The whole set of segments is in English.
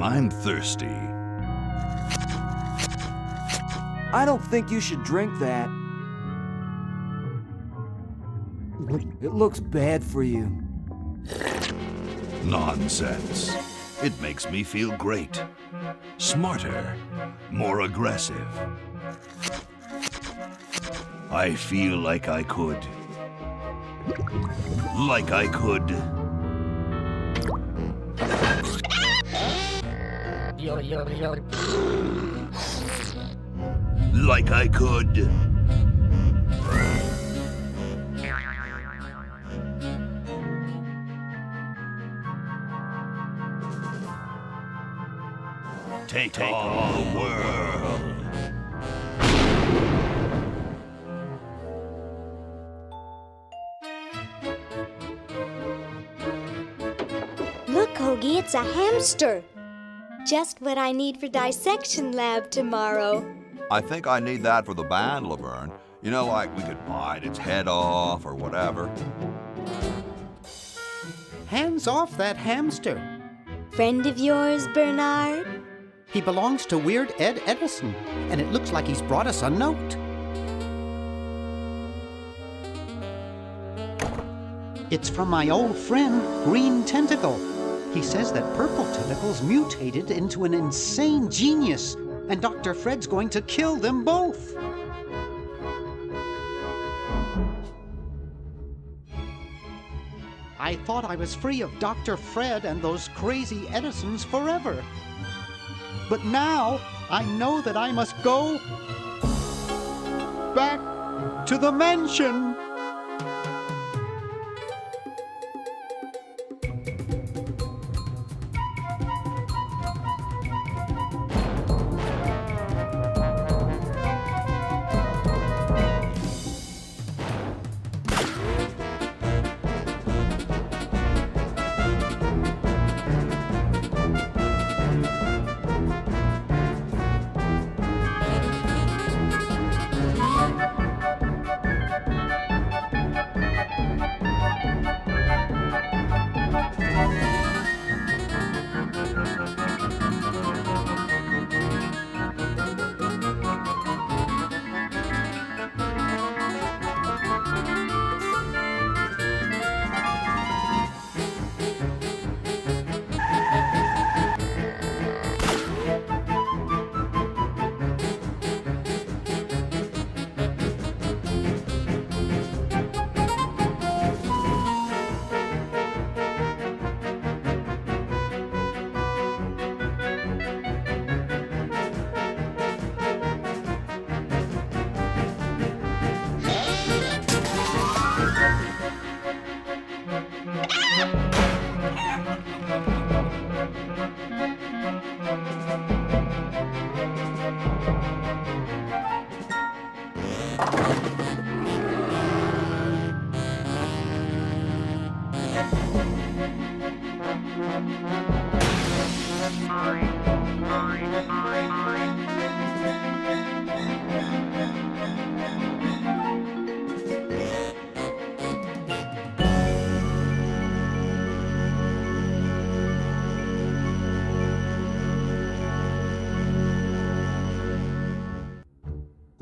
I'm thirsty. I don't think you should drink that. It looks bad for you. Nonsense. It makes me feel great. Smarter, more aggressive. I feel like I could. Like I could. Like I could. Take on the world. Look, Hoagie, it's a hamster. Just what I need for dissection lab tomorrow. I think I need that for the band, Laverne. You know, like we could bite its head off or whatever. Hands off that hamster. Friend of yours, Bernard? He belongs to Weird Ed Edison, and it looks like he's brought us a note. It's from my old friend, Green Tentacle. He says that Purple Tentacle's mutated into an insane genius, and Dr. Fred's going to kill them both. I thought I was free of Dr. Fred and those crazy Edisons forever. But now I know that I must go back to the mansion.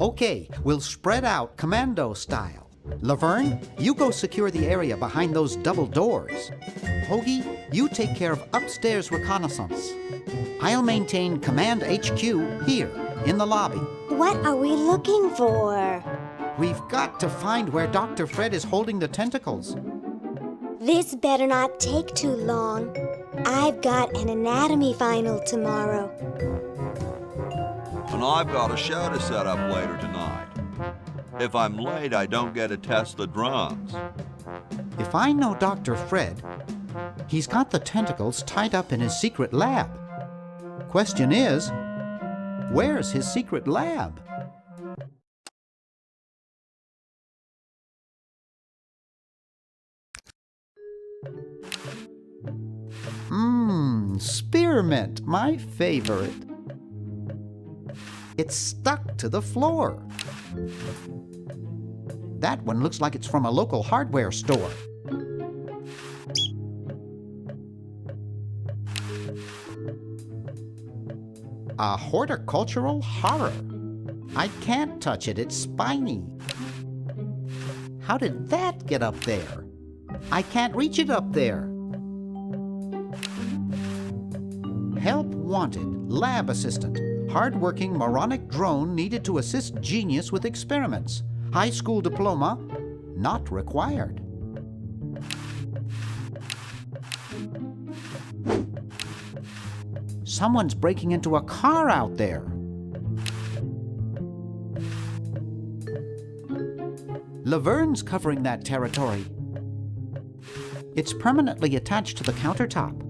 Okay, we'll spread out commando style. Laverne, you go secure the area behind those double doors. Hoagie, you take care of upstairs reconnaissance. I'll maintain Command HQ here, in the lobby. What are we looking for? We've got to find where Dr. Fred is holding the tentacles. This better not take too long. I've got an anatomy final tomorrow. And I've got a show to set up later tonight. If I'm late, I don't get to test the drums. If I know Dr. Fred, he's got the tentacles tied up in his secret lab. Question is, where's his secret lab? Spearmint, my favorite. It's stuck to the floor. That one looks like it's from a local hardware store. A horticultural horror. I can't touch it, it's spiny. How did that get up there? I can't reach it up there. Help wanted, lab assistant. Hard-working moronic drone needed to assist genius with experiments. High school diploma, not required. Someone's breaking into a car out there. Laverne's covering that territory. It's permanently attached to the countertop.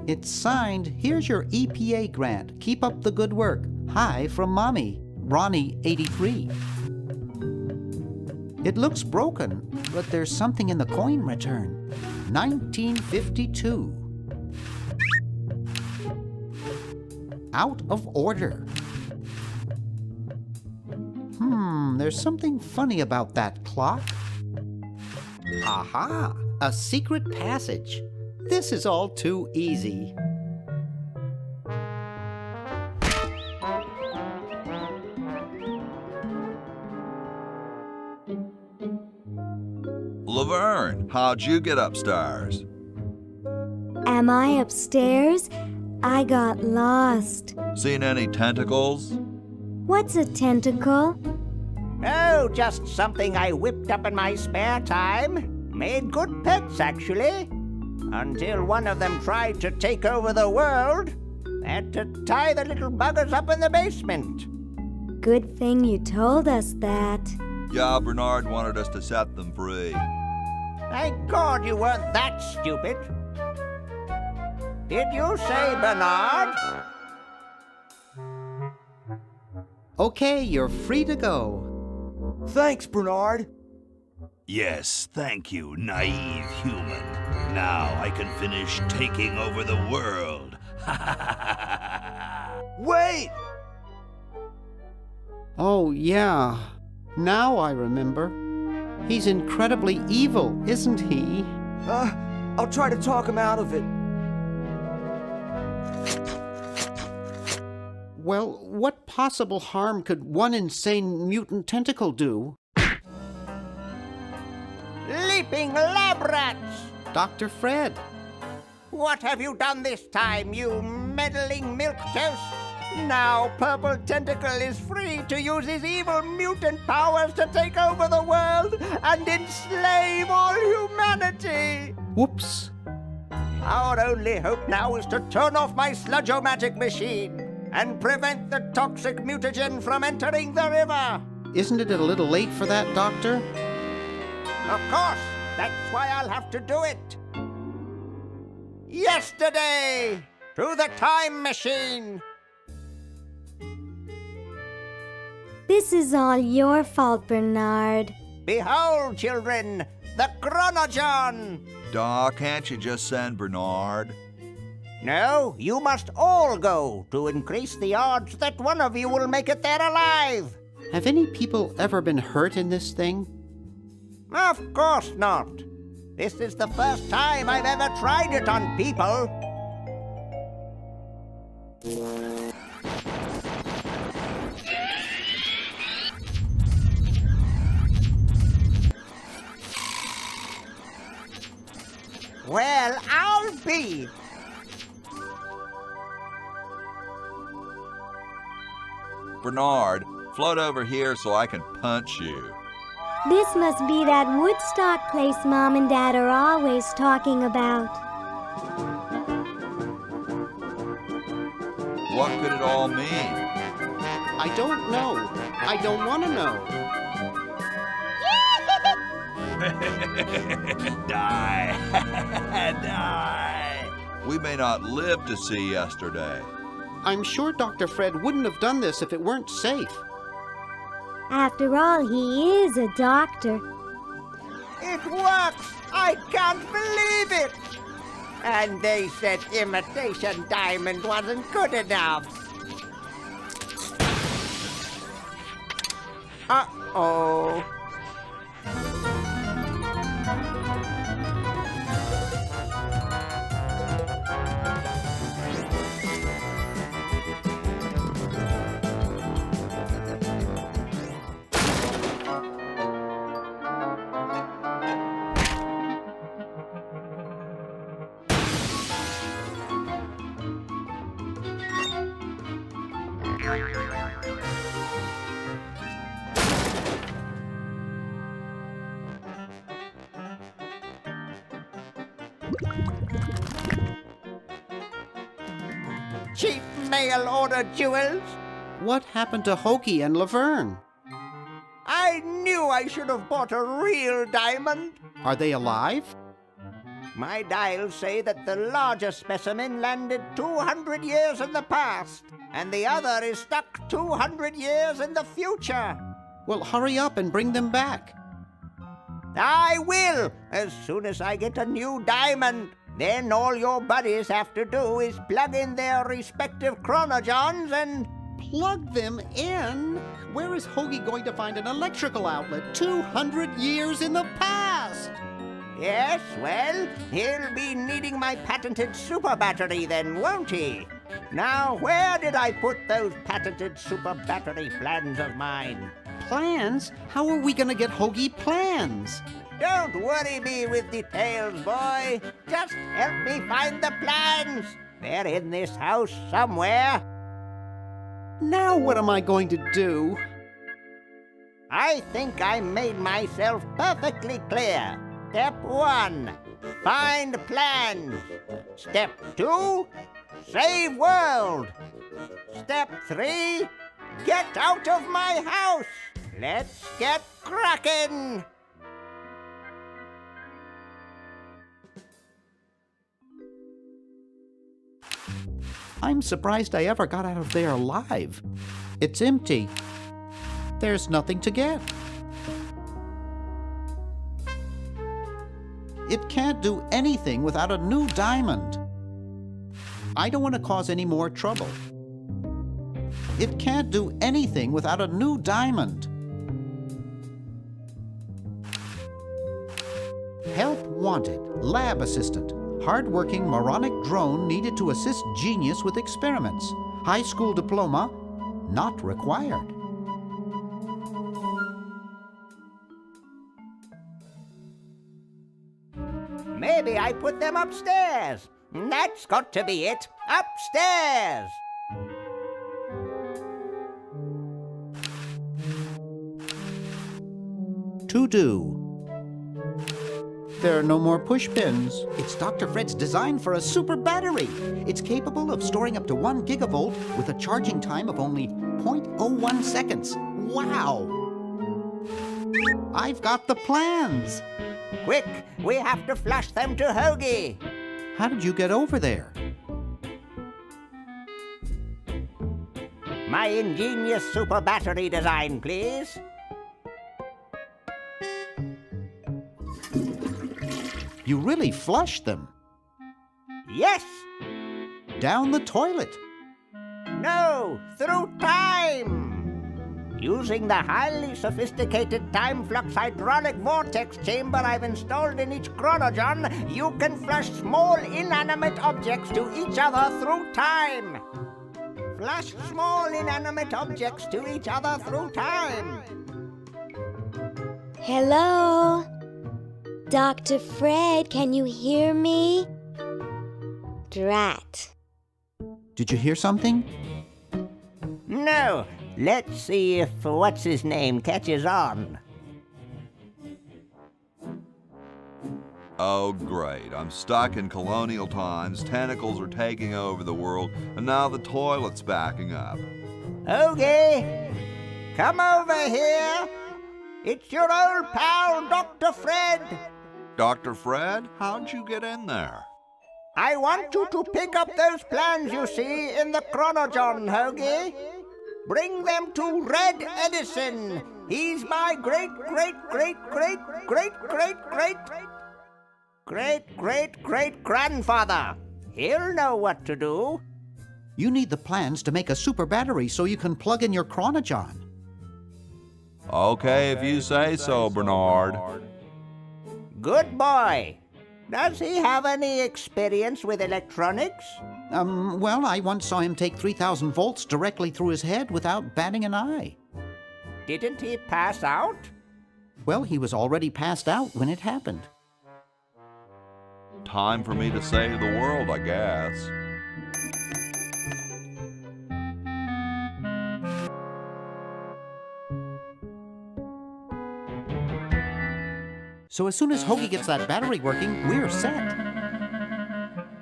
It's signed, "Here's your EPA grant. Keep up the good work. Hi from Mommy, Ronnie 83. It looks broken, but there's something in the coin return. 1952. Out of order. There's something funny about that clock. Aha! A secret passage. This is all too easy. Laverne, how'd you get upstairs? Am I upstairs? I got lost. Seen any tentacles? What's a tentacle? Oh, just something I whipped up in my spare time. Made good pets, actually. Until one of them tried to take over the world. Had to tie the little buggers up in the basement. Good thing you told us that. Yeah, Bernard wanted us to set them free. Thank God you weren't that stupid. Did you say Bernard? Okay, you're free to go. Thanks, Bernard. Yes, thank you, naive human. Now I can finish taking over the world. Wait! Oh, yeah. Now I remember. He's incredibly evil, isn't he? I'll try to talk him out of it. Well, what possible harm could one insane mutant tentacle do? Leaping lab rats! Dr. Fred. What have you done this time, you meddling milquetoast? Now Purple Tentacle is free to use his evil mutant powers to take over the world and enslave all humanity! Whoops. Our only hope now is to turn off my sludge-o-magic machine and prevent the toxic mutagen from entering the river. Isn't it a little late for that, Doctor? Of course, that's why I'll have to do it. Yesterday, to the time machine. This is all your fault, Bernard. Behold, children, the Chronogon. Doc, can't you just send Bernard? No, you must all go to increase the odds that one of you will make it there alive. Have any people ever been hurt in this thing? Of course not. This is the first time I've ever tried it on people. Well, I'll be. Bernard, float over here so I can punch you. This must be that Woodstock place Mom and Dad are always talking about. What could it all mean? I don't know. I don't want to know. Die. Die. We may not live to see yesterday. I'm sure Dr. Fred wouldn't have done this if it weren't safe. After all, he is a doctor. It works! I can't believe it! And they said imitation diamond wasn't good enough. Uh-oh. Cheap mail-order jewels. What happened to Hoagie and Laverne? I knew I should have bought a real diamond. Are they alive? My dials say that the larger specimen landed 200 years in the past, and the other is stuck 200 years in the future. Well, hurry up and bring them back. I will, as soon as I get a new diamond. Then all your buddies have to do is plug in their respective chronogens and... Plug them in? Where is Hoagie going to find an electrical outlet 200 years in the past? Yes, well, he'll be needing my patented super battery then, won't he? Now, where did I put those patented super battery plans of mine? Plans? How are we going to get Hoagie plans? Don't worry me with details, boy. Just help me find the plans. They're in this house somewhere. Now what am I going to do? I think I made myself perfectly clear. Step 1, find plans. Step 2, save world. Step 3, get out of my house. Let's get cracking. I'm surprised I ever got out of there alive. It's empty. There's nothing to get. It can't do anything without a new diamond. I don't want to cause any more trouble. It can't do anything without a new diamond. Help wanted. Lab assistant. Hard-working moronic drone needed to assist genius with experiments. High school diploma not required. Maybe I put them upstairs. That's got to be it. Upstairs. To do. There are no more push pins. It's Dr. Fred's design for a super battery. It's capable of storing up to 1 gigavolt with a charging time of only 0.01 seconds. Wow! I've got the plans. Quick, we have to flush them to Hoagie. How did you get over there? My ingenious super battery design, please. You really flushed them. Yes. Down the toilet. No, through time. Using the highly sophisticated time flux hydraulic vortex chamber I've installed in each chronogen, you can flush small inanimate objects to each other through time. Flush small inanimate objects to each other through time. Hello? Dr. Fred, can you hear me? Drat. Did you hear something? No. Let's see if what's-his-name catches on. Oh, great. I'm stuck in colonial times, tentacles are taking over the world, and now the toilet's backing up. Okay, come over here. It's your old pal, Dr. Fred. Dr. Fred, how'd you get in there? I want you to pick up those plans you see in the chronogen, Hoagie. Bring them to Red Edison. He's my great-great-great-great-great-great-great-great-great-grandfather. He'll know what to do. You need the plans to make a super battery so you can plug in your chronogen. Okay, if you say so, Bernard. Good boy. Does he have any experience with electronics? Well, I once saw him take 3,000 volts directly through his head without batting an eye. Didn't he pass out? Well, he was already passed out when it happened. Time for me to save the world, I guess. So as soon as Hoagie gets that battery working, we're set.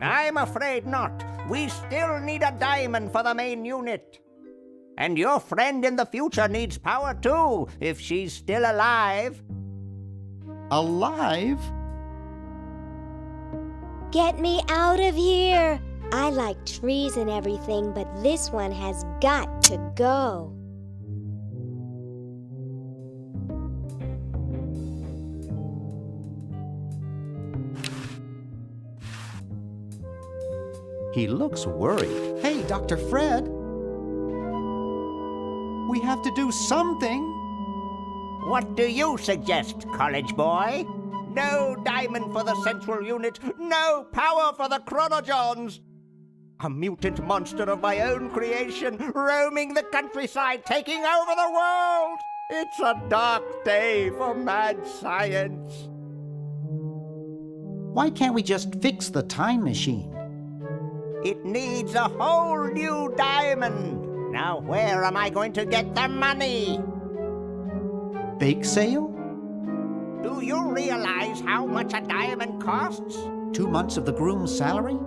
I'm afraid not. We still need a diamond for the main unit. And your friend in the future needs power too, if she's still alive. Alive? Get me out of here! I like trees and everything, but this one has got to go. He looks worried. Hey, Dr. Fred. We have to do something. What do you suggest, college boy? No diamond for the central unit, no power for the chronojons. A mutant monster of my own creation, roaming the countryside, taking over the world. It's a dark day for mad science. Why can't we just fix the time machine? It needs a whole new diamond. Now where am I going to get the money? Bake sale? Do you realize how much a diamond costs? 2 months of the groom's salary?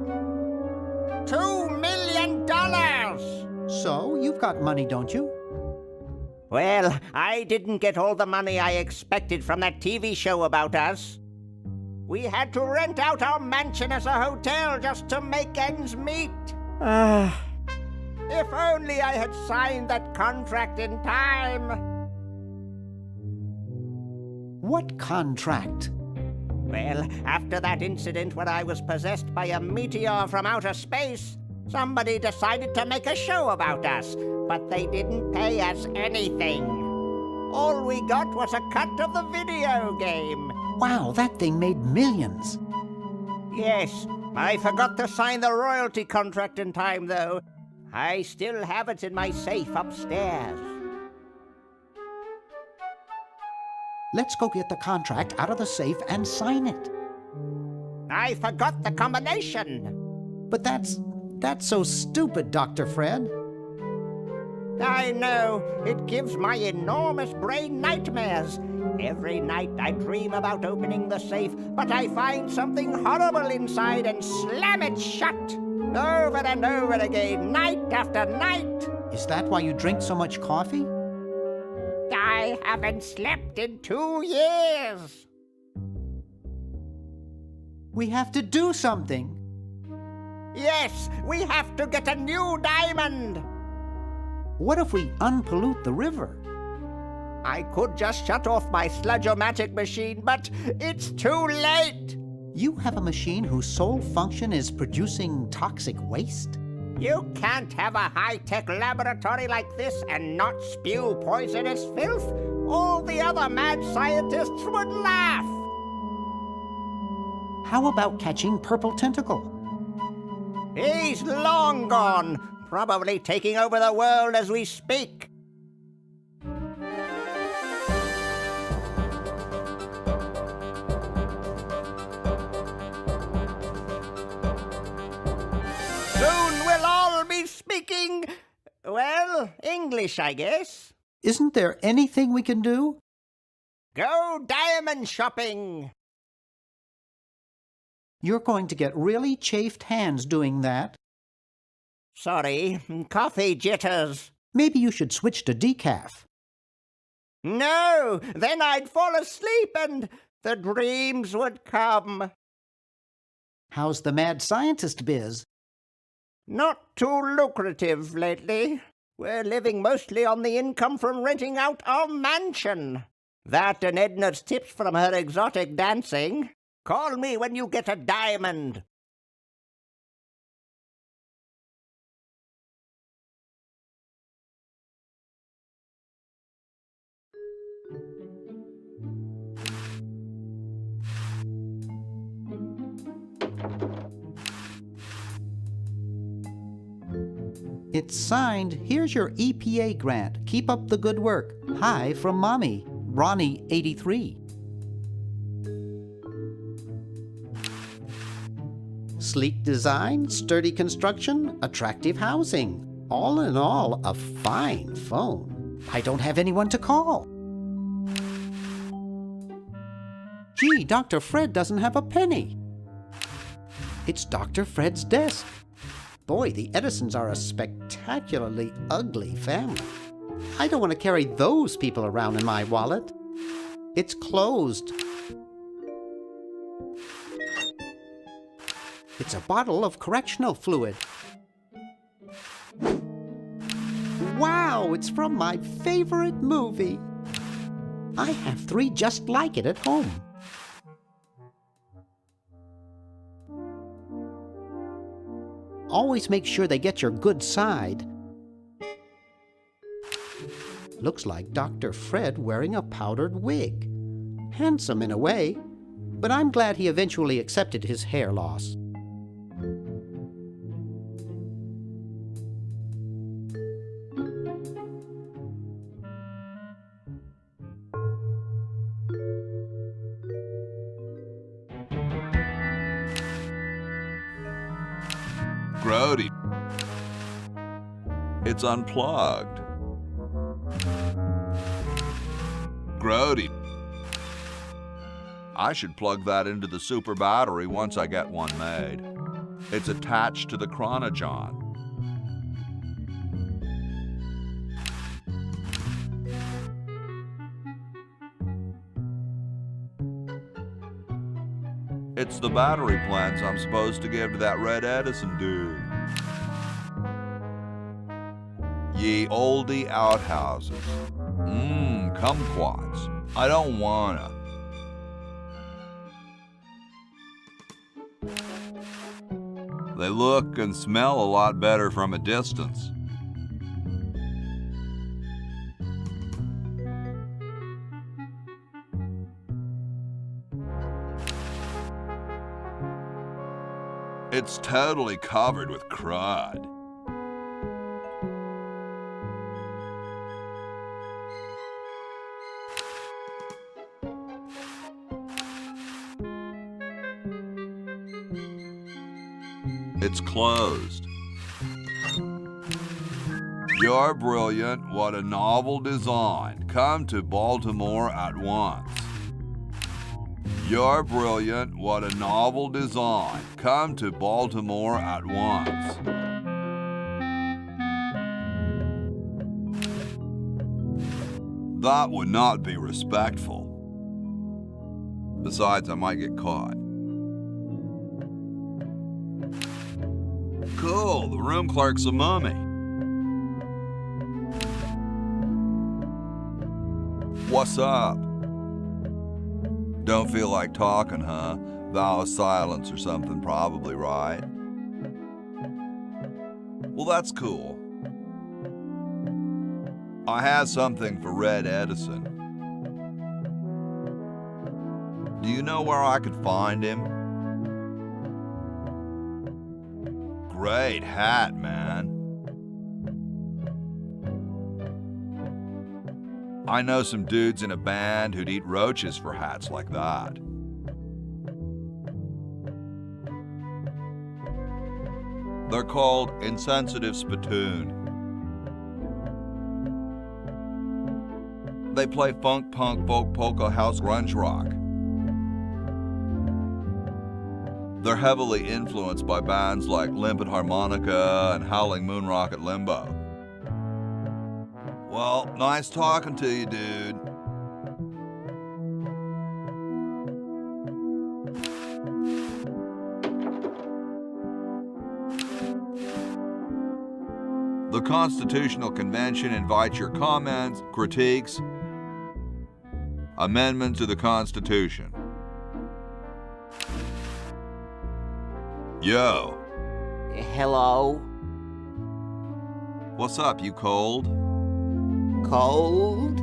$2 million! So, you've got money, don't you? Well, I didn't get all the money I expected from that TV show about us. We had to rent out our mansion as a hotel just to make ends meet. If only I had signed that contract in time. What contract? Well, after that incident when I was possessed by a meteor from outer space, somebody decided to make a show about us, but they didn't pay us anything. All we got was a cut of the video game. Wow, that thing made millions. Yes, I forgot to sign the royalty contract in time, though. I still have it in my safe upstairs. Let's go get the contract out of the safe and sign it. I forgot the combination. But that's so stupid, Dr. Fred. I know. It gives my enormous brain nightmares. Every night I dream about opening the safe, but I find something horrible inside and slam it shut. Over and over again, night after night. Is that why you drink so much coffee? I haven't slept in 2 years. We have to do something. Yes, we have to get a new diamond. What if we unpollute the river? I could just shut off my sludge-o-matic machine, but it's too late. You have a machine whose sole function is producing toxic waste? You can't have a high-tech laboratory like this and not spew poisonous filth. All the other mad scientists would laugh. How about catching Purple Tentacle? He's long gone, probably taking over the world as we speak. Soon we'll all be speaking, well, English, I guess. Isn't there anything we can do? Go diamond shopping. You're going to get really chafed hands doing that. Sorry, coffee jitters. Maybe you should switch to decaf. No, then I'd fall asleep and the dreams would come. How's the mad scientist biz? Not too lucrative lately. We're living mostly on the income from renting out our mansion. That and Edna's tips from her exotic dancing. Call me when you get a diamond. It's signed, here's your EPA grant. Keep up the good work. Hi from Mommy, Ronnie 83. Sleek design, sturdy construction, attractive housing. All in all, a fine phone. I don't have anyone to call. Gee, Dr. Fred doesn't have a penny. It's Dr. Fred's desk. Boy, the Edisons are a spectacularly ugly family. I don't want to carry those people around in my wallet. It's closed. It's a bottle of correctional fluid. Wow, it's from my favorite movie. I have 3 just like it at home. Always make sure they get your good side. Looks like Dr. Fred wearing a powdered wig. Handsome in a way, but I'm glad he eventually accepted his hair loss. Grody. It's unplugged. Grody. I should plug that into the super battery once I get one made. It's attached to the chronogon. It's the battery plans I'm supposed to give to that red Edison dude. Ye oldie outhouses. Kumquats. I don't wanna. They look and smell a lot better from a distance. It's totally covered with crud. It's closed. You're brilliant. What a novel design. Come to Baltimore at once. You're brilliant. What a novel design. Come to Baltimore at once. That would not be respectful. Besides, I might get caught. Cool, the room clerk's a mummy. What's up? Don't feel like talking, huh? Vow of silence or something, probably, right? Well, that's cool. I have something for Red Edison. Do you know where I could find him? Great hat, man. I know some dudes in a band who'd eat roaches for hats like that. They're called insensitive spittoon. They play funk, punk, folk, polka, house, grunge rock. They're heavily influenced by bands like Limpid Harmonica and Howling Moonrock at Limbo. Well, nice talking to you, dude. The Constitutional Convention invites your comments, critiques, amendments to the Constitution. Yo. Hello? What's up, you cold? Cold?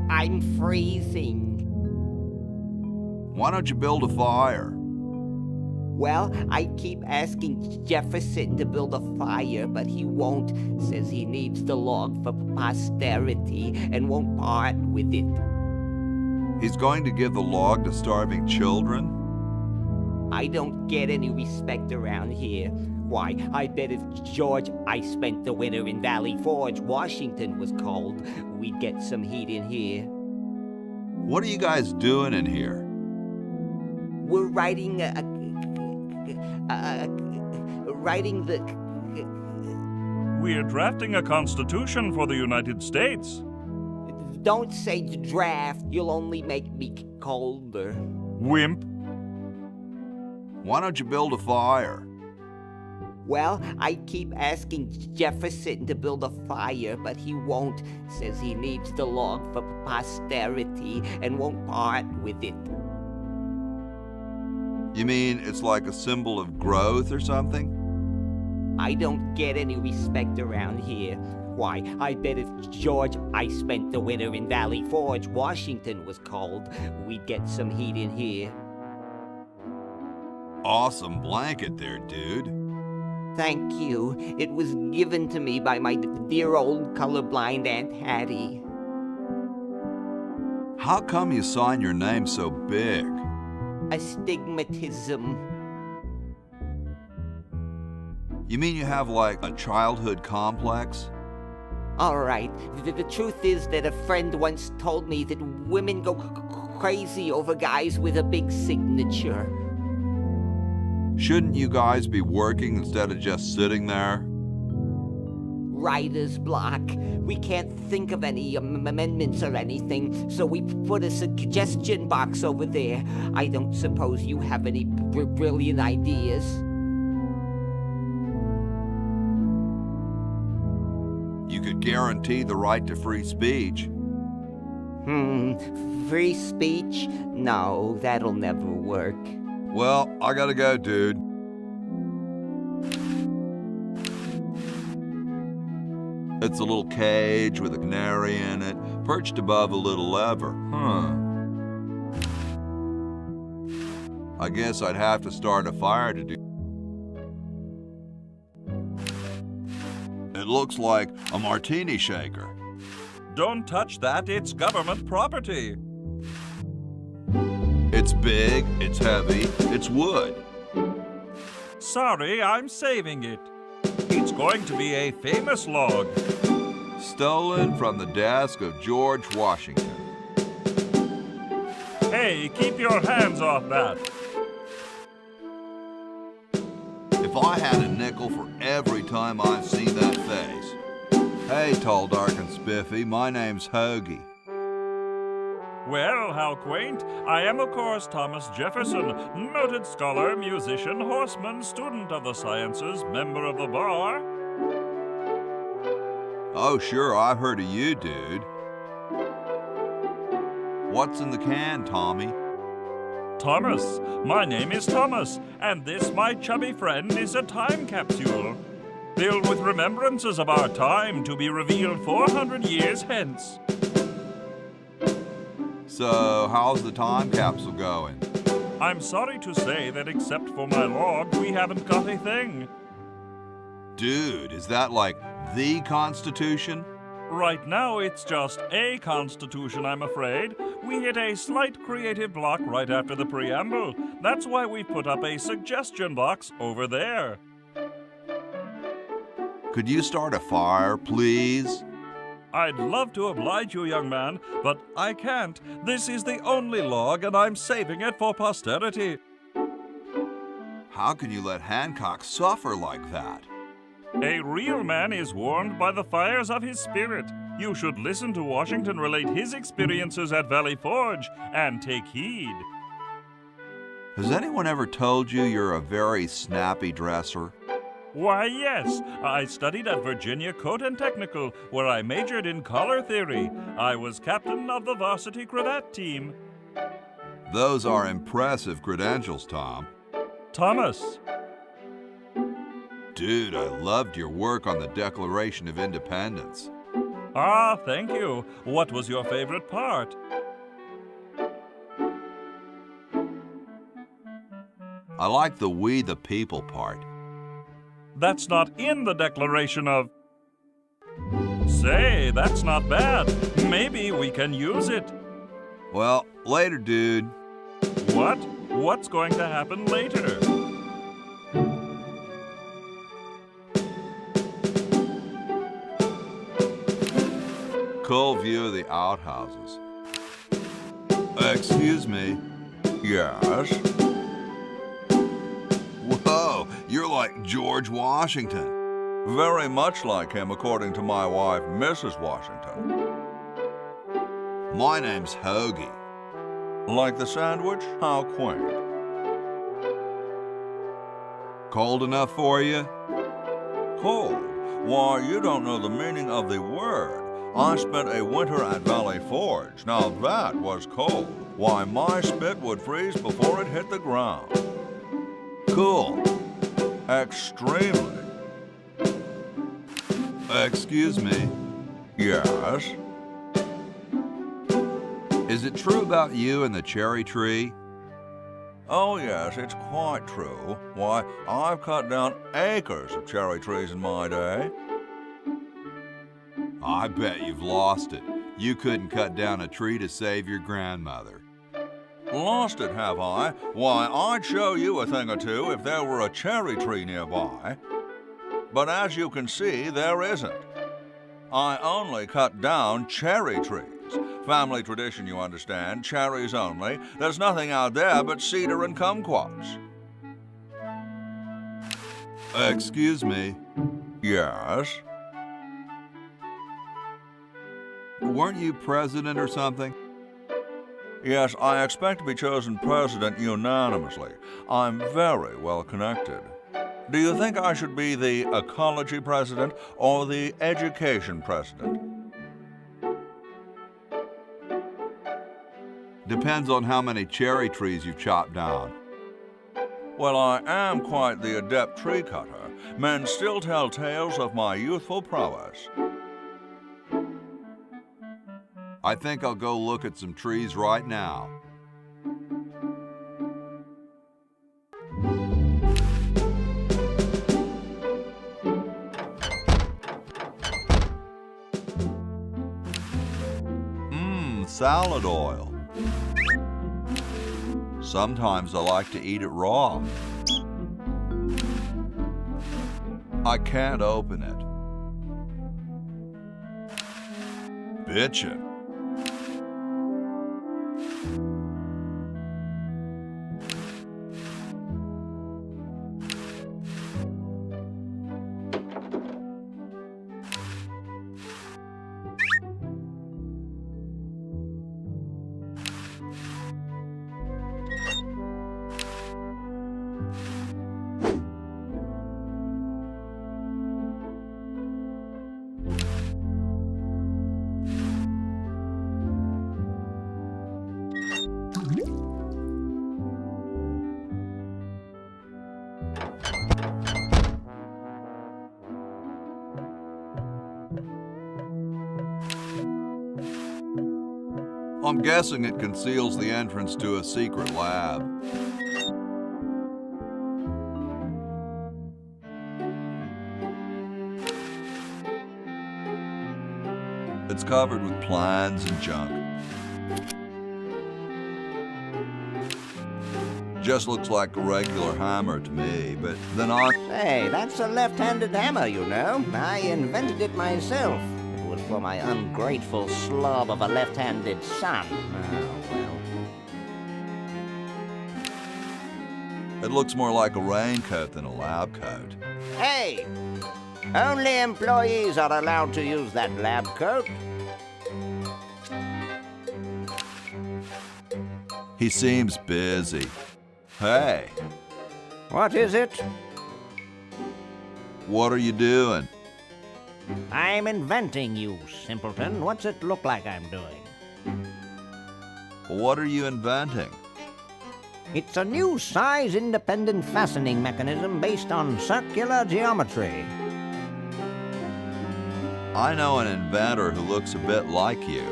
I'm freezing. Why don't you build a fire? Well, I keep asking Jefferson to build a fire, but he won't. Says he needs the log for posterity and won't part with it. He's going to give the log to starving children? I don't get any respect around here. Why, I bet if George I spent the winter in Valley Forge, Washington was cold, we'd get some heat in here. What are you guys doing in here? we're writing the... We're drafting a constitution for the United States. Don't say draft. You'll only make me colder. Wimp. Why don't you build a fire? Well, I keep asking Jefferson to build a fire, but he won't. Says he needs the log for posterity and won't part with it. You mean it's like a symbol of growth or something? I don't get any respect around here. Why, I bet if George I spent the winter in Valley Forge, Washington was cold, we'd get some heat in here. Awesome blanket there, dude. Thank you. It was given to me by my dear old colorblind Aunt Hattie. How come you sign your name so big? Astigmatism. You mean you have like a childhood complex? All right. The truth is that a friend once told me that women go crazy over guys with a big signature. Shouldn't you guys be working instead of just sitting there? Writer's block. We can't think of any amendments or anything, so we put a suggestion box over there. I don't suppose you have any brilliant ideas. You could guarantee the right to free speech. Free speech? No, that'll never work. Well, I gotta go, dude. It's a little cage with a canary in it, perched above a little lever. I guess I'd have to start a fire to do. It looks like a martini shaker. Don't touch that, it's government property. It's big, it's heavy, it's wood. Sorry, I'm saving it. It's going to be a famous log. Stolen from the desk of George Washington. Hey, keep your hands off that. If I had a nickel for every time I've seen that face. Hey, tall, dark, and spiffy, my name's Hoagie. Well, how quaint. I am, of course, Thomas Jefferson, noted scholar, musician, horseman, student of the sciences, member of the bar. Oh, sure, I've heard of you, dude. What's in the can, Tommy? Thomas. My name is Thomas, and this, my chubby friend, is a time capsule, filled with remembrances of our time to be revealed 400 years hence. So, how's the time capsule going? I'm sorry to say that except for my log, we haven't got a thing. Dude, is that like the Constitution? Right now, it's just a constitution, I'm afraid. We hit a slight creative block right after the preamble. That's why we put up a suggestion box over there. Could you start a fire, please? I'd love to oblige you, young man, but I can't. This is the only log, and I'm saving it for posterity. How can you let Hancock suffer like that? A real man is warmed by the fires of his spirit. You should listen to Washington relate his experiences at Valley Forge and take heed. Has anyone ever told you you're a very snappy dresser? Why, yes. I studied at Virginia Coat and Technical, where I majored in color theory. I was captain of the varsity cravat team. Those are impressive credentials, Tom. Thomas. Dude, I loved your work on the Declaration of Independence. Ah, thank you. What was your favorite part? I like the we the people part. That's not in the Declaration of... Say, that's not bad. Maybe we can use it. Well, later, dude. What? What's going to happen later? Cool view of the outhouses. Excuse me. Yes? Oh, you're like George Washington. Very much like him, according to my wife, Mrs. Washington. My name's Hoagie. Like the sandwich? How quaint. Cold enough for you? Cold? Why, you don't know the meaning of the word. I spent a winter at Valley Forge. Now that was cold. Why, my spit would freeze before it hit the ground. Cool. Extremely. Excuse me. Yes? Is it true about you and the cherry tree? Oh, yes, it's quite true. Why, I've cut down acres of cherry trees in my day. I bet you've lost it. You couldn't cut down a tree to save your grandmother. Lost it, have I? Why, I'd show you a thing or two if there were a cherry tree nearby. But as you can see, there isn't. I only cut down cherry trees. Family tradition, you understand. Cherries only. There's nothing out there but cedar and kumquats. Excuse me. Yes? Weren't you president or something? Yes, I expect to be chosen president unanimously. I'm very well connected. Do you think I should be the ecology president or the education president? Depends on how many cherry trees you've chopped down. Well, I am quite the adept tree cutter. Men still tell tales of my youthful prowess. I think I'll go look at some trees right now. Salad oil. Sometimes I like to eat it raw. I can't open it. Bitchin'. I'm guessing it conceals the entrance to a secret lab. It's covered with plans and junk. Just looks like a regular hammer to me, but then Say, that's a left-handed hammer, you know. I invented it myself. It was for my ungrateful slob of a left-handed son. Oh, well. It looks more like a raincoat than a lab coat. Hey! Only employees are allowed to use that lab coat. He seems busy. Hey, What is it? what are you doing? I'm inventing, you simpleton. What's it look like I'm doing? What are you inventing? It's a new size-independent fastening mechanism based on circular geometry. I know an inventor who looks a bit like you.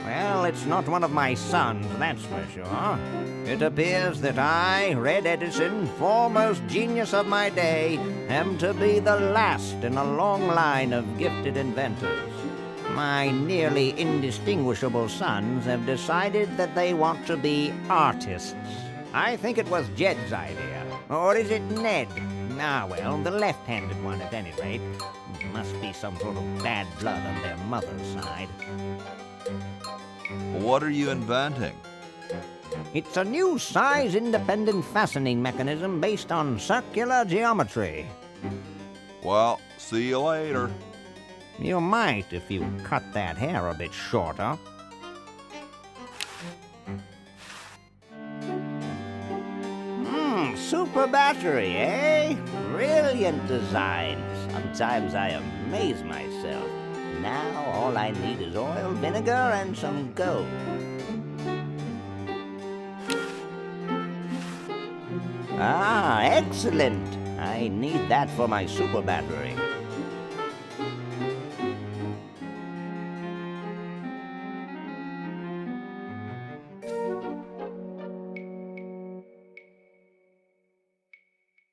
Well, it's not one of my sons, that's for sure. It appears that I, Red Edison, foremost genius of my day, am to be the last in a long line of gifted inventors. My nearly indistinguishable sons have decided that they want to be artists. I think it was Jed's idea. Or is it Ned? Ah, well, the left-handed one at any rate. Must be some sort of bad blood on their mother's side. What are you inventing? It's a new size-independent fastening mechanism based on circular geometry. Well, see you later. You might if you cut that hair a bit shorter. Super battery, eh? Brilliant design. Sometimes I amaze myself. Now all I need is oil, vinegar, and some gold. Ah, excellent. I need that for my super battery.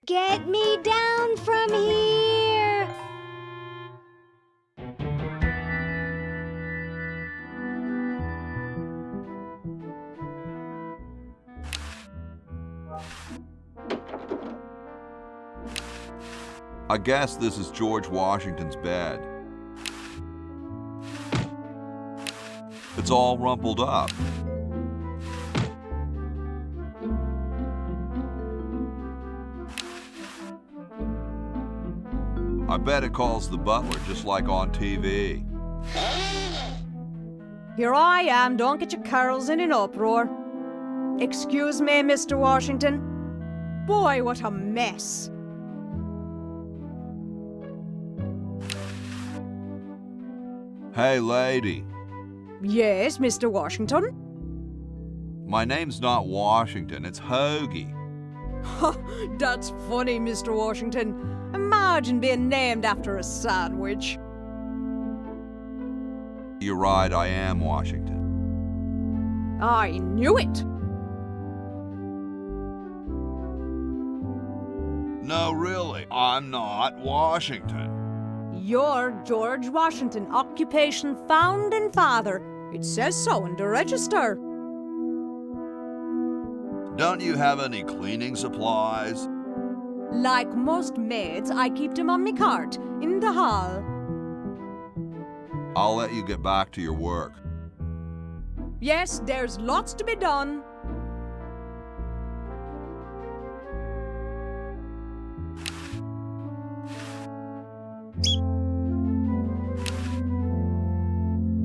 Get me down from here! I guess this is George Washington's bed. It's all rumpled up. I bet it calls the butler just like on TV. Here I am, don't get your curls in an uproar. Excuse me, Mr. Washington. Boy, what a mess. Hey, lady. Yes, Mr. Washington? My name's not Washington, it's Hoagie. That's funny, Mr. Washington. Imagine being named after a sandwich. You're right, I am Washington. I knew it. No, really, I'm not Washington. You're George Washington, occupation founding father. It says so in the register. Don't you have any cleaning supplies? Like most maids, I keep them on me cart, in the hall. I'll let you get back to your work. Yes, there's lots to be done.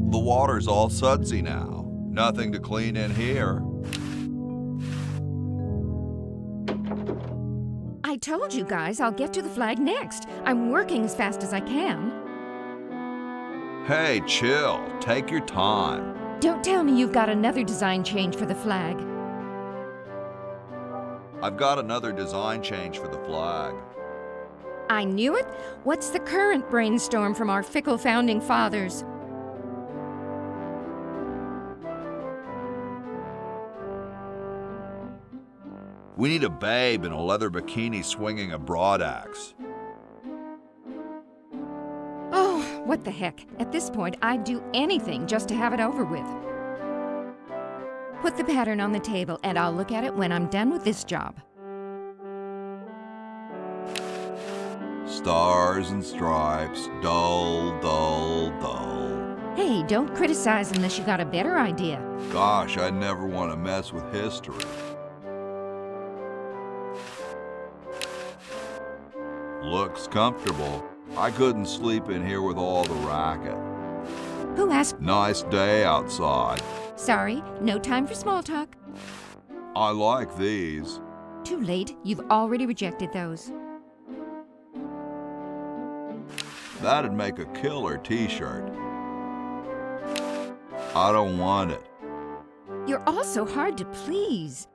The water's all sudsy now. Nothing to clean in here. I told you guys I'll get to the flag next. I'm working as fast as I can. Hey, chill. Take your time. Don't tell me you've got another design change for the flag. I've got another design change for the flag. I knew it. What's the current brainstorm from our fickle founding fathers? We need a babe in a leather bikini swinging a broadaxe. Oh, what the heck. At this point, I'd do anything just to have it over with. Put the pattern on the table, and I'll look at it when I'm done with this job. Stars and stripes, dull, dull, dull. Hey, don't criticize unless you got a better idea. Gosh, I'd never want to mess with history. Looks comfortable. I couldn't sleep in here with all the racket. Who asked? Nice day outside. Sorry, no time for small talk. I like these. Too late. You've already rejected those. That'd make a killer t-shirt. I don't want it. You're all so hard to please.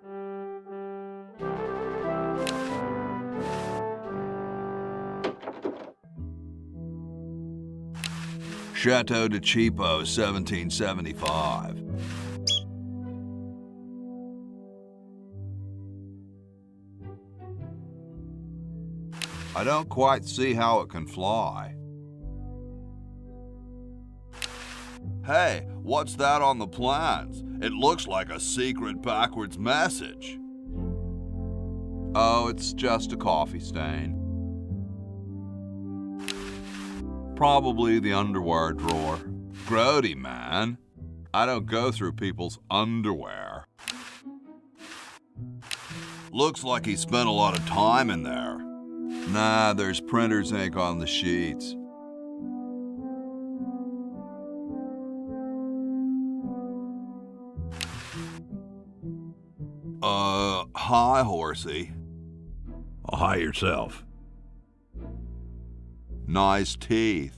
Chateau de Cheapo, 1775. I don't quite see how it can fly. Hey, what's that on the plans? It looks like a secret backwards message. Oh, it's just a coffee stain. Probably the underwear drawer. Grody, man. I don't go through people's underwear. Looks like he spent a lot of time in there. Nah, there's printer's ink on the sheets. Hi, Horsey. Oh, hi yourself. Nice teeth.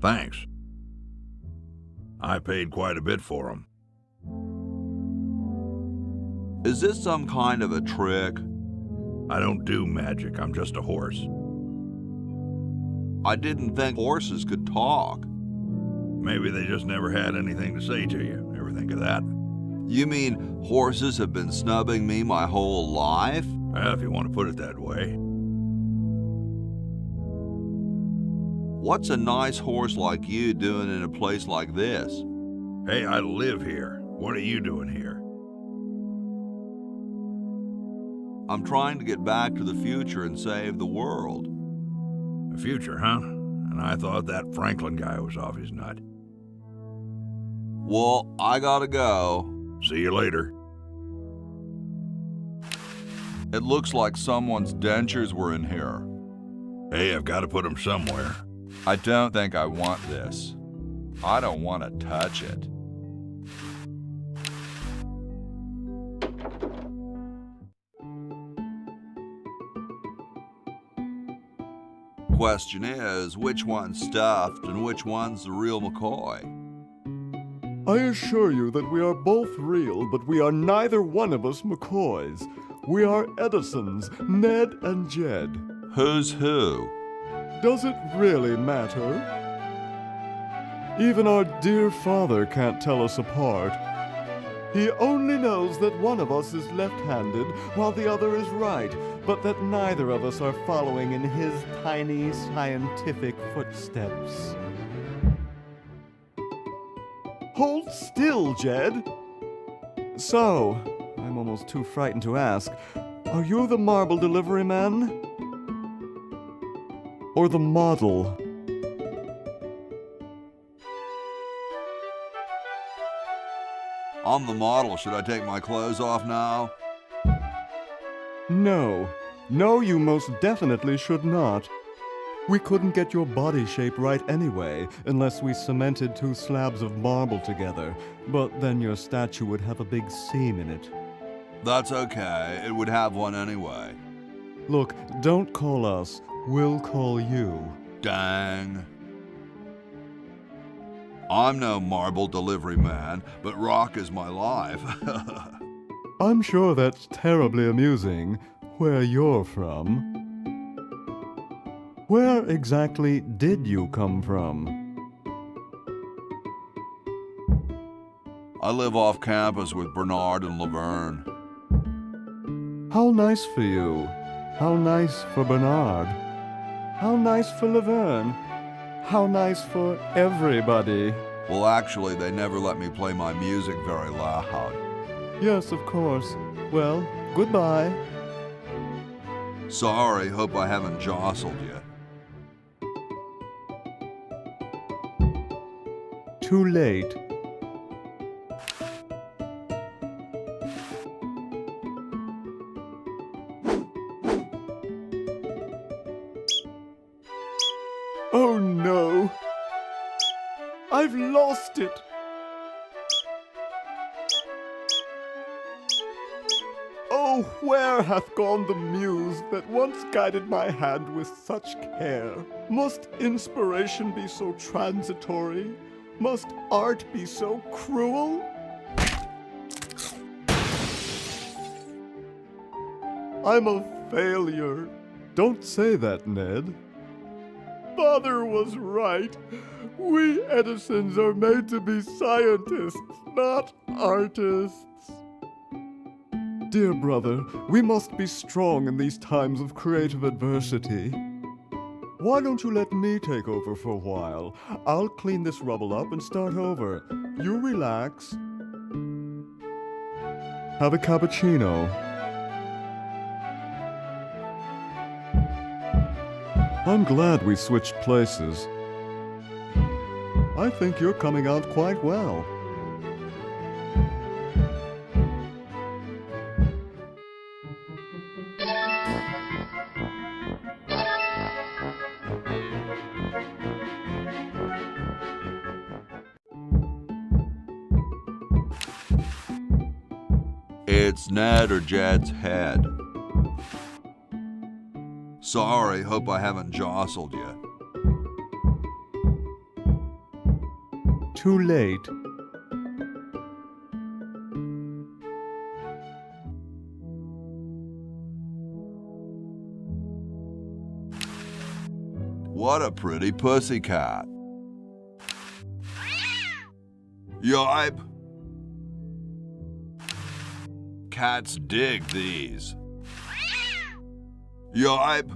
Thanks. I paid quite a bit for them. Is this some kind of a trick? I don't do magic, I'm just a horse. I didn't think horses could talk. Maybe they just never had anything to say to you. Ever think of that? You mean horses have been snubbing me my whole life? Well, if you want to put it that way. What's a nice horse like you doing in a place like this? Hey, I live here. What are you doing here? I'm trying to get back to the future and save the world. The future, huh? And I thought that Franklin guy was off his nut. Well, I gotta go. See you later. It looks like someone's dentures were in here. Hey, I've got to put them somewhere. I don't think I want this. I don't want to touch it. Question is, which one's stuffed and which one's the real McCoy? I assure you that we are both real, but we are neither one of us McCoys. We are Edisons, Ned and Jed. Who's who? Does it really matter? Even our dear father can't tell us apart. He only knows that one of us is left-handed while the other is right, but that neither of us are following in his tiny scientific footsteps. Hold still, Jed! So, I'm almost too frightened to ask, are you the marble delivery man? Or the model? I'm the model. Should I take my clothes off now? No. No, you most definitely should not. We couldn't get your body shape right anyway, unless we cemented 2 slabs of marble together. But then your statue would have a big seam in it. That's okay. It would have one anyway. Look, don't call us. We'll call you. Dang. I'm no marble delivery man, but rock is my life. I'm sure that's terribly amusing, where you're from. Where exactly did you come from? I live off campus with Bernard and Laverne. How nice for you. How nice for Bernard. How nice for Laverne. How nice for everybody. Well, actually, they never let me play my music very loud. Yes, of course. Well, goodbye. Sorry, hope I haven't jostled you. Too late. Oh no! I've lost it! Oh, where hath gone the muse that once guided my hand with such care? Must inspiration be so transitory? Must art be so cruel? I'm a failure. Don't say that, Ned. Father was right. We Edisons are made to be scientists, not artists. Dear brother, we must be strong in these times of creative adversity. Why don't you let me take over for a while? I'll clean this rubble up and start over. You relax. Have a cappuccino. I'm glad we switched places. I think you're coming out quite well. It's Ned or Jed's head. Sorry, hope I haven't jostled you. Too late. What a pretty pussycat. Yipe! Cats dig these. Yipe!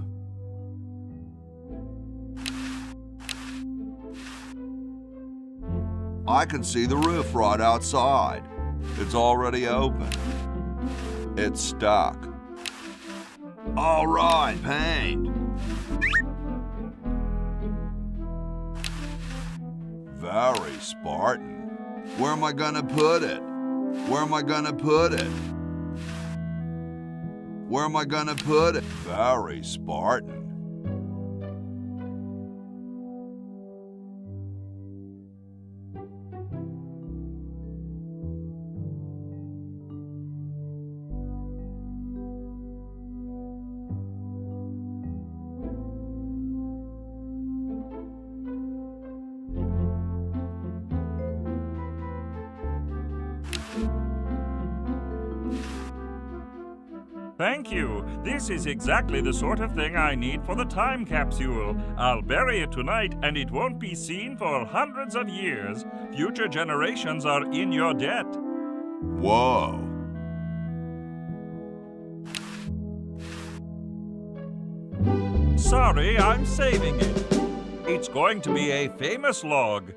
I can see the roof right outside. It's already open. It's stuck. All right, paint. Very Spartan. Where am I gonna put it? Where am I gonna put it? Where am I gonna put it? Very Spartan. Thank you. This is exactly the sort of thing I need for the time capsule. I'll bury it tonight, and it won't be seen for hundreds of years. Future generations are in your debt. Whoa. Sorry, I'm saving it. It's going to be a famous log.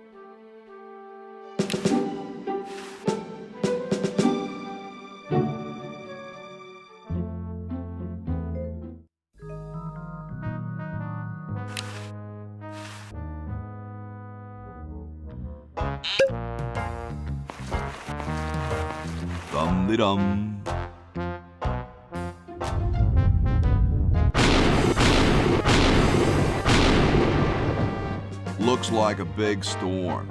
Dum-de-dum. Looks like a big storm.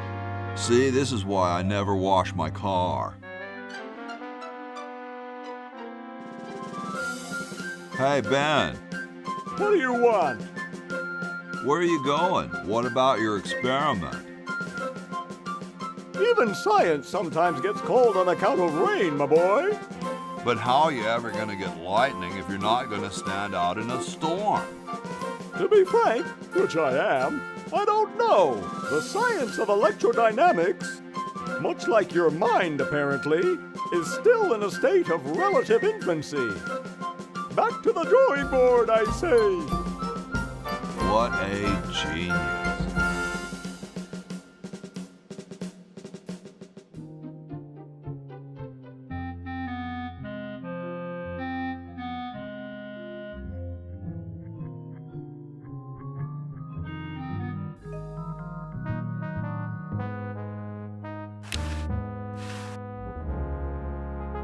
See, this is why I never wash my car. Hey, Ben. What do you want? Where are you going? What about your experiment? Even science sometimes gets cold on account of rain, my boy. But how are you ever going to get lightning if you're not going to stand out in a storm? To be frank, which I am, I don't know. The science of electrodynamics, much like your mind apparently, is still in a state of relative infancy. Back to the drawing board, I say. What a genius.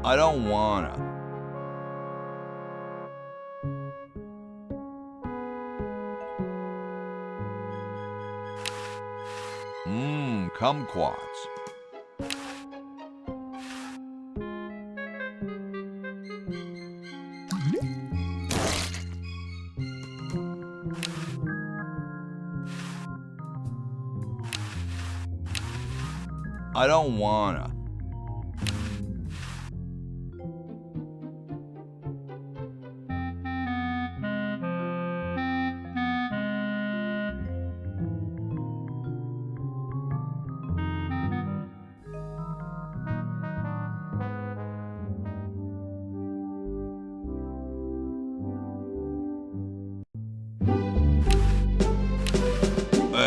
I don't wanna. Kumquats. I don't wanna.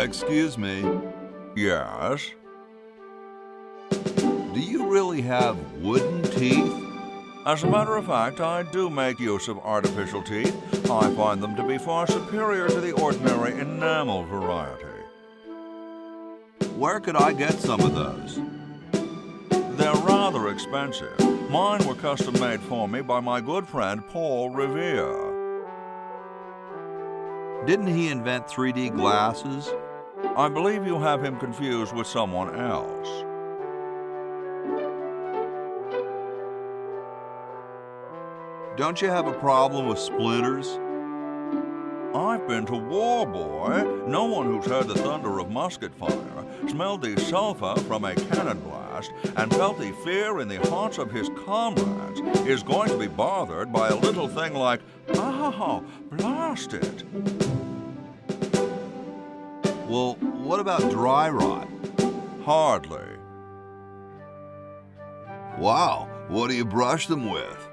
Excuse me. Yes? Do you really have wooden teeth? As a matter of fact, I do make use of artificial teeth. I find them to be far superior to the ordinary enamel variety. Where could I get some of those? They're rather expensive. Mine were custom made for me by my good friend Paul Revere. Didn't he invent 3D glasses? I believe you have him confused with someone else. Don't you have a problem with splinters? I've been to war, boy. No one who's heard the thunder of musket fire, smelled the sulphur from a cannon blast, and felt the fear in the hearts of his comrades is going to be bothered by a little thing like, oh, blast it. Well, what about dry rot? Hardly. Wow, what do you brush them with?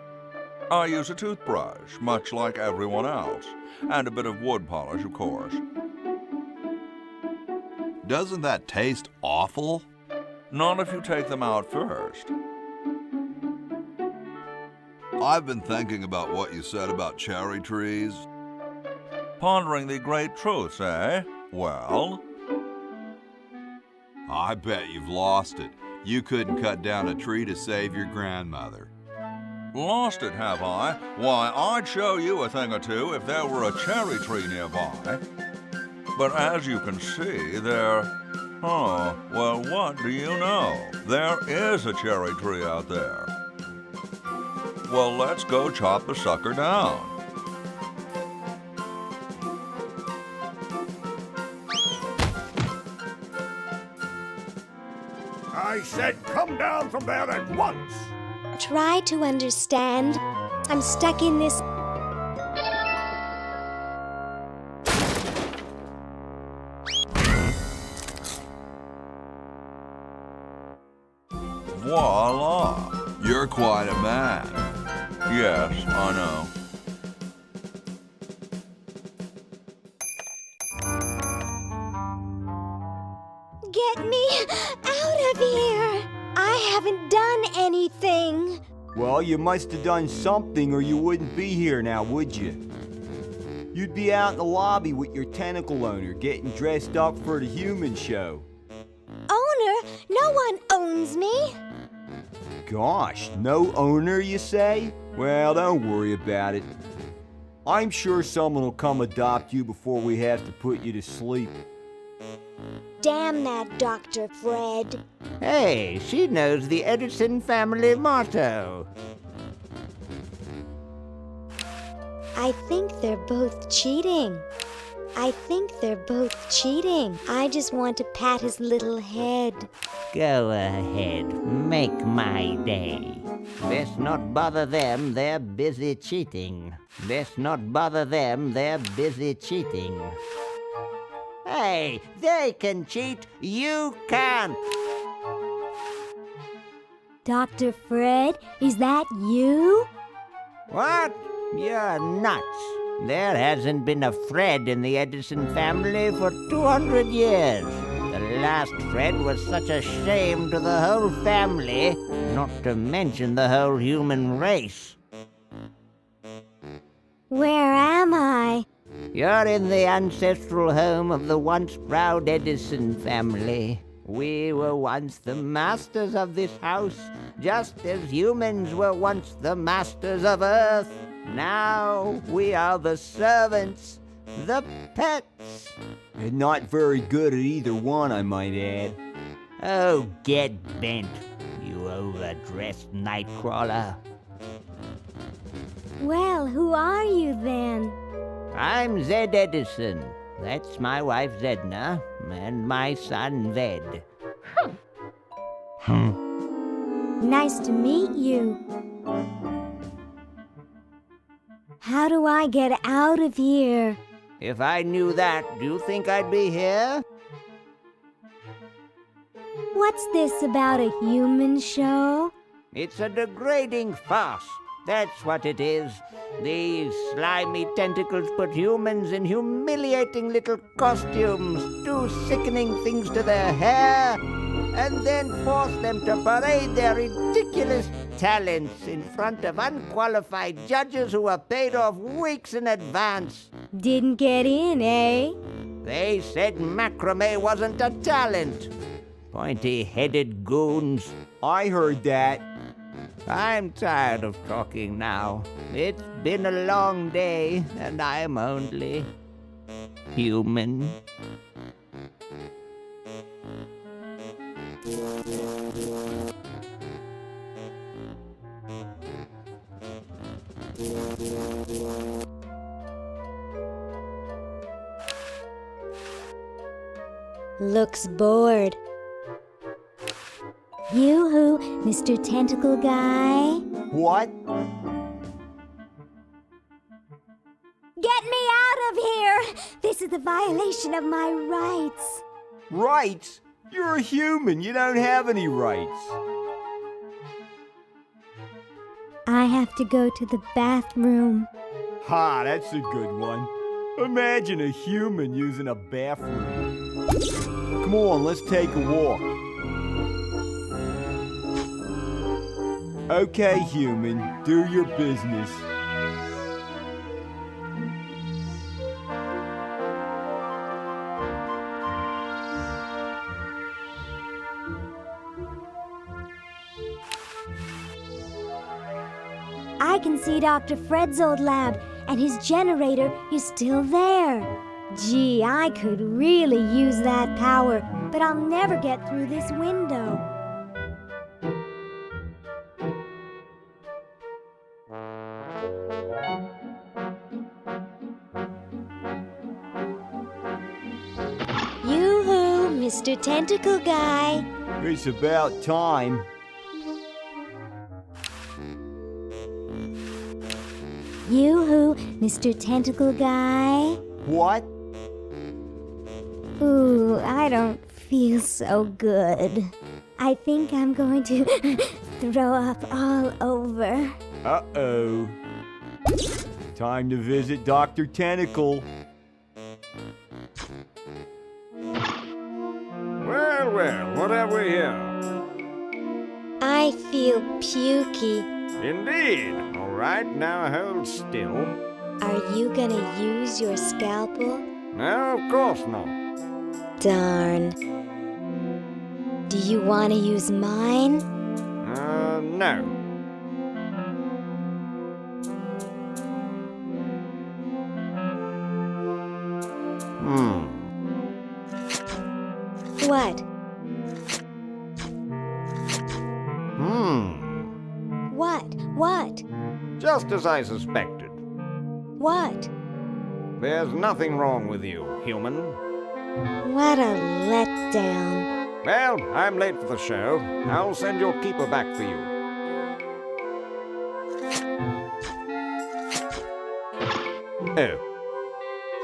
I use a toothbrush, much like everyone else, and a bit of wood polish, of course. Doesn't that taste awful? Not if you take them out first. I've been thinking about what you said about cherry trees. Pondering the great truths, eh? Well? I bet you've lost it. You couldn't cut down a tree to save your grandmother. Lost it, have I? Why, I'd show you a thing or two if there were a cherry tree nearby. But as you can see, oh, well, what do you know? There is a cherry tree out there. Well, let's go chop the sucker down. I said come down from there at once! Try to understand. I'm stuck in this. Voila! You're quite a man. Yes, I know. Get me out of here! I haven't done anything. Well, you must have done something or you wouldn't be here now, would you? You'd be out in the lobby with your tentacle owner getting dressed up for the human show. Owner? No one owns me. Gosh, no owner, you say? Well, don't worry about it. I'm sure someone will come adopt you before we have to put you to sleep. Damn that Dr. Fred. Hey, she knows the Edison family motto. I think they're both cheating. I just want to pat his little head. Go ahead, make my day. Best not bother them, they're busy cheating. Hey, they can cheat, you can't. Dr. Fred, is that you? What? You're nuts. There hasn't been a Fred in the Edison family for 200 years. The last Fred was such a shame to the whole family, not to mention the whole human race. Where am I? You're in the ancestral home of the once proud Edison family. We were once the masters of this house, just as humans were once the masters of Earth. Now we are the servants, the pets. And not very good at either one, I might add. Oh, get bent, you overdressed nightcrawler. Well, who are you then? I'm Zed Edison. That's my wife Zedna, and my son Ved. Nice to meet you. How do I get out of here? If I knew that, do you think I'd be here? What's this about a human show? It's a degrading farce. That's what it is. These slimy tentacles put humans in humiliating little costumes, do sickening things to their hair, and then force them to parade their ridiculous talents in front of unqualified judges who are paid off weeks in advance. Didn't get in, eh? They said macrame wasn't a talent. Pointy-headed goons. I heard that. I'm tired of talking now. It's been a long day, and I'm only human. Looks bored. Yoo-hoo, Mr. Tentacle Guy. What? Get me out of here! This is a violation of my rights. Rights? You're a human. You don't have any rights. I have to go to the bathroom. Ha, that's a good one. Imagine a human using a bathroom. Come on, let's take a walk. Okay, human, do your business. I can see Dr. Fred's old lab, and his generator is still there. Gee, I could really use that power, but I'll never get through this window. Yoo-hoo, Mr. Tentacle Guy. It's about time. Yoo-hoo, Mr. Tentacle Guy. What? Ooh, I don't feel so good. I think I'm going to throw up all over. Uh-oh. Time to visit Dr. Tentacle. Well, well, what have we here? I feel pukey. Indeed. All right, now hold still. Are you gonna use your scalpel? No, of course not. Darn. Do you want to use mine? No. What? What? Just as I suspected. What? There's nothing wrong with you, human. What a letdown. Well, I'm late for the show. I'll send your keeper back for you. Oh.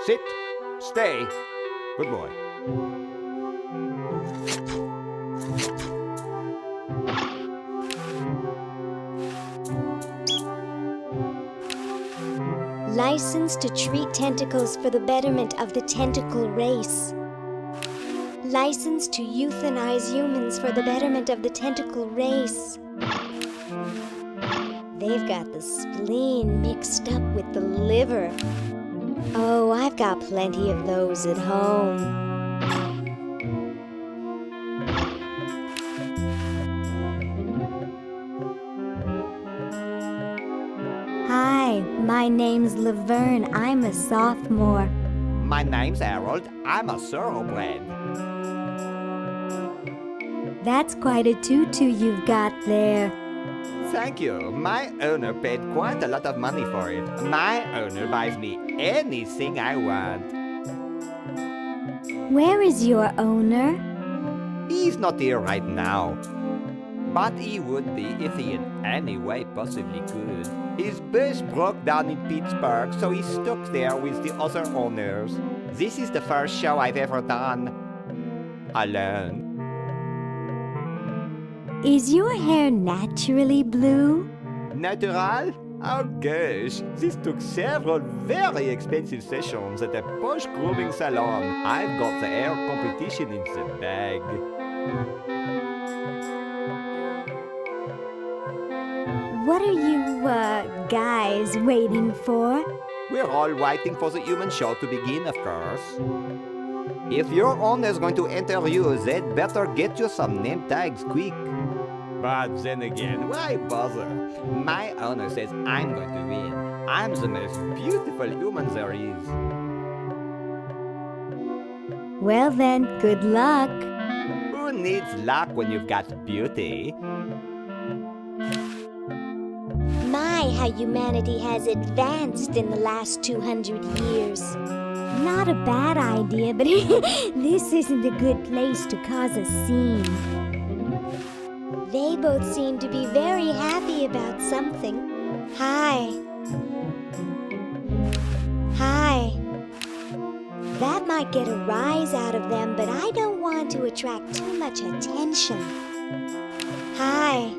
Sit. Stay. Good boy. License to treat tentacles for the betterment of the tentacle race. License to euthanize humans for the betterment of the tentacle race. They've got the spleen mixed up with the liver. Oh, I've got plenty of those at home. Hi, my name's Laverne. I'm a sophomore. My name's Harold. I'm a thoroughbred. That's quite a tutu you've got there. Thank you. My owner paid quite a lot of money for it. My owner buys me anything I want. Where is your owner? He's not here right now. But he would be if he in any way possibly could. His bus broke down in Pittsburgh, so he's stuck there with the other owners. This is the first show I've ever done alone. Is your hair naturally blue? Natural? Oh gosh, this took several very expensive sessions at a posh grooming salon. I've got the hair competition in the bag. What are you, guys waiting for? We're all waiting for the human show to begin, of course. If your owner's going to enter you, they'd better get you some name tags quick. But then again, why bother? My owner says I'm going to win. I'm the most beautiful human there is. Well then, good luck. Who needs luck when you've got beauty? My, how humanity has advanced in the last 200 years. Not a bad idea, but this isn't a good place to cause a scene. They both seem to be very happy about something. Hi. Hi. That might get a rise out of them, but I don't want to attract too much attention. Hi.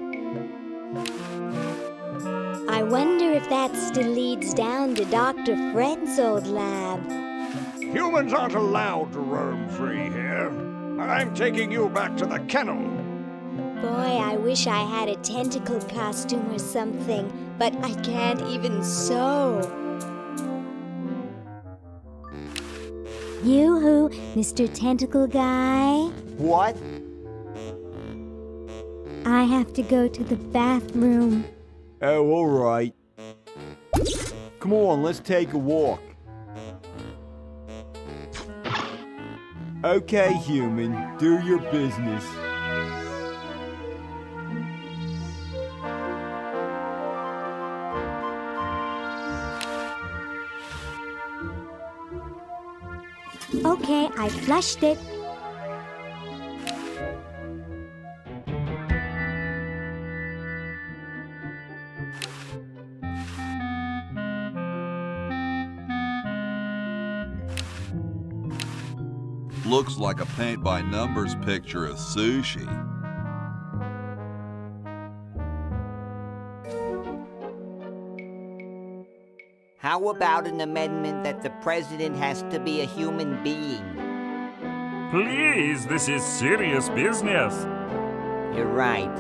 I wonder if that still leads down to Dr. Fred's old lab. Humans aren't allowed to roam free here. I'm taking you back to the kennel. Boy, I wish I had a tentacle costume or something, but I can't even sew. Yoo-hoo, Mr. Tentacle Guy. What? I have to go to the bathroom. Oh, all right. Come on, let's take a walk. Okay, human, do your business. Okay, I flushed it. Looks like a paint-by-numbers picture of sushi. How about an amendment that the president has to be a human being? Please, this is serious business. You're right.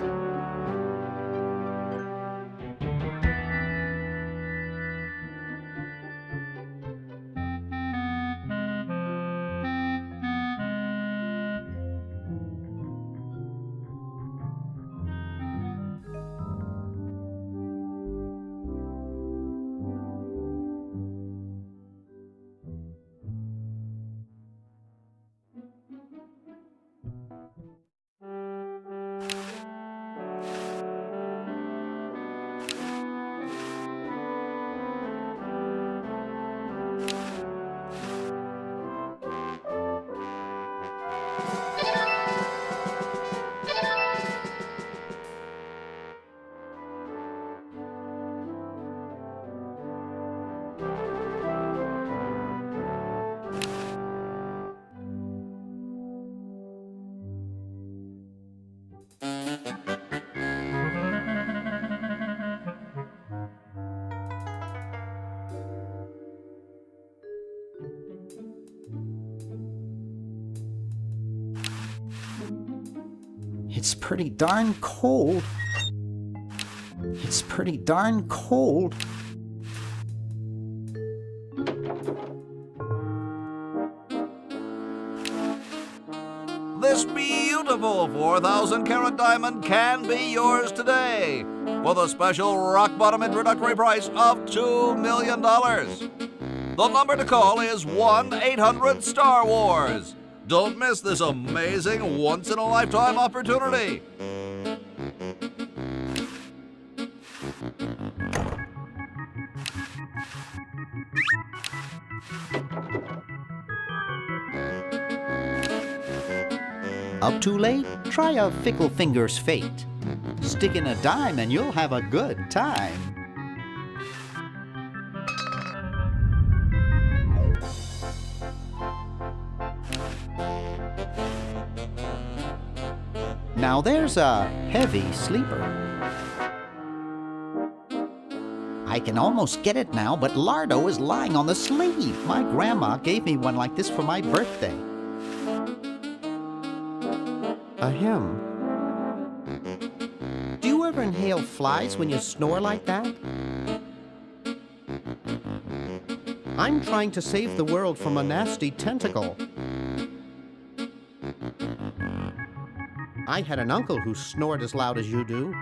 It's pretty darn cold. It's pretty darn cold. This beautiful 4,000-carat diamond can be yours today with a special rock-bottom introductory price of $2 million. The number to call is 1-800-STAR-WARS. Don't miss this amazing once-in-a-lifetime opportunity. Up too late? Try a fickle finger's fate. Stick in a dime and you'll have a good time. Now there's a heavy sleeper. I can almost get it now, but Lardo is lying on the sleeve. My grandma gave me one like this for my birthday. Ahem. Do you ever inhale flies when you snore like that? I'm trying to save the world from a nasty tentacle. I had an uncle who snored as loud as you do.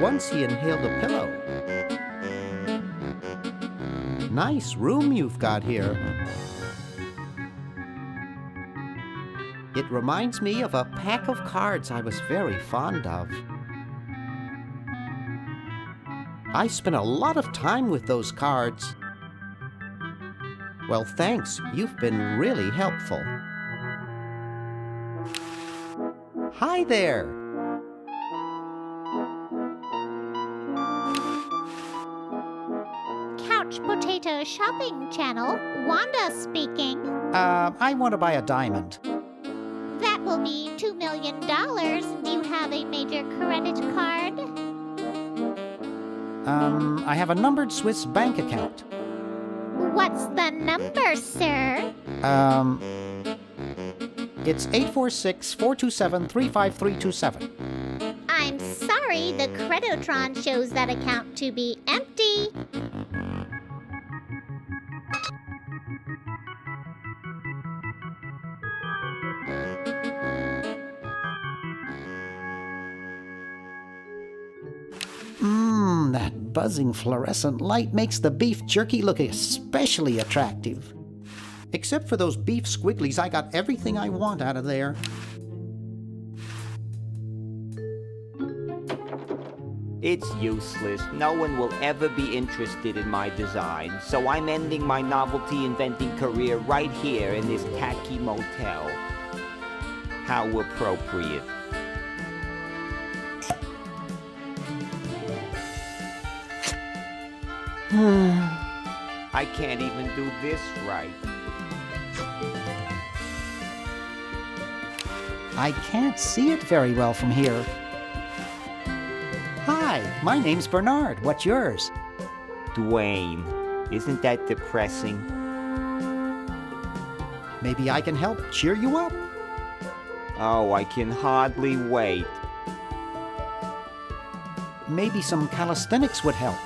Once he inhaled a pillow. Nice room you've got here. It reminds me of a pack of cards I was very fond of. I spent a lot of time with those cards. Well, thanks. You've been really helpful. Hi there. Couch Potato Shopping Channel, Wanda speaking. I want to buy a diamond. That will be $2 million. Do you have a major credit card? I have a numbered Swiss bank account. What's the number, sir? It's 846-427-35327. I'm sorry, the Credotron shows that account to be empty. That buzzing fluorescent light makes the beef jerky look especially attractive. Except for those beef squigglies, I got everything I want out of there. It's useless. No one will ever be interested in my design, so I'm ending my novelty inventing career right here in this tacky motel. How appropriate. I can't even do this right. I can't see it very well from here. Hi, my name's Bernard. What's yours? Dwayne. Isn't that depressing? Maybe I can help cheer you up. Oh, I can hardly wait. Maybe some calisthenics would help.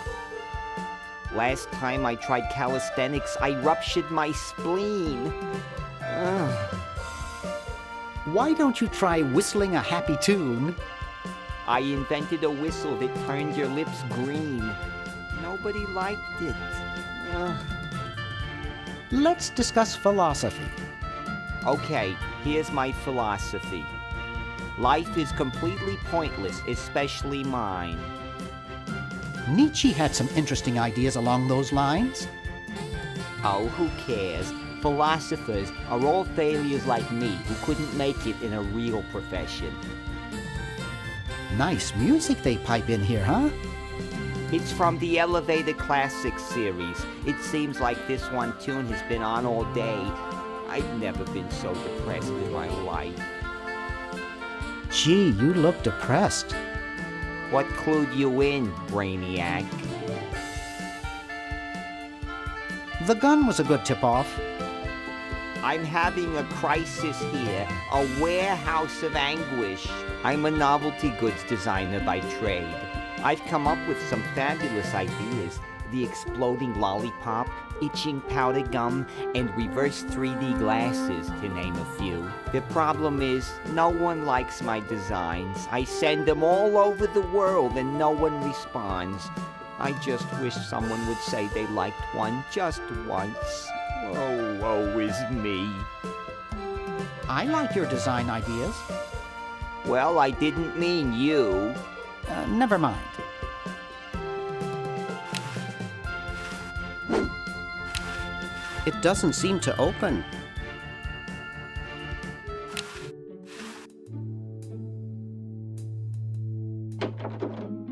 Last time I tried calisthenics, I ruptured my spleen. Ugh. Why don't you try whistling a happy tune? I invented a whistle that turned your lips green. Nobody liked it. Ugh. Let's discuss philosophy. Okay, here's my philosophy. Life is completely pointless, especially mine. Nietzsche had some interesting ideas along those lines. Oh, who cares? Philosophers are all failures like me who couldn't make it in a real profession. Nice music they pipe in here, huh? It's from the Elevator Classics series. It seems like this one tune has been on all day. I've never been so depressed in my life. Gee, you look depressed. What clued you in, Brainiac? The gun was a good tip-off. I'm having a crisis here, a warehouse of anguish. I'm a novelty goods designer by trade. I've come up with some fabulous ideas. The exploding lollipop, itching powder gum, and reverse 3D glasses, to name a few. The problem is, no one likes my designs. I send them all over the world and no one responds. I just wish someone would say they liked one just once. Oh, woe is me. I like your design ideas. Well, I didn't mean you. Never mind. It doesn't seem to open.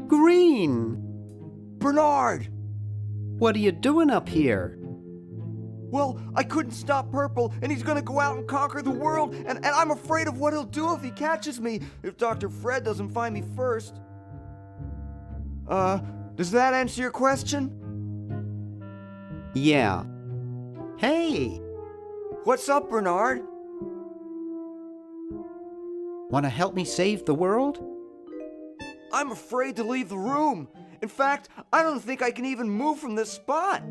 Green! Bernard! What are you doing up here? Well, I couldn't stop Purple, and he's gonna go out and conquer the world, and I'm afraid of what he'll do if he catches me, if Dr. Fred doesn't find me first. Does that answer your question? Yeah. Hey! What's up, Bernard? Want to help me save the world? I'm afraid to leave the room. In fact, I don't think I can even move from this spot.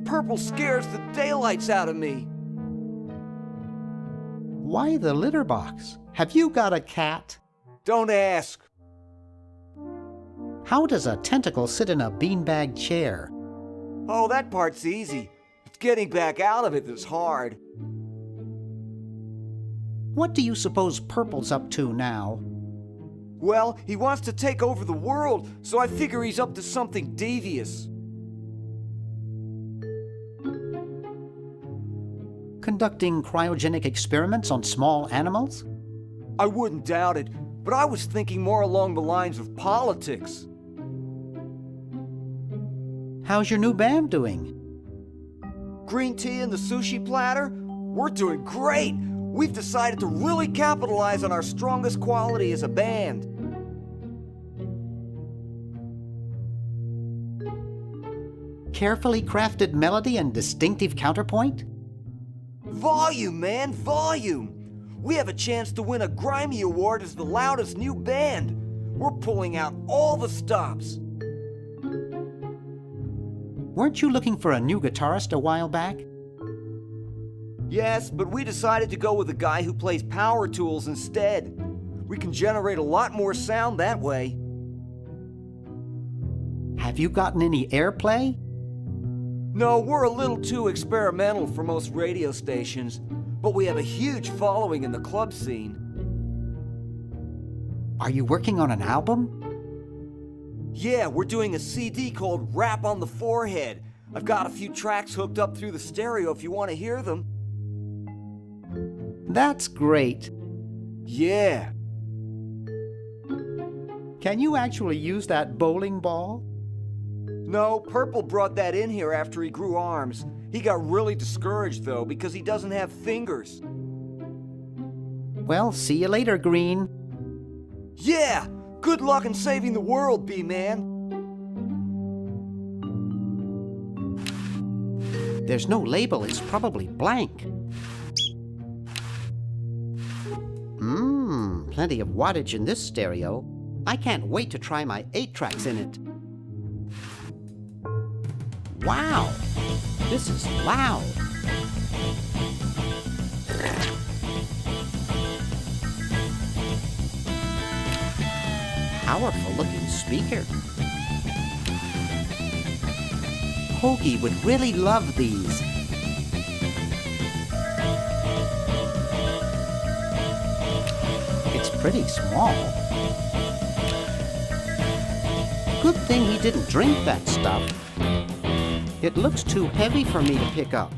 Purple scares the daylights out of me. Why the litter box? Have you got a cat? Don't ask. How does a tentacle sit in a beanbag chair? Oh, that part's easy. It's getting back out of it that's hard. What do you suppose Purple's up to now? Well, he wants to take over the world, so I figure he's up to something devious. conducting cryogenic experiments on small animals? I wouldn't doubt it, but I was thinking more along the lines of politics. How's your new band doing? Green tea and the sushi platter? We're doing great! We've decided to really capitalize on our strongest quality as a band. Carefully crafted melody and distinctive counterpoint? Volume, man, volume! We have a chance to win a Grimy Award as the loudest new band. We're pulling out all the stops. Weren't you looking for a new guitarist a while back? Yes, but we decided to go with a guy who plays power tools instead. We can generate a lot more sound that way. Have you gotten any airplay? No, we're a little too experimental for most radio stations, but we have a huge following in the club scene. Are you working on an album? Yeah, we're doing a CD called Rap on the Forehead. I've got a few tracks hooked up through the stereo if you want to hear them. That's great. Yeah. Can you actually use that bowling ball? No, Purple brought that in here after he grew arms. He got really discouraged, though, because he doesn't have fingers. Well, see you later, Green. Yeah! Good luck in saving the world, B-Man. There's no label. It's probably blank. Plenty of wattage in this stereo. I can't wait to try my 8 tracks in it. Wow! This is loud. Powerful looking speaker. Hoagie would really love these. It's pretty small. Good thing he didn't drink that stuff. It looks too heavy for me to pick up.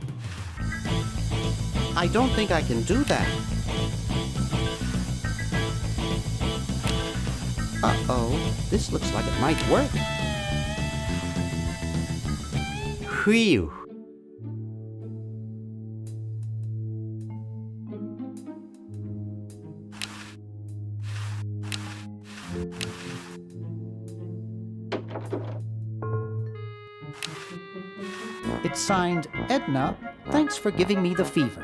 I don't think I can do that. Uh-oh, this looks like it might work. Whew. It's signed, Edna, thanks for giving me the fever.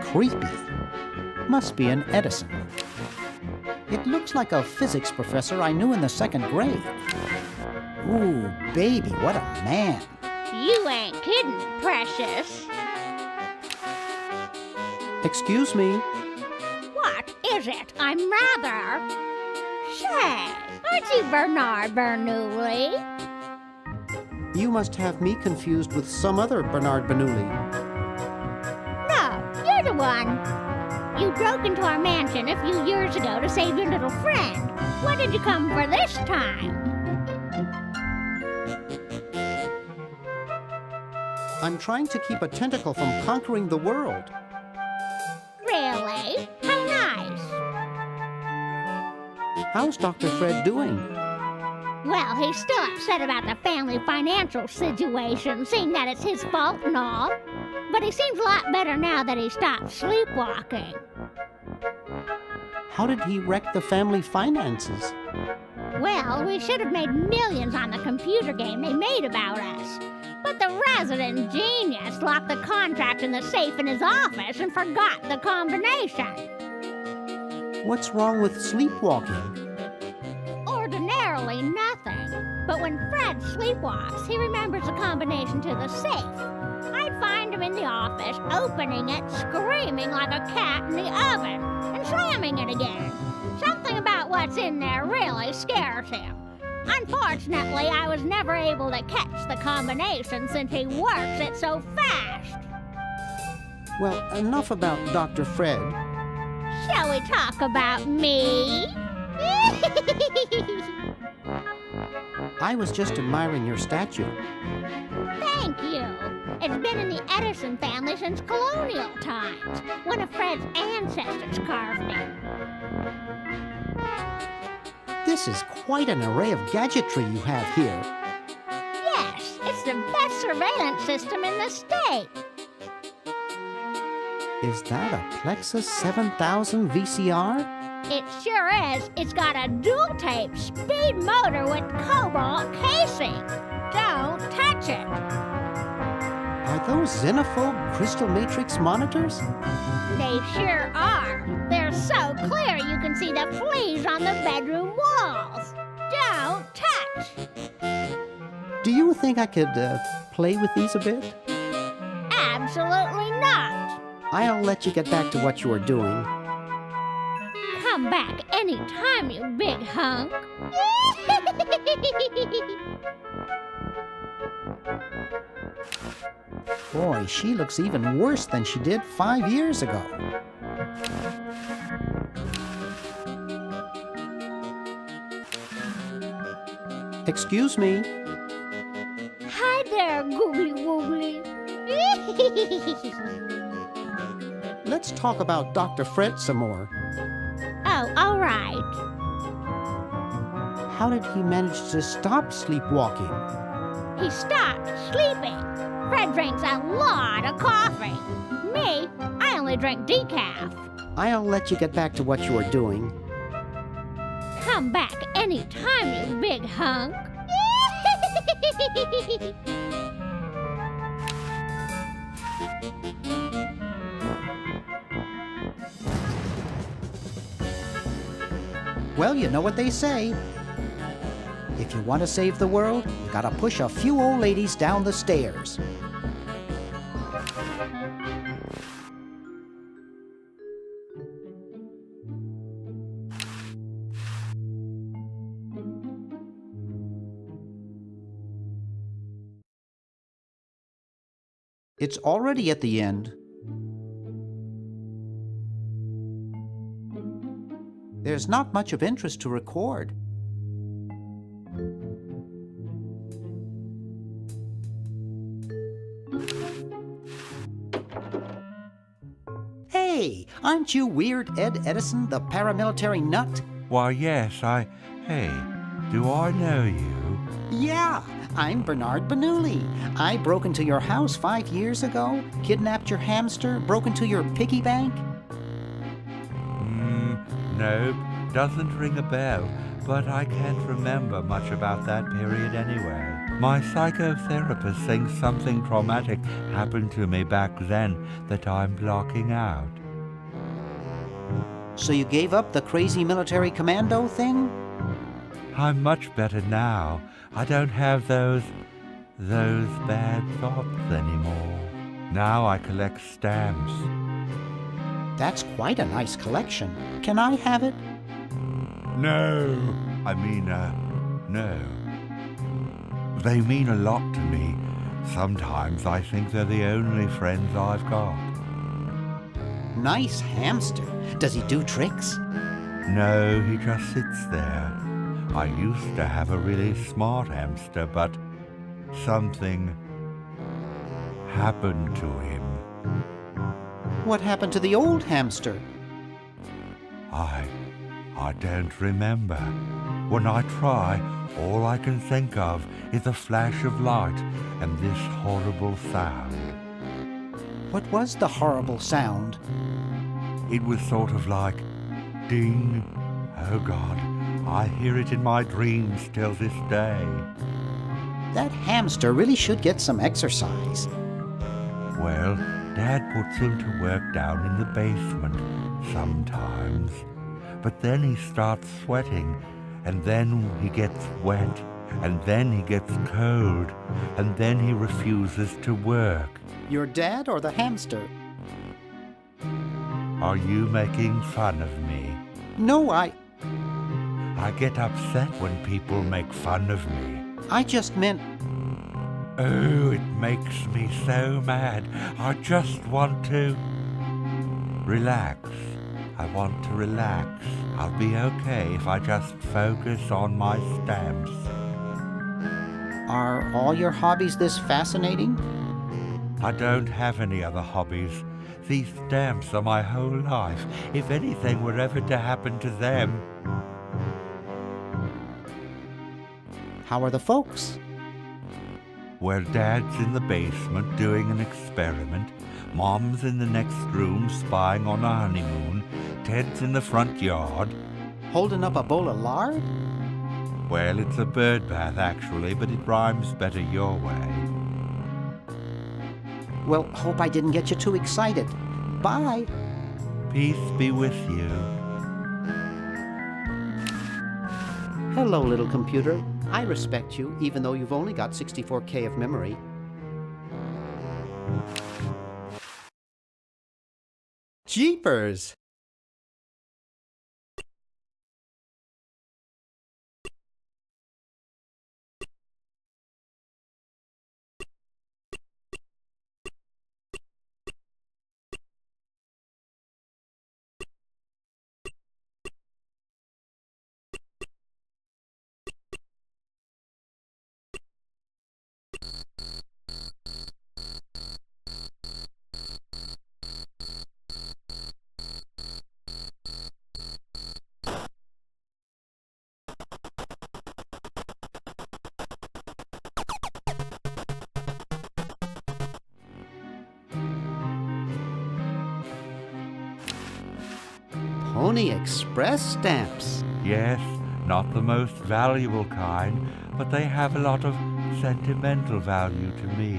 Creepy. Must be an Edison. It looks like a physics professor I knew in the 2nd grade. Ooh, baby, what a man. You ain't kidding, precious. Excuse me. What is it? I'm rather... Say, aren't you Bernard Bernoulli? You must have me confused with some other Bernard Bernoulli. No, you're the one. You broke into our mansion a few years ago to save your little friend. What did you come for this time? I'm trying to keep a tentacle from conquering the world. Really? How nice. How's Dr. Fred doing? Well, he's still upset about the family financial situation, seeing that it's his fault and all. But he seems a lot better now that he stopped sleepwalking. How did he wreck the family finances? Well, we should have made millions on the computer game they made about us. But the resident genius locked the contract in the safe in his office and forgot the combination. What's wrong with sleepwalking? Ordinarily nothing. But when Fred sleepwalks, he remembers the combination to the safe. I'd find him in the office, opening it, screaming like a cat in the oven, and slamming it again. Something about what's in there really scares him. Unfortunately, I was never able to catch the combination since he works it so fast. Well, enough about Dr. Fred. Shall we talk about me? I was just admiring your statue. Thank you. It's been in the Edison family since colonial times. One of Fred's ancestors carved it. This is quite an array of gadgetry you have here. Yes, it's the best surveillance system in the state. Is that a Plexus 7000 VCR? It sure is. It's got a dual-tape speed motor with cobalt casing. Don't touch it. Are those xenophobe crystal matrix monitors? They sure are. They're so clear you can see the fleas on the bedroom walls. Don't touch. Do you think I could play with these a bit? Absolutely not. I'll let you get back to what you were doing. Come back anytime, you big hunk. Boy, she looks even worse than she did 5 years ago. Excuse me. Hi there, googly woogly. Let's talk about Dr. Fred some more. Oh, all right. How did he manage to stop sleepwalking? He stopped sleeping. Fred drinks a lot of coffee. Me, I only drink decaf. I'll let you get back to what you were doing. Come back anytime, you big hunk. Well, you know what they say. If you want to save the world, you gotta push a few old ladies down the stairs. It's already at the end. There's not much of interest to record. Hey, aren't you Weird Ed Edison, the paramilitary nut? Why, yes, Hey, do I know you? Yeah, I'm Bernard Bernoulli. I broke into your house 5 years ago, kidnapped your hamster, broke into your piggy bank. Nope, doesn't ring a bell, but I can't remember much about that period anyway. My psychotherapist thinks something traumatic happened to me back then that I'm blocking out. So you gave up the crazy military commando thing? I'm much better now. I don't have those bad thoughts anymore. Now I collect stamps. That's quite a nice collection. Can I have it? No. No. They mean a lot to me. Sometimes I think they're the only friends I've got. Nice hamster. Does he do tricks? No, he just sits there. I used to have a really smart hamster, but something happened to him. What happened to the old hamster? I don't remember. When I try, all I can think of is a flash of light and this horrible sound. What was the horrible sound? It was sort of like ding. Oh God, I hear it in my dreams till this day. That hamster really should get some exercise. Well, Dad puts him to work down in the basement sometimes. But then he starts sweating, and then he gets wet, and then he gets cold, and then he refuses to work. Your dad or the hamster? Are you making fun of me? No, I get upset when people make fun of me. I just meant... Oh, it makes me so mad. I just want to... relax. I want to relax. I'll be okay if I just focus on my stamps. Are all your hobbies this fascinating? I don't have any other hobbies. These stamps are my whole life. If anything were ever to happen to them... How are the folks? Well, Dad's in the basement doing an experiment. Mom's in the next room spying on a honeymoon. Ted's in the front yard. Holding up a bowl of lard? Well, it's a bird bath, actually, but it rhymes better your way. Well, hope I didn't get you too excited. Bye. Peace be with you. Hello, little computer. I respect you, even though you've only got 64K of memory. Jeepers! Pony Express stamps. Yes, not the most valuable kind, but they have a lot of sentimental value to me.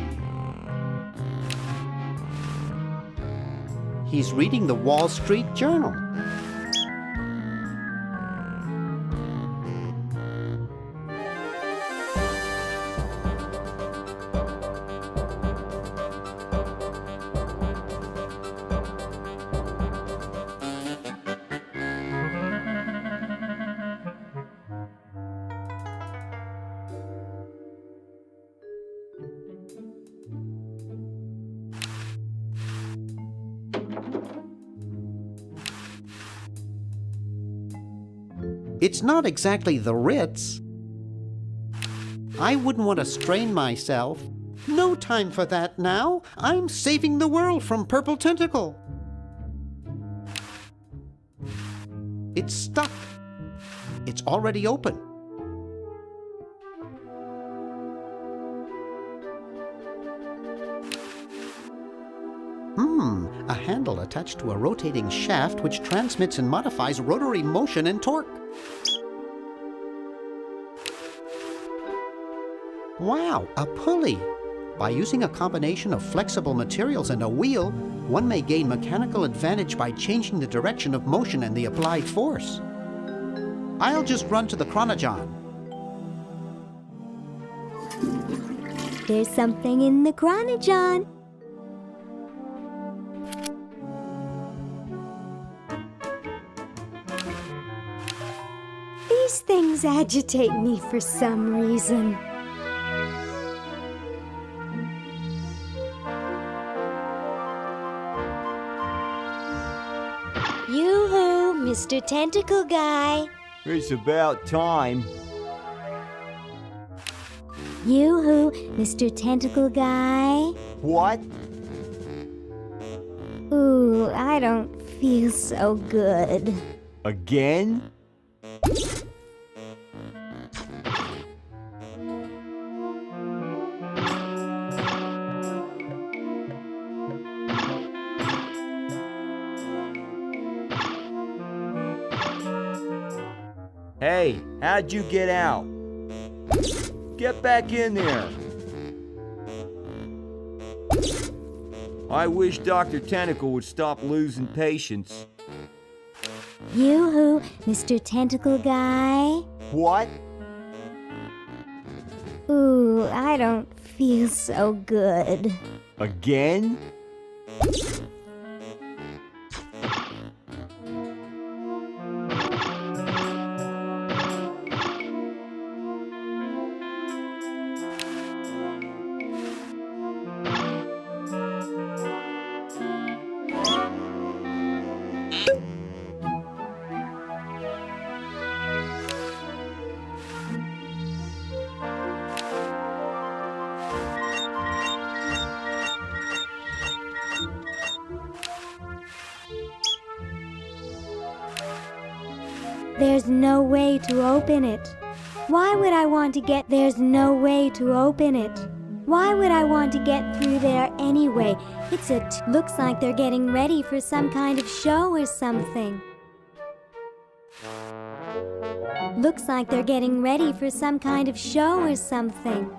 He's reading the Wall Street Journal. It's not exactly the Ritz. I wouldn't want to strain myself. No time for that now. I'm saving the world from Purple Tentacle. It's stuck. It's already open. A handle attached to a rotating shaft which transmits and modifies rotary motion and torque. Wow, a pulley! By using a combination of flexible materials and a wheel, one may gain mechanical advantage by changing the direction of motion and the applied force. I'll just run to the chronogon. There's something in the chronogon. These things agitate me for some reason. Yoo-hoo, Mr. Tentacle Guy. It's about time. Yoo-hoo, Mr. Tentacle Guy. What? Ooh, I don't feel so good. Again? Hey, how'd you get out? Get back in there. I wish Dr. Tentacle would stop losing patience. Yoo-hoo, Mr. Tentacle Guy. What? Ooh, I don't feel so good. Again? There's no way to open it. Why would I want to get... There's no way to open it. Why would I want to get through there anyway? Looks like they're getting ready for some kind of show or something. Looks like they're getting ready for some kind of show or something.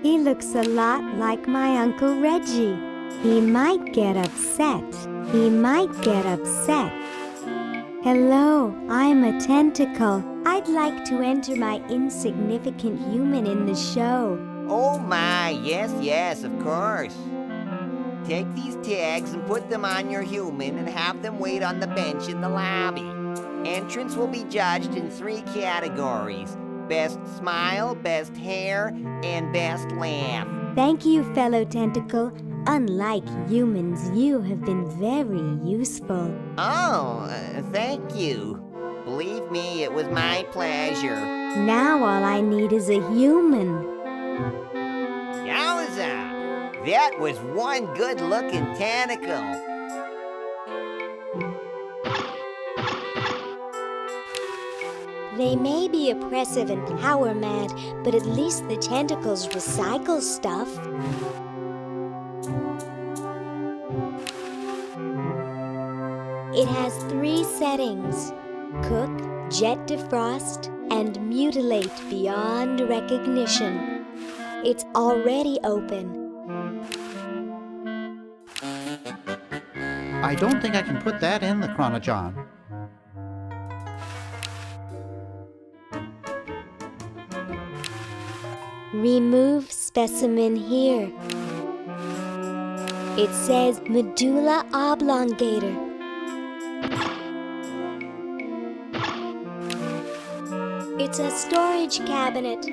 He looks a lot like my Uncle Reggie. He might get upset. He might get upset. Hello, I'm a tentacle. I'd like to enter my insignificant human in the show. Oh my, yes, of course. Take these tags and put them on your human and have them wait on the bench in the lobby. Entrance will be judged in 3 categories: best smile, best hair, and best laugh. Thank you, fellow tentacle. Unlike humans, you have been very useful. Oh, thank you. Believe me, it was my pleasure. Now all I need is a human. Yowza! That was one good-looking tentacle. They may be oppressive and power-mad, but at least the tentacles recycle stuff. It has 3 settings: cook, jet defrost, and mutilate beyond recognition. It's already open. I don't think I can put that in the Chronojon. Remove specimen here. It says medulla oblongata. It's a storage cabinet.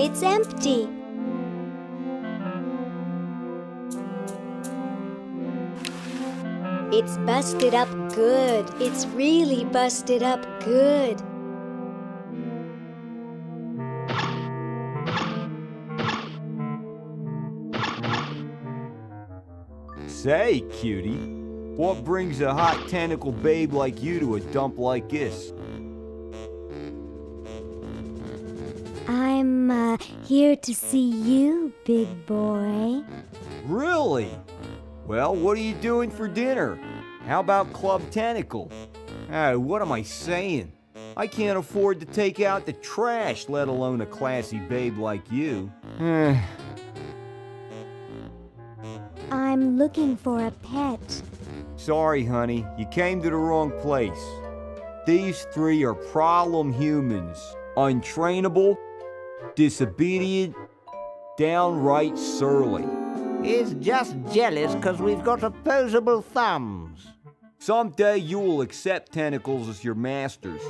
It's empty. It's busted up good. It's really busted up good. Say, cutie, what brings a hot tentacle babe like you to a dump like this? I'm here to see you, big boy. Really? Well, what are you doing for dinner? How about Club Tentacle? What am I saying? I can't afford to take out the trash, let alone a classy babe like you. I'm looking for a pet. Sorry, honey, you came to the wrong place. These 3 are problem humans. Untrainable, disobedient, downright surly. He's just jealous because we've got opposable thumbs. Someday you will accept tentacles as your masters.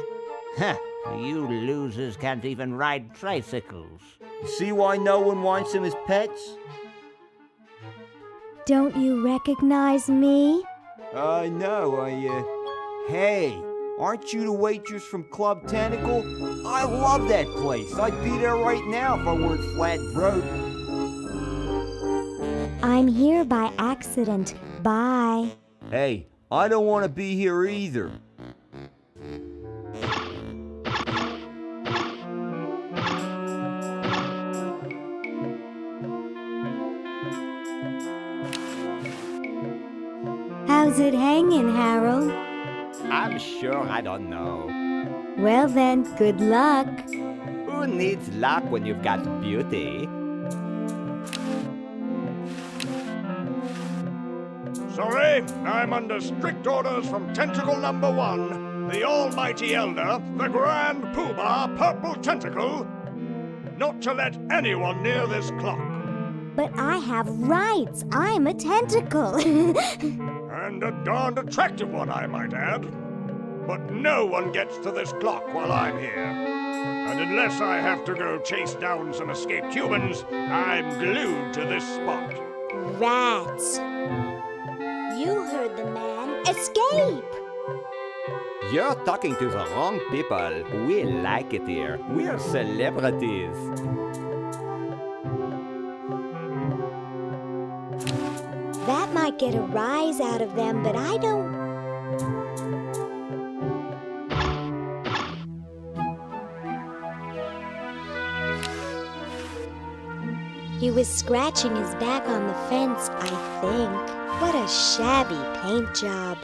Huh, you losers can't even ride tricycles. You see why no one wants them as pets? Don't you recognize me? No, Hey, aren't you the waitress from Club Tentacle? I love that place. I'd be there right now if I weren't flat broke. I'm here by accident. Bye. Hey, I don't want to be here either. How's it hanging, Harold? I'm sure I don't know. Well then, good luck. Who needs luck when you've got beauty? Sorry, I'm under strict orders from Tentacle number 1, the Almighty Elder, the Grand Poobah Purple Tentacle, not to let anyone near this clock. But I have rights. I'm a tentacle. And a darned attractive one, I might add. but no one gets to this clock while I'm here. And unless I have to go chase down some escaped humans, I'm glued to this spot. Rats. You heard the man. Escape! You're talking to the wrong people. We like it here. We're celebrities. That might get a rise out of them, but I don't... He was scratching his back on the fence, I think. What a shabby paint job.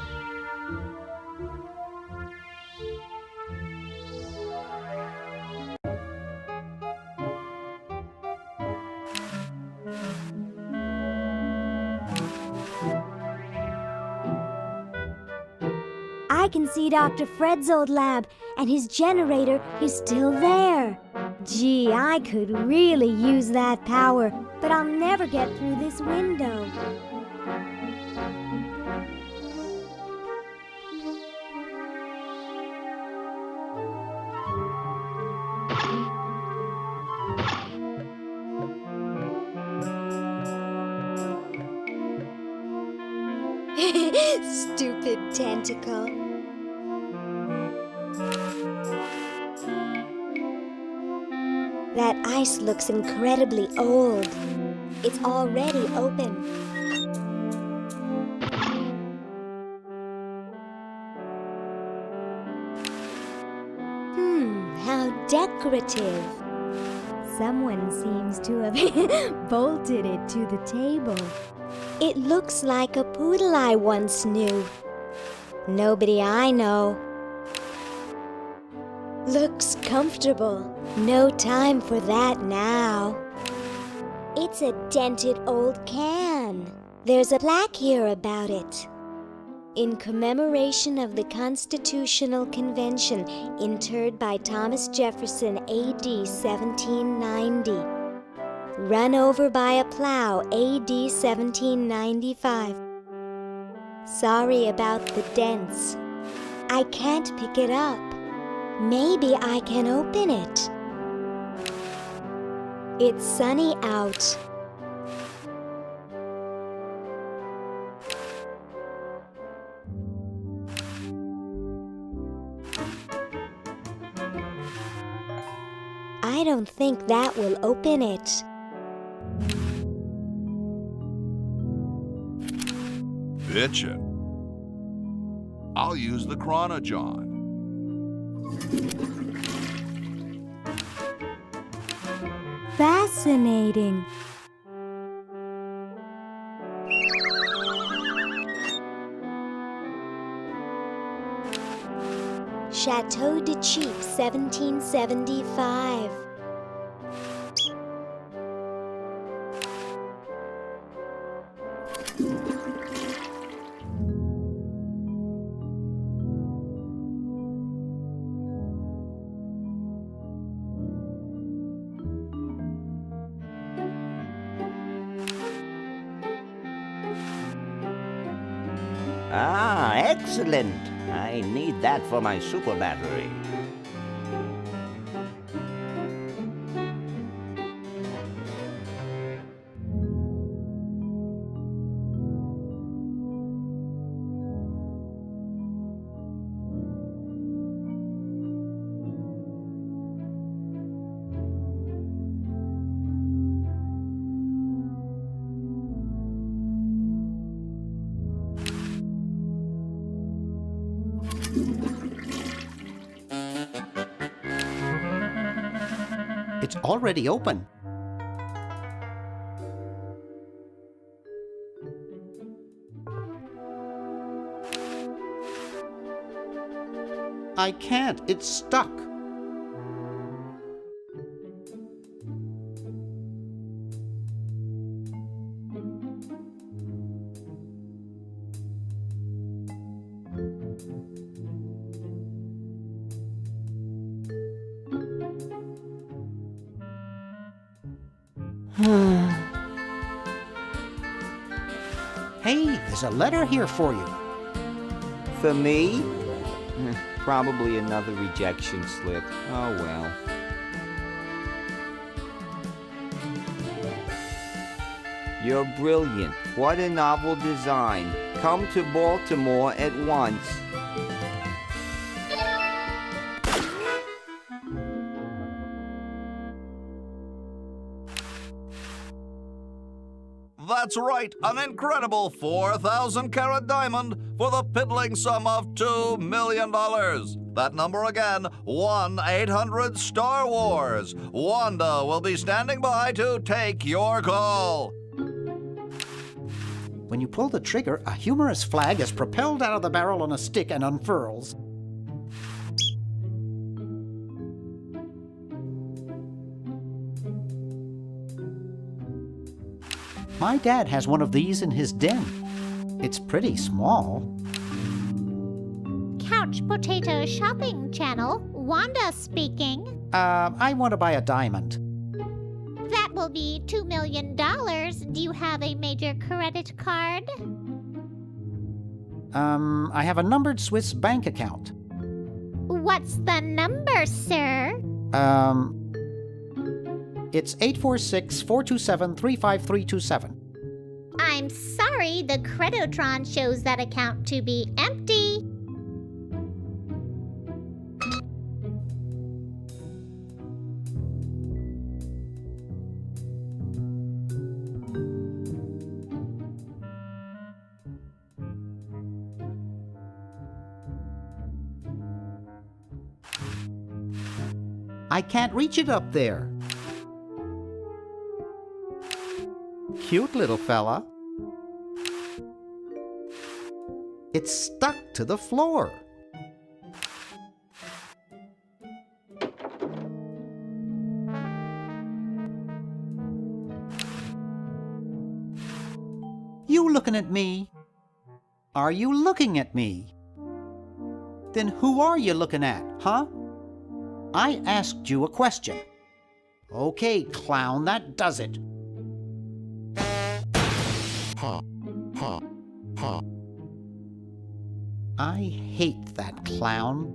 I can see Dr. Fred's old lab, and his generator is still there. Gee, I could really use that power, but I'll never get through this window. Stupid Tentacle. That ice looks incredibly old. It's already open. How decorative. Someone seems to have bolted it to the table. It looks like a poodle I once knew. Nobody I know. Looks comfortable. No time for that now. It's a dented old can. There's a plaque here about it. In commemoration of the Constitutional Convention interred by Thomas Jefferson A.D. 1790. Run over by a plow A.D. 1795. Sorry about the dents. I can't pick it up. Maybe I can open it. It's sunny out. I don't think that will open it. Bitchin'. I'll use the Chronojon. Fascinating. Chateau de Cheap, 1775. Ah, excellent. I need that for my super battery. It's already open. I can't. It's stuck. Hey, there's a letter here for you. For me? Probably another rejection slip. Oh well. You're brilliant. What a novel design. Come to Baltimore at once. That's right, an incredible 4,000-carat diamond for the piddling sum of $2 million. That number again, 1-800-STAR Wars. Wanda will be standing by to take your call. When you pull the trigger, a humorous flag is propelled out of the barrel on a stick and unfurls. My dad has one of these in his den. It's pretty small. Couch Potato Shopping Channel, Wanda speaking. I want to buy a diamond. That will be $2 million. Do you have a major credit card? I have a numbered Swiss bank account. What's the number, sir? It's 846-427-35327. I'm sorry, the Credotron shows that account to be empty. I can't reach it up there. Cute little fella. It's stuck to the floor. You looking at me? Are you looking at me? Then who are you looking at, huh? I asked you a question. Okay, clown, that does it. I hate that clown.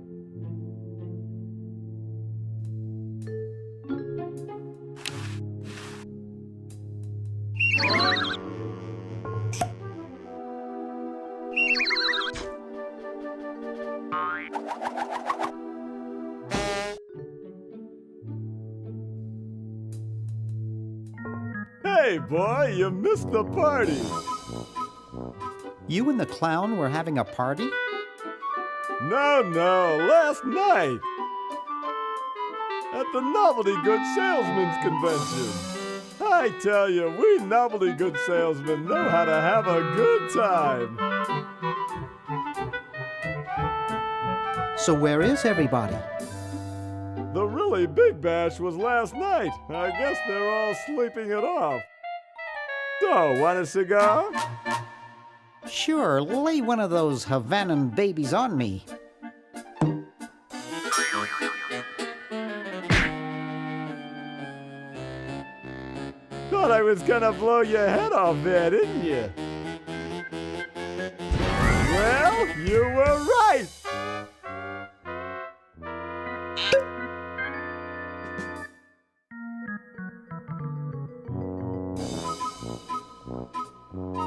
Hey, boy, you missed the party. You and the clown were having a party? No, last night. At the Novelty Goods Salesmen's Convention. I tell you, we novelty goods salesmen know how to have a good time. So where is everybody? The really big bash was last night. I guess they're all sleeping it off. So, want a cigar? Sure, lay one of those Havanan babies on me. Thought I was gonna blow your head off there, didn't you? Well, you were right!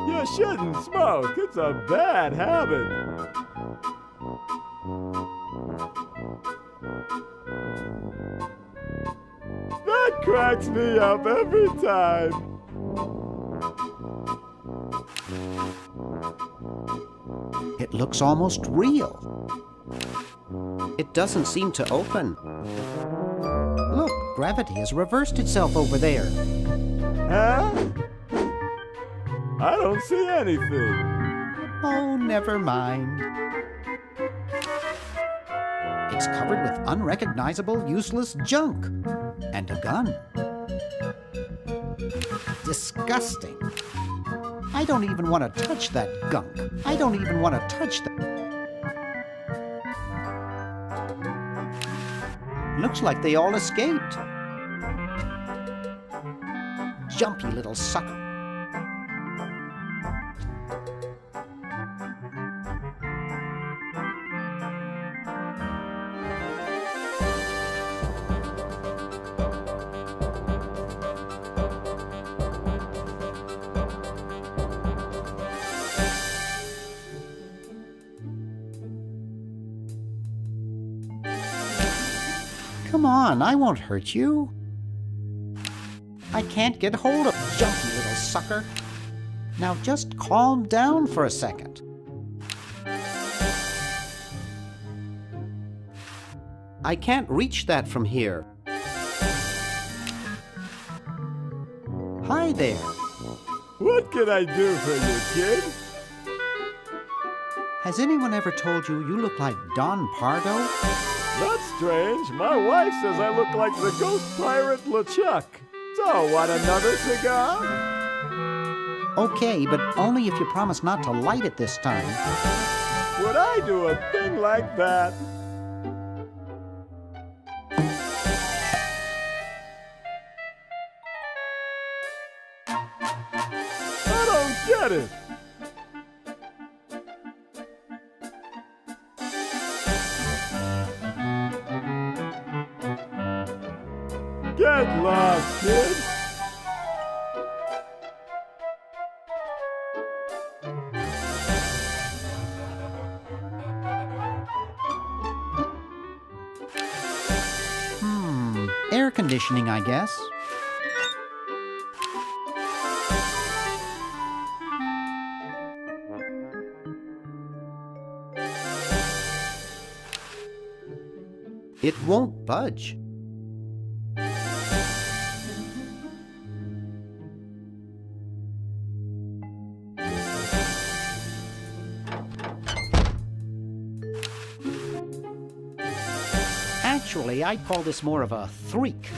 You shouldn't smoke. It's a bad habit. That cracks me up every time. It looks almost real. It doesn't seem to open. Look, gravity has reversed itself over there. Huh? I don't see anything. Oh, never mind. It's covered with unrecognizable, useless junk. And a gun. Disgusting. I don't even want to touch that gunk. I don't even want to touch that. Looks like they all escaped. Jumpy little sucker. on, I won't hurt you. I can't get hold of you, junky little sucker. Now just calm down for a second. I can't reach that from here. Hi there. What can I do for you, kid? Has anyone ever told you you look like Don Pardo? That's strange. My wife says I look like the ghost pirate LeChuck. So, want another cigar? Okay, but only if you promise not to light it this time. Would I do a thing like that? I don't get it. Get lost, kid. Air conditioning, I guess. It won't budge. Actually, I'd call this more of a threak.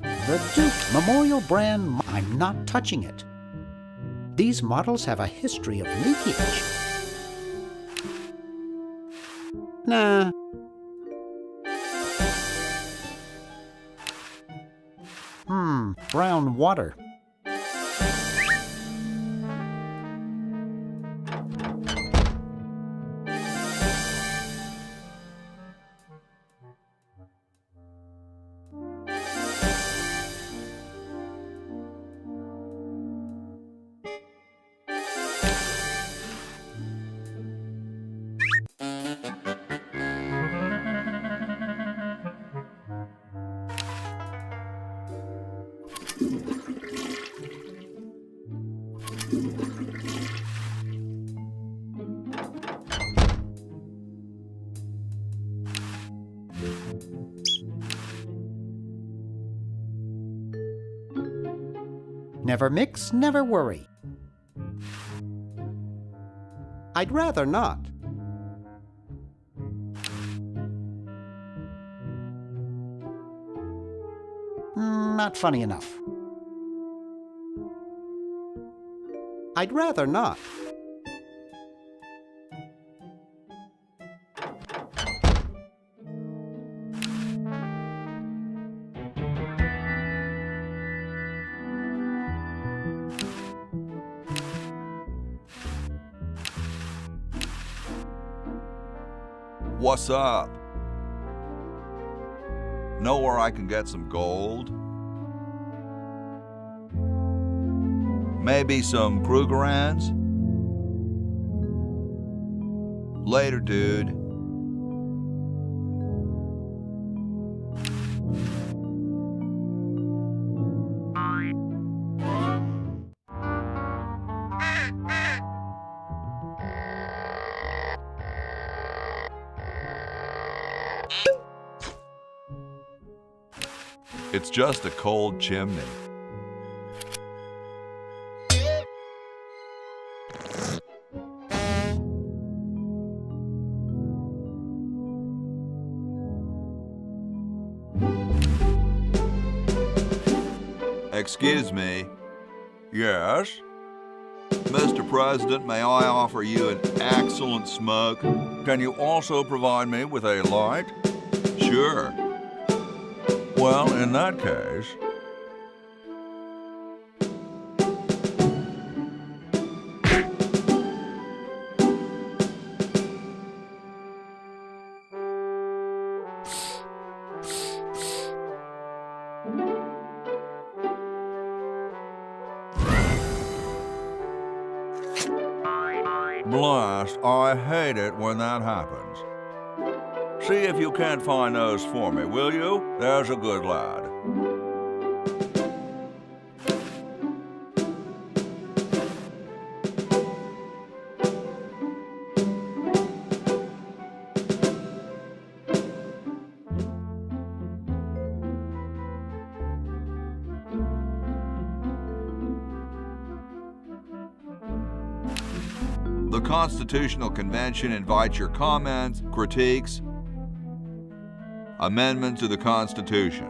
The Duke Memorial brand, I'm not touching it. These models have a history of leakage. Nah. Brown water. Never mix, never worry. I'd rather not. Not funny enough. I'd rather not. What's up? Know where I can get some gold? Maybe some Krugerrands? Later, dude. It's just a cold chimney. Excuse me. Yes? Mr. President, may I offer you an excellent smoke? Can you also provide me with a light? Sure. Well, in that case... Blast, I hate it when that happens. See if you can't find those for me, will you? There's a good lad. The Constitutional Convention invites your comments, critiques, amendments to the Constitution.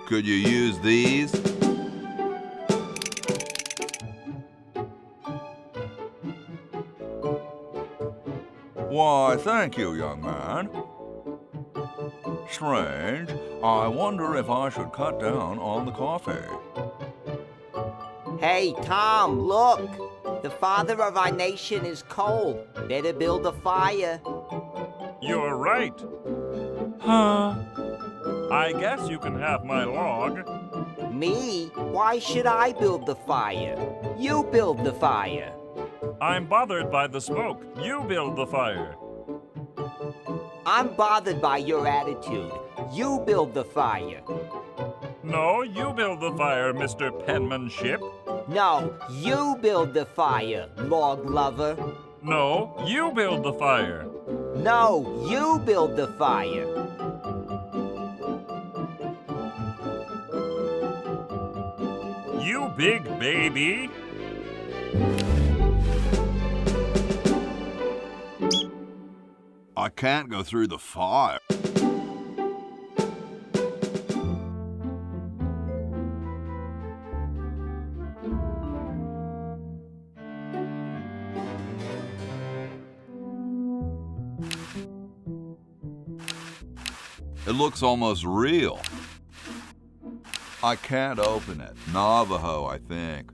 Could you use these? Why, thank you, young man. Strange. I wonder if I should cut down on the coffee. Hey, Tom, look! The father of our nation is cold. Better build a fire. You're right. Huh? I guess you can have my log. Me? Why should I build the fire? You build the fire. I'm bothered by the smoke. You build the fire. I'm bothered by your attitude. You build the fire. No, you build the fire, Mr. Penmanship. No, you build the fire, log lover. No, you build the fire. No, you build the fire. You big baby. I can't go through the fire. It looks almost real. I can't open it. Navajo, I think.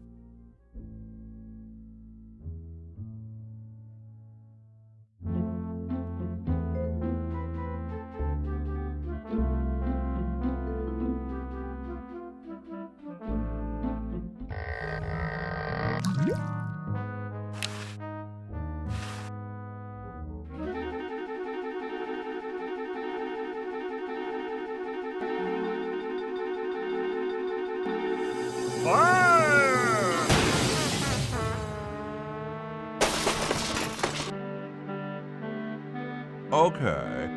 Okay.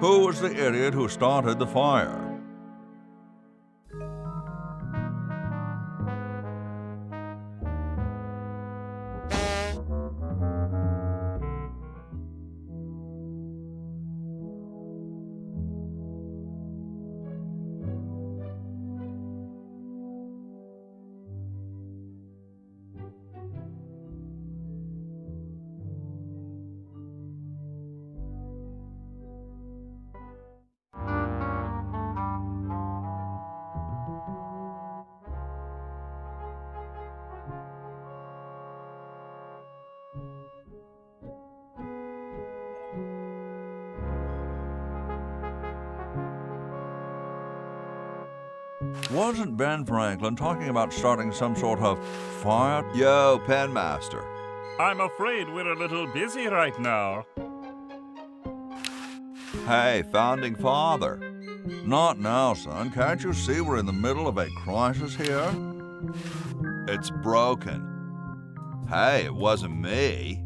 Who was the idiot who started the fire? Wasn't Ben Franklin talking about starting some sort of fire? Yo, Penmaster. I'm afraid we're a little busy right now. Hey, Founding Father. Not now, son. Can't you see we're in the middle of a crisis here? It's broken. Hey, it wasn't me.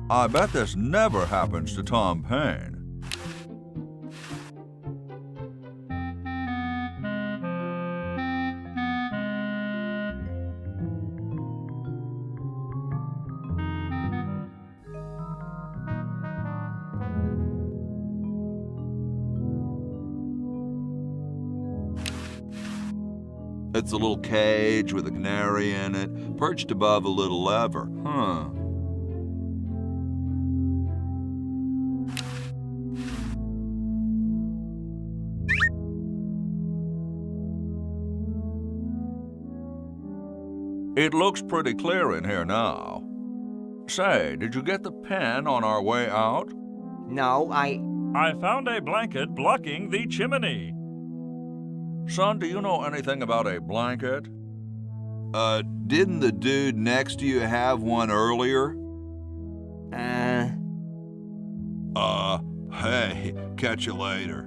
I bet this never happens to Tom Paine. It's a little cage with a canary in it, perched above a little lever. Huh. It looks pretty clear in here now. Say, did you get the pen on our way out? No, I found a blanket blocking the chimney. Son, do you know anything about a blanket? Didn't the dude next to you have one earlier? Hey, catch you later.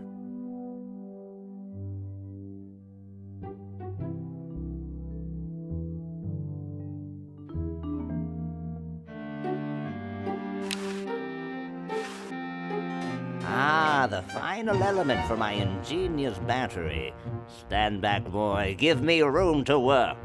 Ah, the final element for my ingenious battery. Stand back, boy. Give me room to work.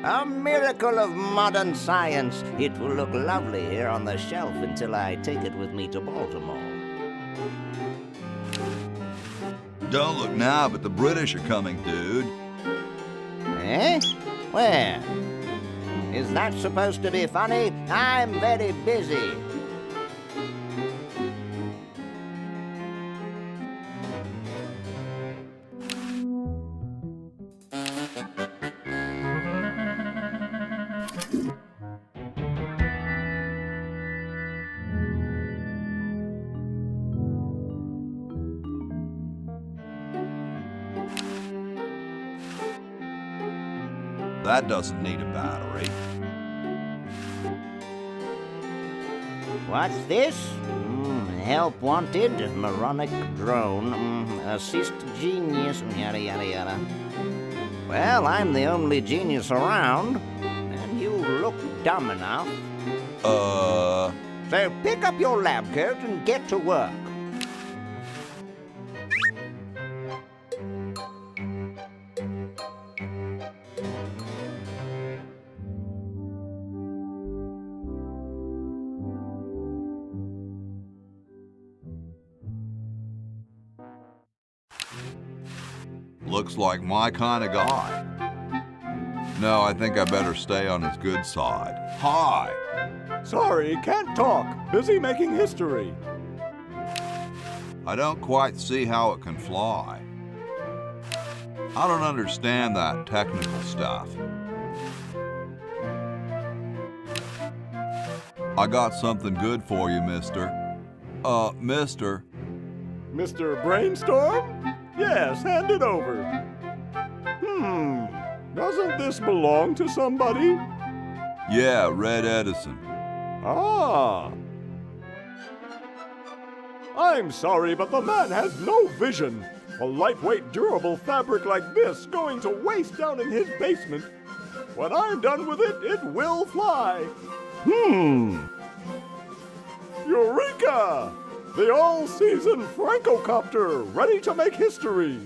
A miracle of modern science. It will look lovely here on the shelf until I take it with me to Baltimore. Don't look now, but the British are coming, dude. Eh? Where? Is that supposed to be funny? I'm very busy. That doesn't need a battery. What's this? Help wanted, moronic drone, assist genius, yada yada yada. Well, I'm the only genius around, and you look dumb enough. So pick up your lab coat and get to work. Looks like my kind of guy. No, I think I better stay on his good side. Hi! Sorry, can't talk. Busy making history. I don't quite see how it can fly. I don't understand that technical stuff. I got something good for you, mister. Mister. Mr. Brainstorm? Yes, hand it over. Doesn't this belong to somebody? Yeah, Red Edison. Ah. I'm sorry, but the man has no vision. A lightweight, durable fabric like this going to waste down in his basement. When I'm done with it, it will fly. Eureka! The all-season Francocopter, ready to make history.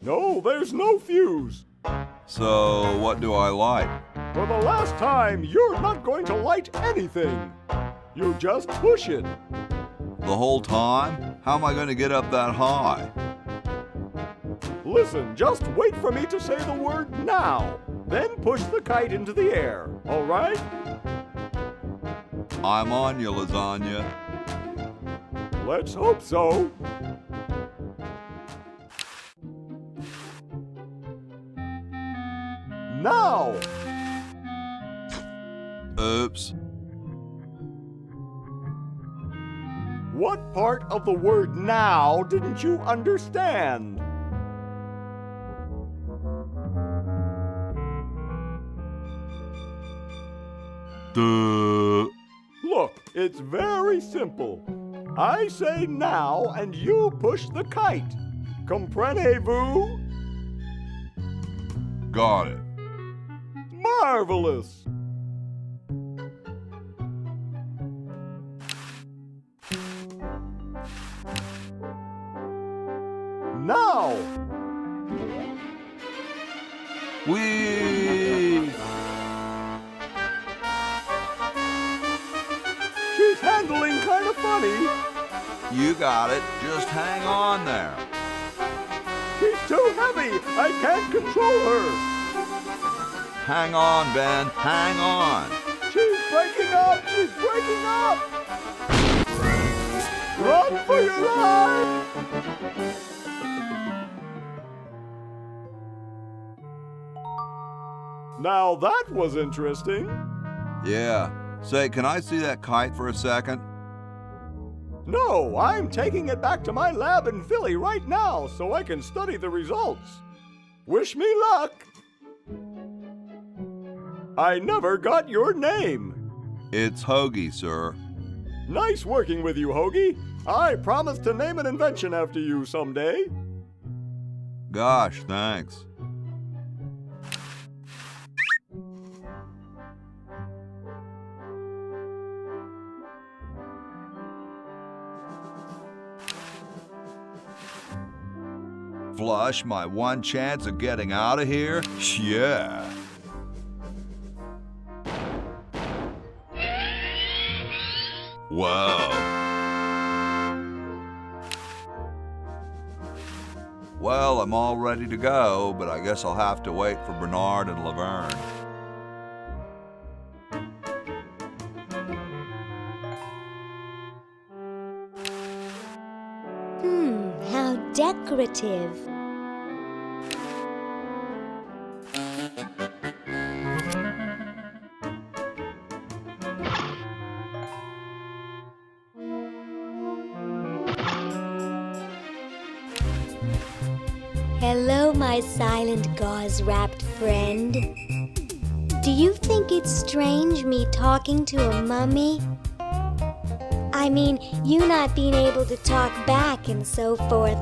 No, there's no fuse. So, what do I light? For the last time, you're not going to light anything. You just push it. The whole time? How am I going to get up that high? Listen, just wait for me to say the word now. Then push the kite into the air, all right? I'm on you, lasagna. Let's hope so. Now! Oops. What part of the word now didn't you understand? Duh. Look, it's very simple. I say now and you push the kite. Comprenez-vous? Got it. Marvelous! Now! Whee! She's handling kind of funny. You got it. Just hang on there. She's too heavy. I can't control her. Hang on, Ben. Hang on. She's breaking up. She's breaking up. Run for your life. Now that was interesting. Yeah. Say, can I see that kite for a second? No, I'm taking it back to my lab in Philly right now so I can study the results. Wish me luck. I never got your name. It's Hoagie, sir. Nice working with you, Hoagie. I promise to name an invention after you someday. Gosh, thanks. Flush, my one chance of getting out of here? Yeah. Whoa. Well, I'm all ready to go, but I guess I'll have to wait for Bernard and Laverne. How decorative. Hello, my silent gauze-wrapped friend. Do you think it's strange me talking to a mummy? I mean, you not being able to talk back and so forth.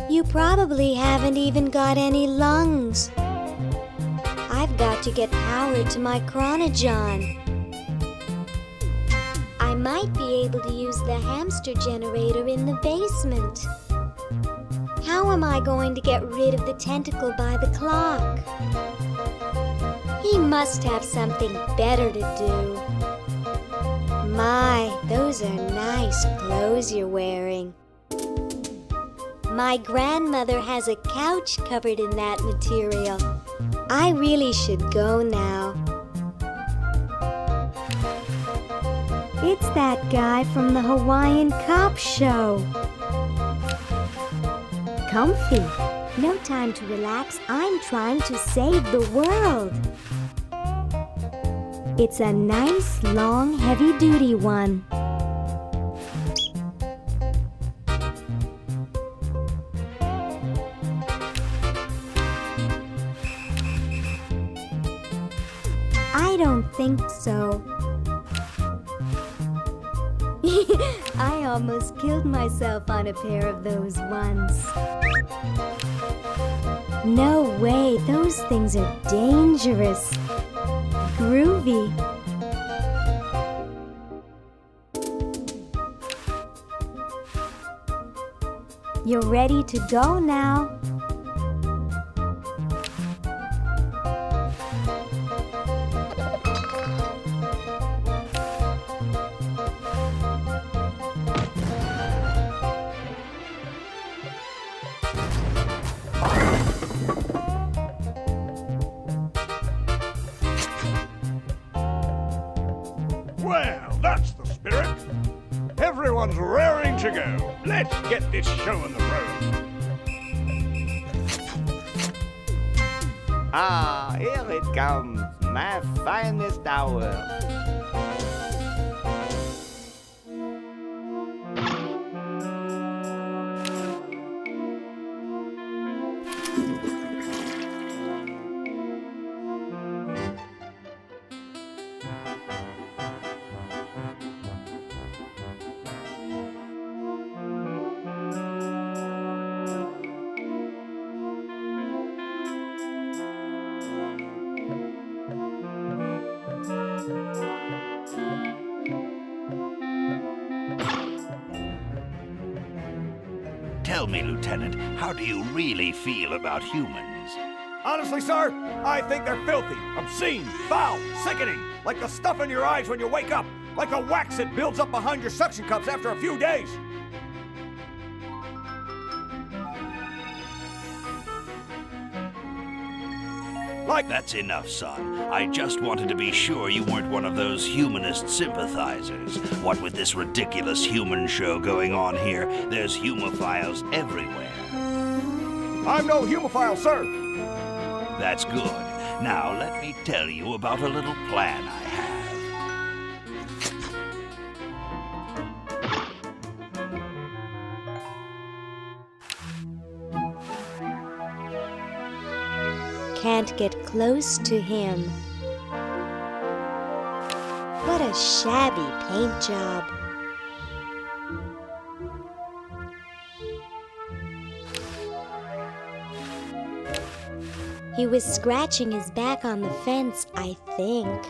You probably haven't even got any lungs. I've got to get power to my chronogon. I might be able to use the hamster generator in the basement. How am I going to get rid of the tentacle by the clock? He must have something better to do. My, those are nice clothes you're wearing. My grandmother has a couch covered in that material. I really should go now. It's that guy from the Hawaiian Cop Show. Comfy. No time to relax. I'm trying to save the world. It's a nice, long, heavy-duty one. I don't think so. I almost killed myself on a pair of those once. No way, those things are dangerous. Groovy. You're ready to go now. Well, that's the spirit. Everyone's raring to go. Let's get this show on the road. Ah, here it comes, my finest hour. Tell me, Lieutenant, how do you really feel about humans? Honestly, sir, I think they're filthy, obscene, foul, sickening, like the stuff in your eyes when you wake up, like the wax that builds up behind your suction cups after a few days. That's enough, son. I just wanted to be sure you weren't one of those humanist sympathizers. What with this ridiculous human show going on here, there's humophiles everywhere. I'm no humophile, sir. That's good. Now let me tell you about a little plan I have. Can't get close to him. What a shabby paint job. He was scratching his back on the fence, I think.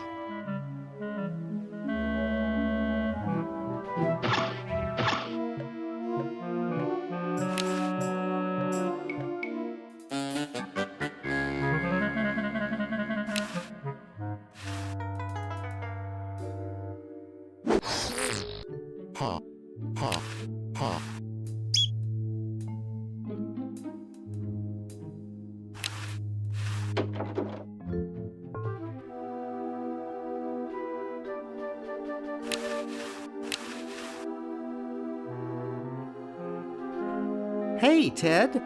Hey, Ted.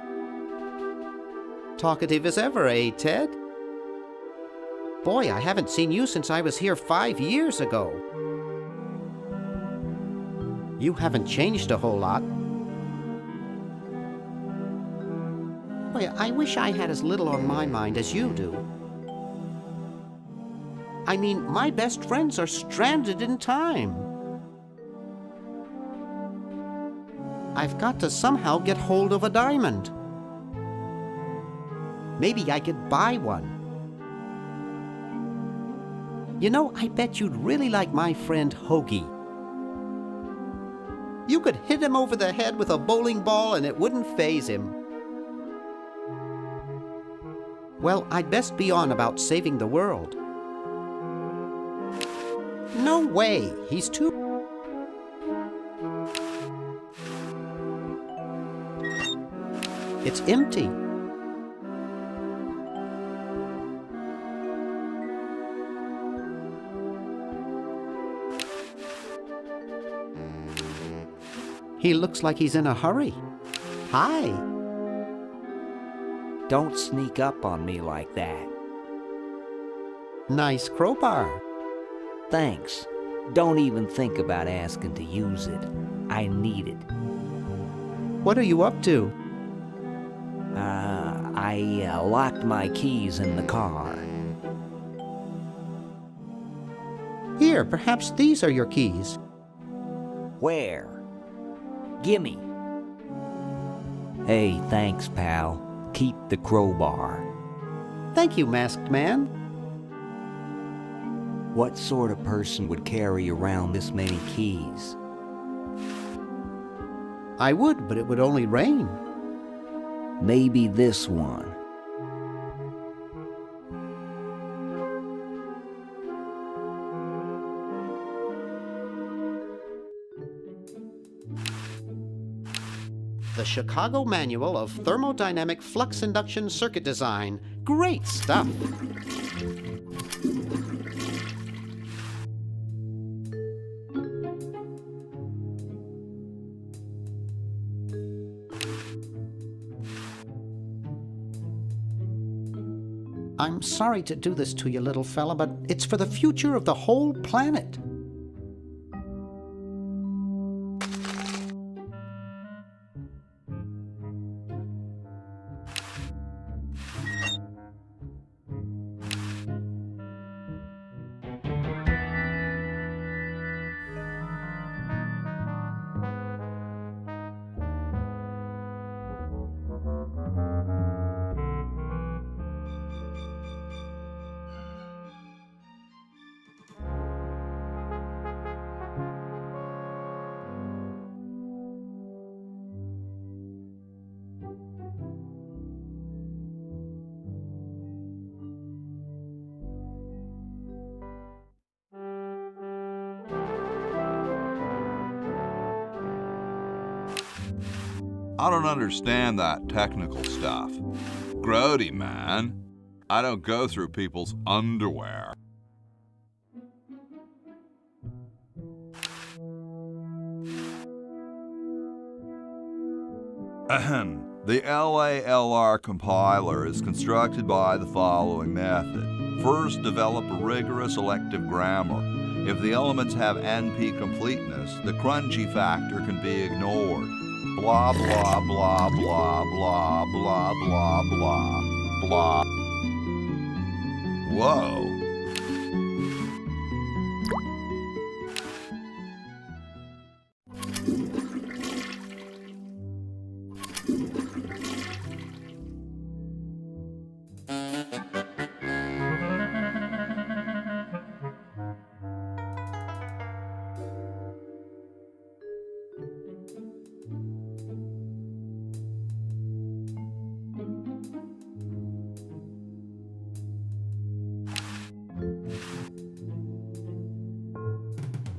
Talkative as ever, eh, Ted? Boy, I haven't seen you since I was here 5 years ago. You haven't changed a whole lot. Boy, I wish I had as little on my mind as you do. I mean, my best friends are stranded in time. I've got to somehow get hold of a diamond. Maybe I could buy one. You know, I bet you'd really like my friend Hoagie. You could hit him over the head with a bowling ball and it wouldn't faze him. Well, I'd best be on about saving the world. No way, he's too... It's empty. He looks like he's in a hurry. Hi. Don't sneak up on me like that. Nice crowbar. Thanks. Don't even think about asking to use it. I need it. What are you up to? I locked my keys in the car. Here, perhaps these are your keys. Where? Gimme. Hey, thanks, pal. Keep the crowbar. Thank you, masked man. What sort of person would carry around this many keys? I would, but it would only rain. Maybe this one. The Chicago Manual of Thermodynamic Flux Induction Circuit Design. Great stuff. I'm sorry to do this to you, little fella, but it's for the future of the whole planet. I don't understand that technical stuff. Grody, man. I don't go through people's underwear. Ahem. The LALR compiler is constructed by the following method. First, develop a rigorous elective grammar. If the elements have NP completeness, the crunchy factor can be ignored. Blah, blah, blah, blah, blah, blah, blah, blah, blah. Whoa.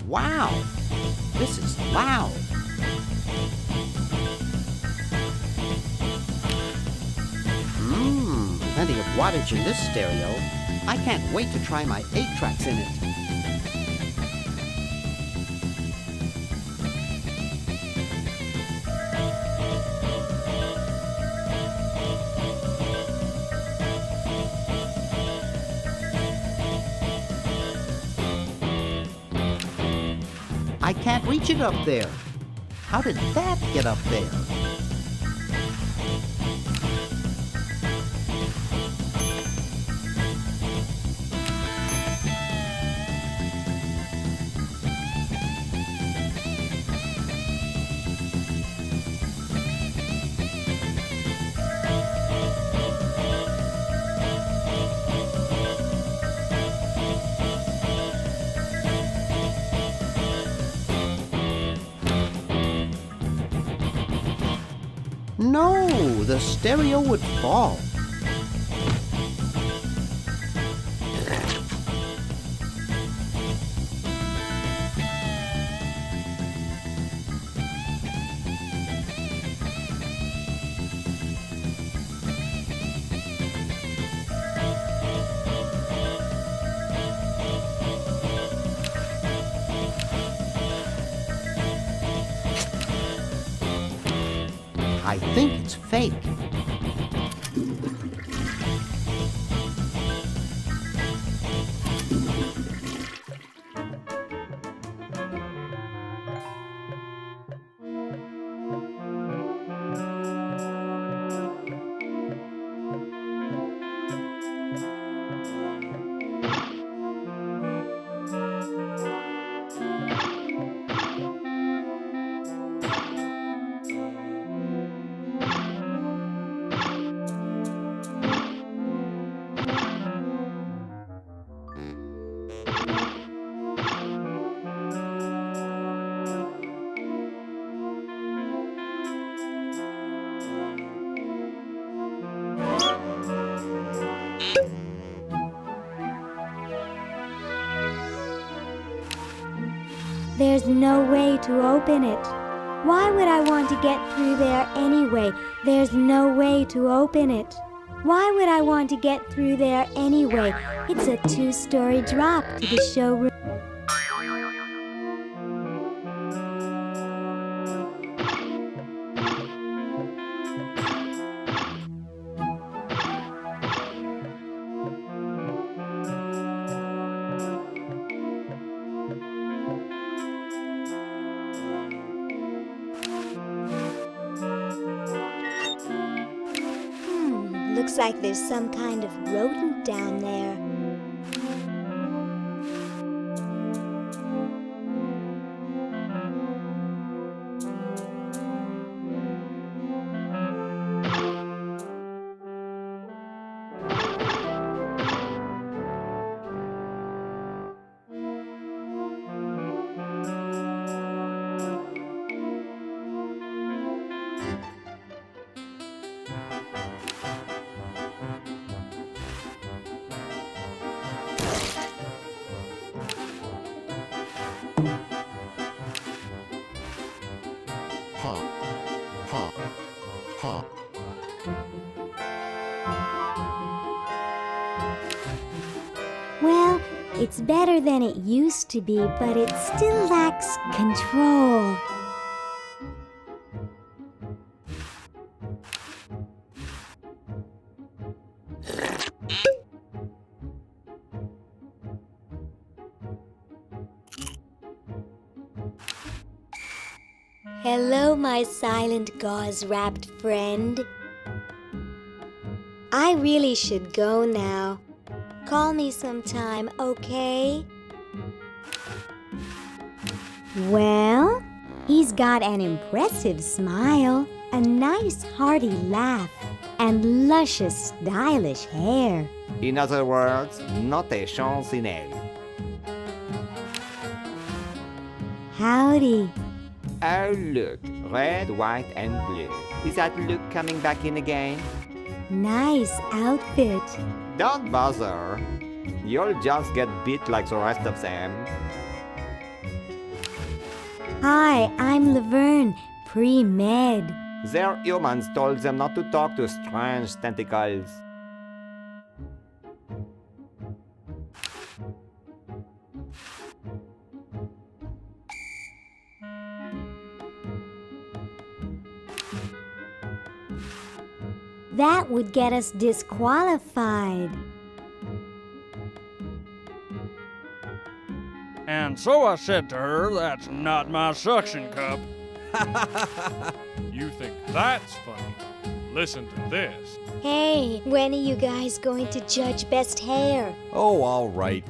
Wow, this is loud. Plenty of wattage in this stereo. I can't wait to try my 8 tracks in it. I can't reach it up there. How did that get up there? No, the stereo would fall. I think it's fake. There's no way to open it. Why would I want to get through there anyway? There's no way to open it. Why would I want to get through there anyway? It's a 2-story drop to the showroom. Looks like there's some kind of rodent down there. It's better than it used to be, but it still lacks control. Hello, my silent gauze-wrapped friend. I really should go now. Call me sometime, okay? Well, he's got an impressive smile, a nice hearty laugh, and luscious, stylish hair. In other words, not a chance in hell. Howdy. Oh, look, red, white, and blue. Is that look coming back in again? Nice outfit. Don't bother. You'll just get beat like the rest of them. Hi, I'm Laverne, pre-med. Their humans told them not to talk to strange tentacles. That would get us disqualified. And so I said to her, that's not my suction cup. You think that's funny? Listen to this. Hey, when are you guys going to judge best hair? Oh, all right.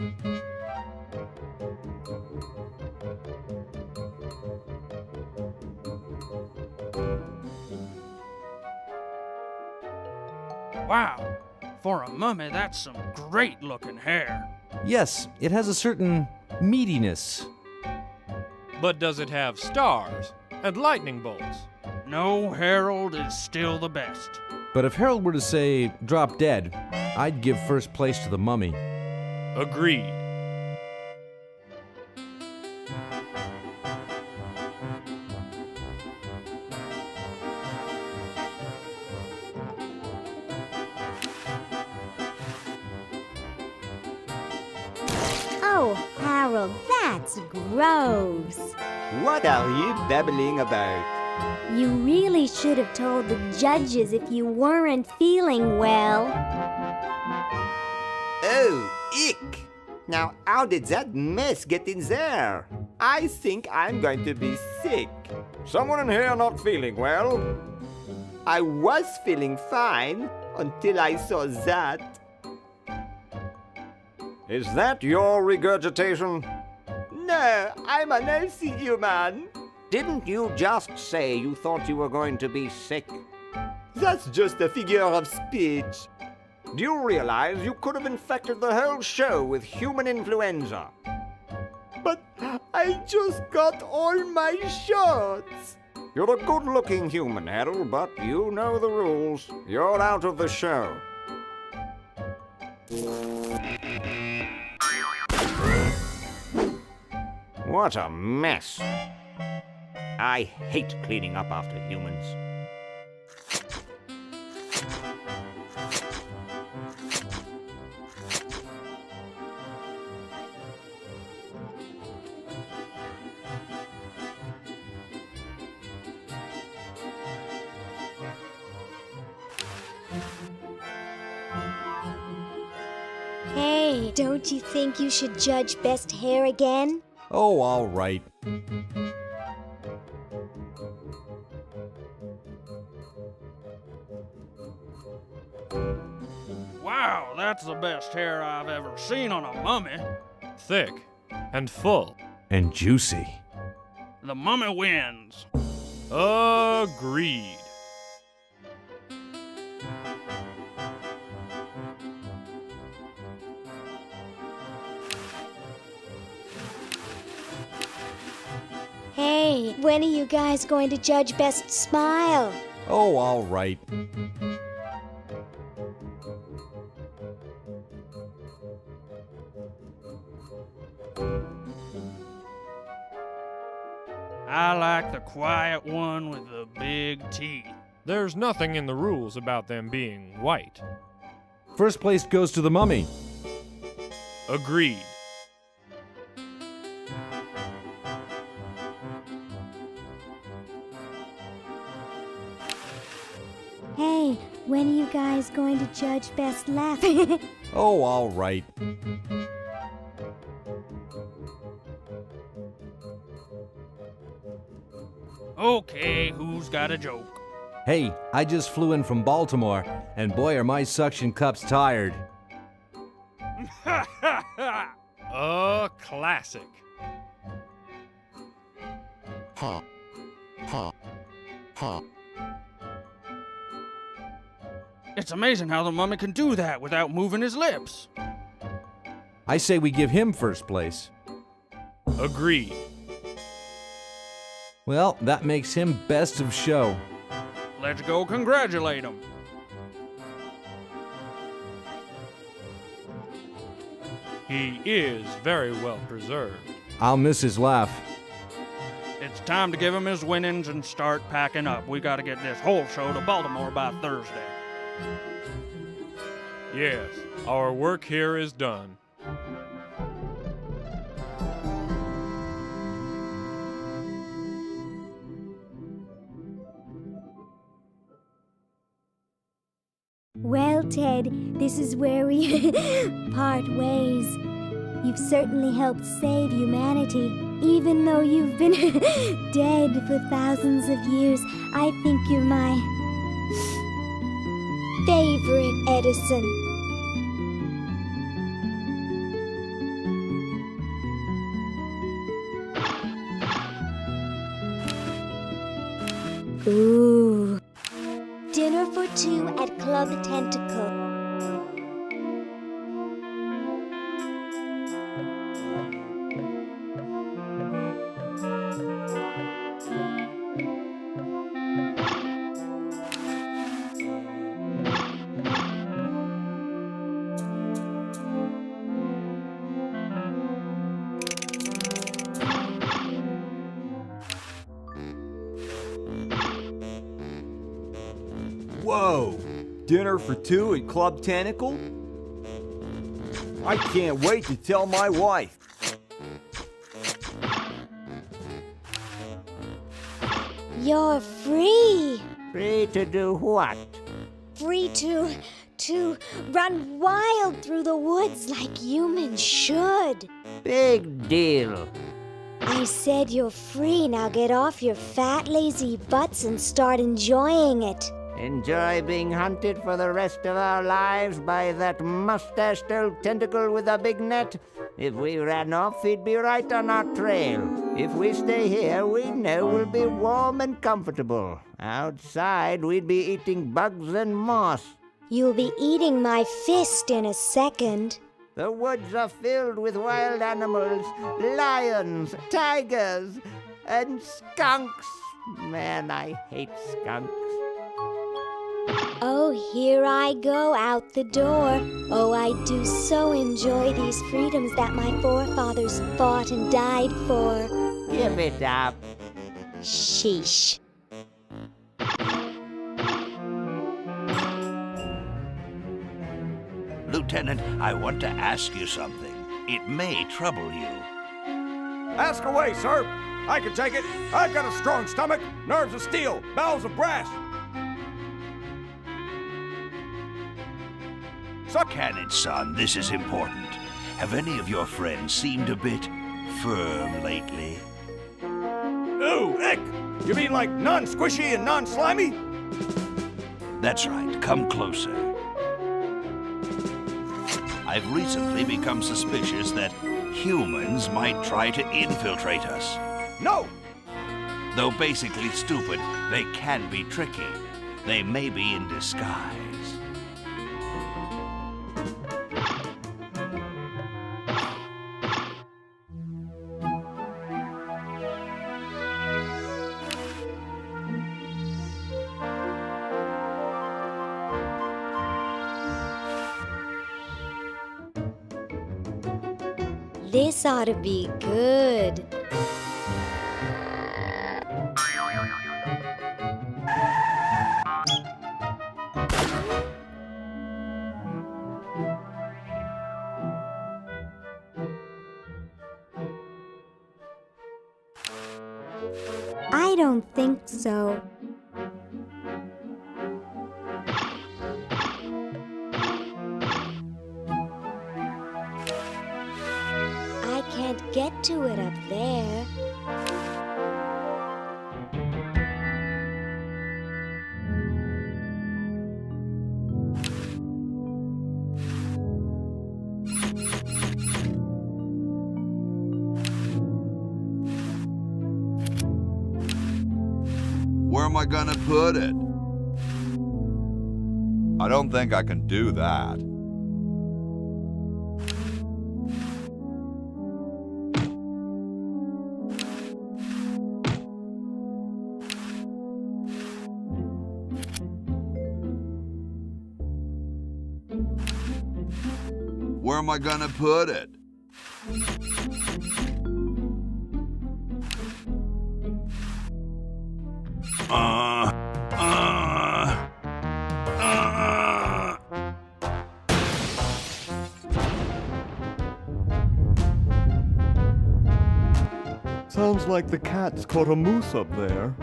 Wow, for a mummy, that's some great-looking hair. Yes, it has a certain meatiness. But does it have stars and lightning bolts? No, Harold is still the best. But if Harold were to say, drop dead, I'd give first place to the mummy. Agreed. Oh, Harold, that's gross. What are you babbling about? You really should have told the judges if you weren't feeling well. Oh, ick! Now, how did that mess get in there? I think I'm going to be sick. Someone in here not feeling well? I was feeling fine until I saw that. Is that your regurgitation? No, I'm an healthy human. Didn't you just say you thought you were going to be sick? That's just a figure of speech. Do you realize you could have infected the whole show with human influenza? But I just got all my shots. You're a good-looking human, Harold, but you know the rules. You're out of the show. What a mess. I hate cleaning up after humans. Hey, don't you think you should judge best hair again? Oh, all right. Wow, that's the best hair I've ever seen on a mummy. Thick and full. And juicy. The mummy wins. Agreed. Hey, when are you guys going to judge best smile? Oh, all right. I like the quiet one with the big teeth. There's nothing in the rules about them being white. First place goes to the mummy. Agreed. guy's going to judge best laugh. Oh, all right. Okay, who's got a joke? Hey, I just flew in from Baltimore, and boy, are my suction cups tired. A classic. Ha. Ha. Ha. It's amazing how the mummy can do that without moving his lips. I say we give him first place. Agreed. Well, that makes him best of show. Let's go congratulate him. He is very well preserved. I'll miss his laugh. It's time to give him his winnings and start packing up. We gotta get this whole show to Baltimore by Thursday. Yes, our work here is done. Well, Ted, this is where we part ways. You've certainly helped save humanity. Even though you've been dead for thousands of years, I think you're my favorite Edison. Ooh. Dinner for two at Club Tentacle. Whoa! Dinner for two at Club Tentacle? I can't wait to tell my wife. You're free. Free to do what? Free to run wild through the woods like humans should. Big deal. I said you're free. Now get off your fat, lazy butts and start enjoying it. Enjoy being hunted for the rest of our lives by that mustached old tentacle with a big net? If we ran off, he'd be right on our trail. If we stay here, we know we'll be warm and comfortable. Outside, we'd be eating bugs and moss. You'll be eating my fist in a second. The woods are filled with wild animals, lions, tigers, and skunks. Man, I hate skunks. Oh, here I go out the door. Oh, I do so enjoy these freedoms that my forefathers fought and died for. Give it up. Sheesh. Lieutenant, I want to ask you something. It may trouble you. Ask away, sir. I can take it. I've got a strong stomach, nerves of steel, bowels of brass. Can it, son? This is important. Have any of your friends seemed a bit firm lately? Ooh, ick! You mean like non-squishy and non-slimy? That's right. Come closer. I've recently become suspicious that humans might try to infiltrate us. No! Though basically stupid, they can be tricky. They may be in disguise. This ought to be good. I don't think so. to it up there. Where am I gonna put it? I don't think I can do that. Where am I gonna put it? Sounds like the cat's caught a moose up there.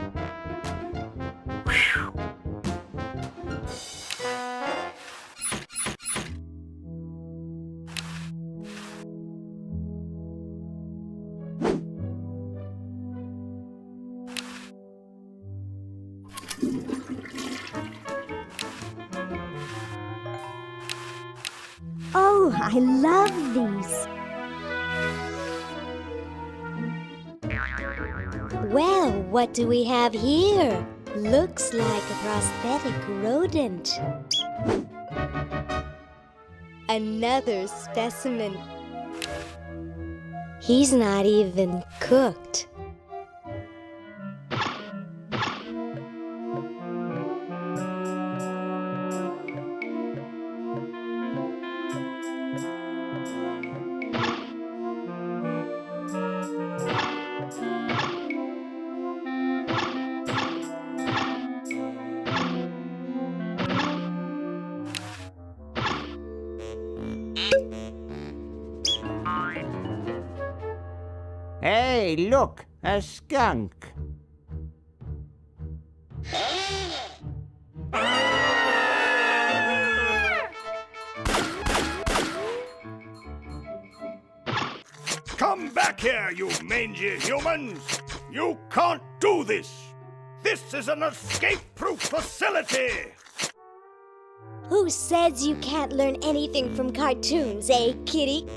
Oh, I love these. Well, what do we have here? Looks like a prosthetic rodent. Another specimen. He's not even cooked. Hey, look, a skunk. Come back here, you mangy humans! You can't do this! This is an escape-proof facility! Who says you can't learn anything from cartoons, eh, kitty?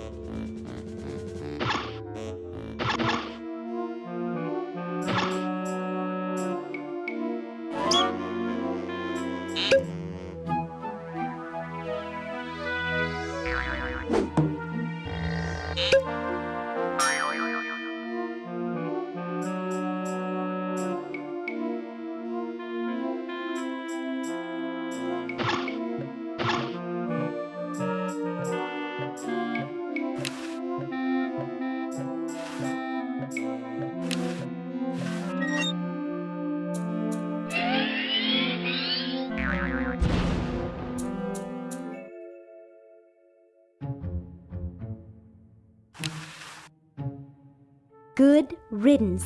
Good riddance.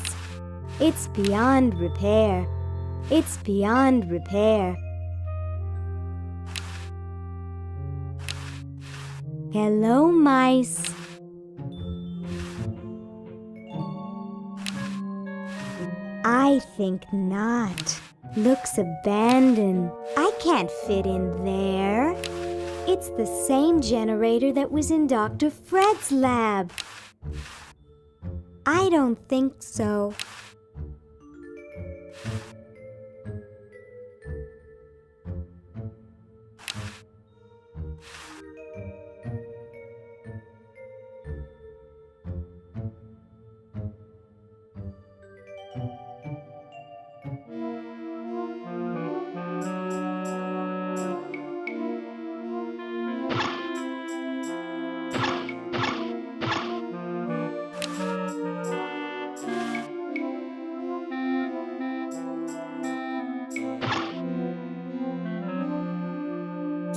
It's beyond repair. It's beyond repair. Hello, mice. I think not. Looks abandoned. I can't fit in there. It's the same generator that was in Dr. Fred's lab. I don't think so.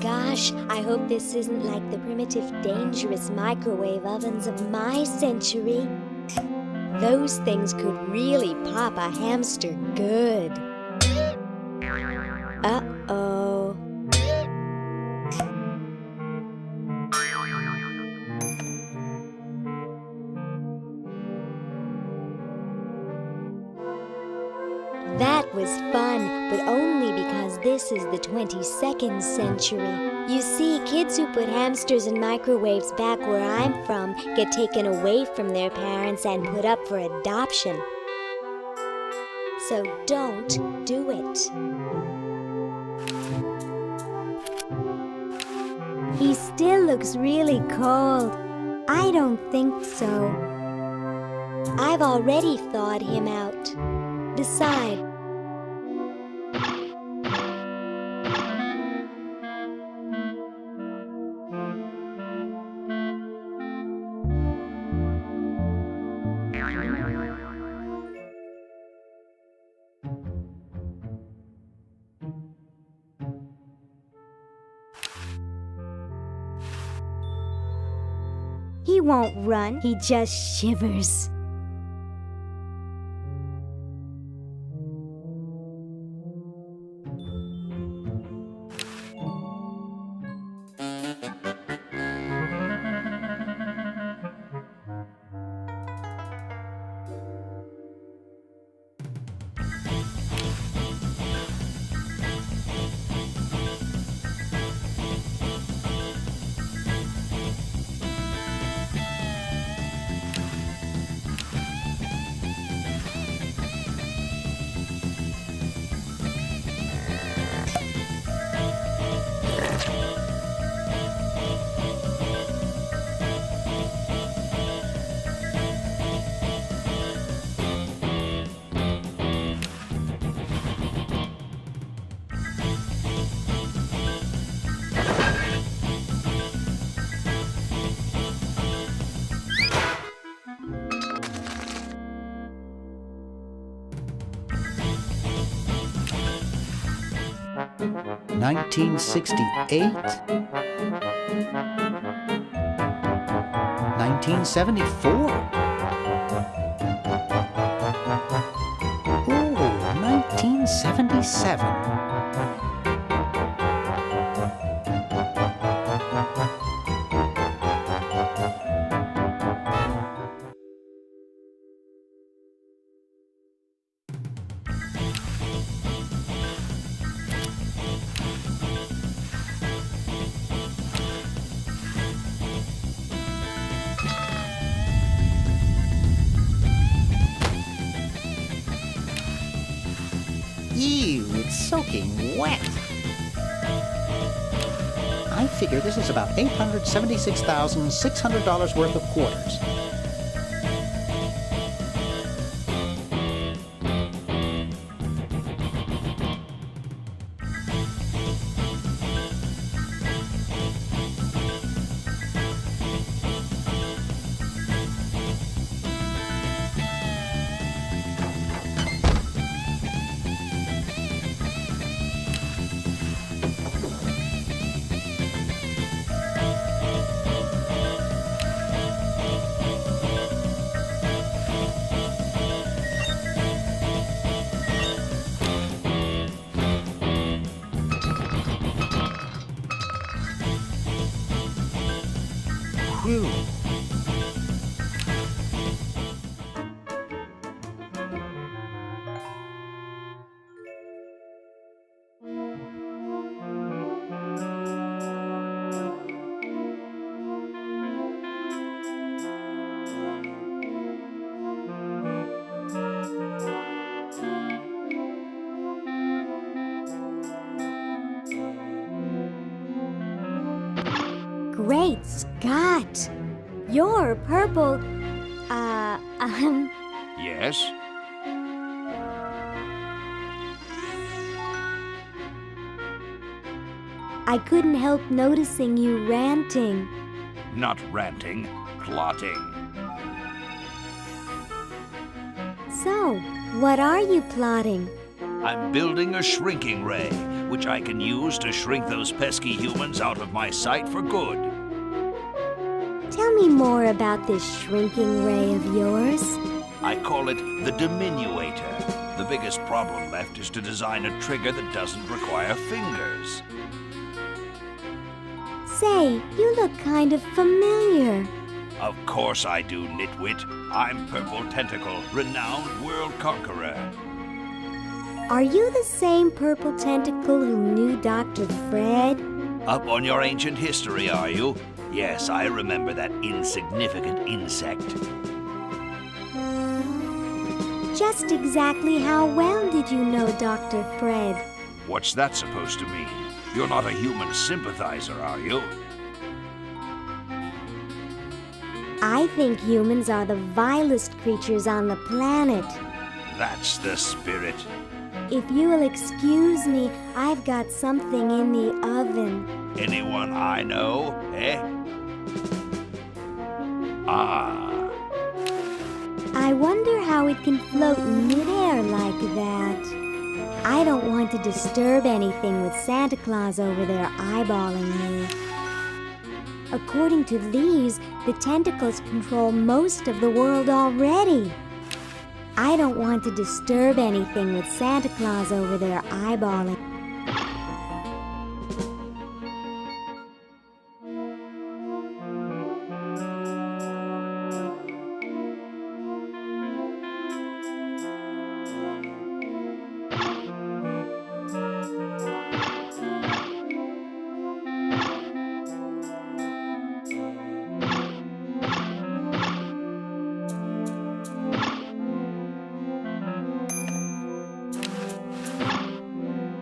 Gosh, I hope this isn't like the primitive, dangerous microwave ovens of my century. Those things could really pop a hamster good. Uh-oh. was fun, but only because this is the 22nd century. You see, kids who put hamsters in microwaves back where I'm from get taken away from their parents and put up for adoption. So don't do it. He still looks really cold. I don't think so. I've already thawed him out. Besides, He won't run, he just shivers. $1968? $1974? Ooh, 1977. Ew, it's soaking wet. I figure this is about $876,600 worth of quarters. Whew. Great Scott! You're purple. Yes? I couldn't help noticing you ranting. Not ranting, plotting. So, what are you plotting? I'm building a shrinking ray, which I can use to shrink those pesky humans out of my sight for good. Tell me more about this shrinking ray of yours. I call it the diminuator. The biggest problem left is to design a trigger that doesn't require fingers. Say, you look kind of familiar. Of course I do, nitwit. I'm Purple Tentacle, renowned world conqueror. Are you the same purple tentacle who knew Dr. Fred? Up on your ancient history, are you? Yes, I remember that insignificant insect. Just exactly how well did you know Dr. Fred? What's that supposed to mean? You're not a human sympathizer, are you? I think humans are the vilest creatures on the planet. That's the spirit. If you will excuse me, I've got something in the oven. Anyone I know, eh? Ah. I wonder how it can float in midair like that. I don't want to disturb anything with Santa Claus over there eyeballing me. According to these, the tentacles control most of the world already. I don't want to disturb anything with Santa Claus over there eyeballing.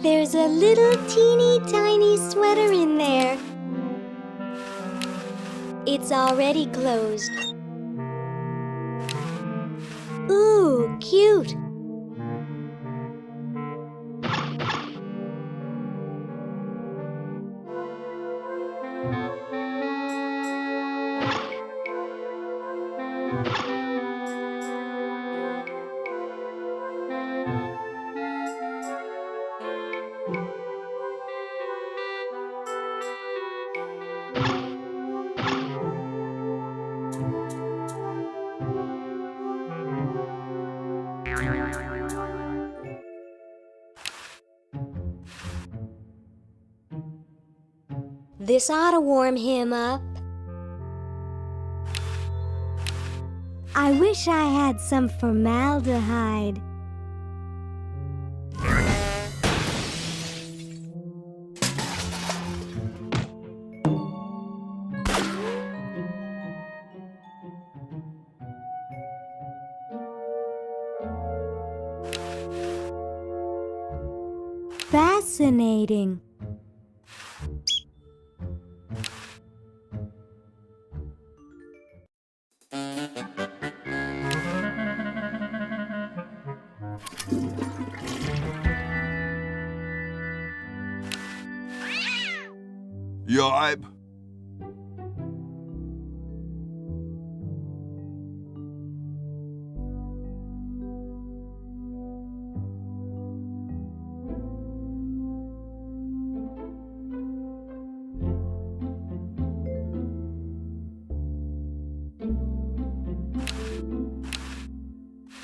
There's a little teeny tiny sweater in there. It's already closed. Ooh, cute. This ought to warm him up. I wish I had some formaldehyde. Fascinating. Yipe.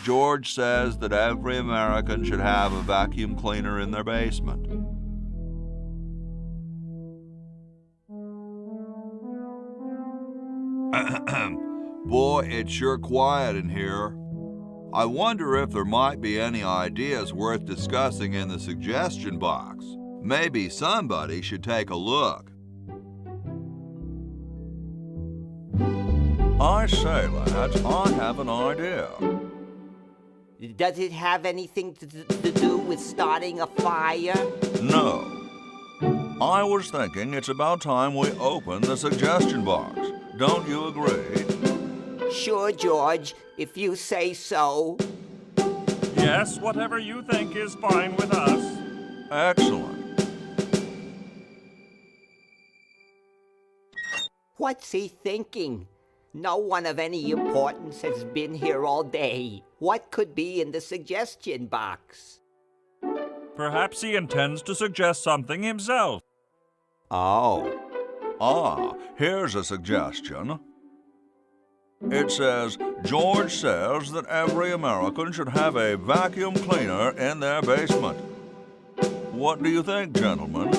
George says that every American should have a vacuum cleaner in their basement. Boy, it's sure quiet in here. I wonder if there might be any ideas worth discussing in the suggestion box. Maybe somebody should take a look. I say, lads, I have an idea. Does it have anything to do with starting a fire? No. I was thinking it's about time we open the suggestion box. Don't you agree? Sure, George, if you say so. Yes, whatever you think is fine with us. Excellent. What's he thinking? No one of any importance has been here all day. What could be in the suggestion box? Perhaps he intends to suggest something himself. Oh. Ah, here's a suggestion. It says, George says that every American should have a vacuum cleaner in their basement. What do you think, gentlemen?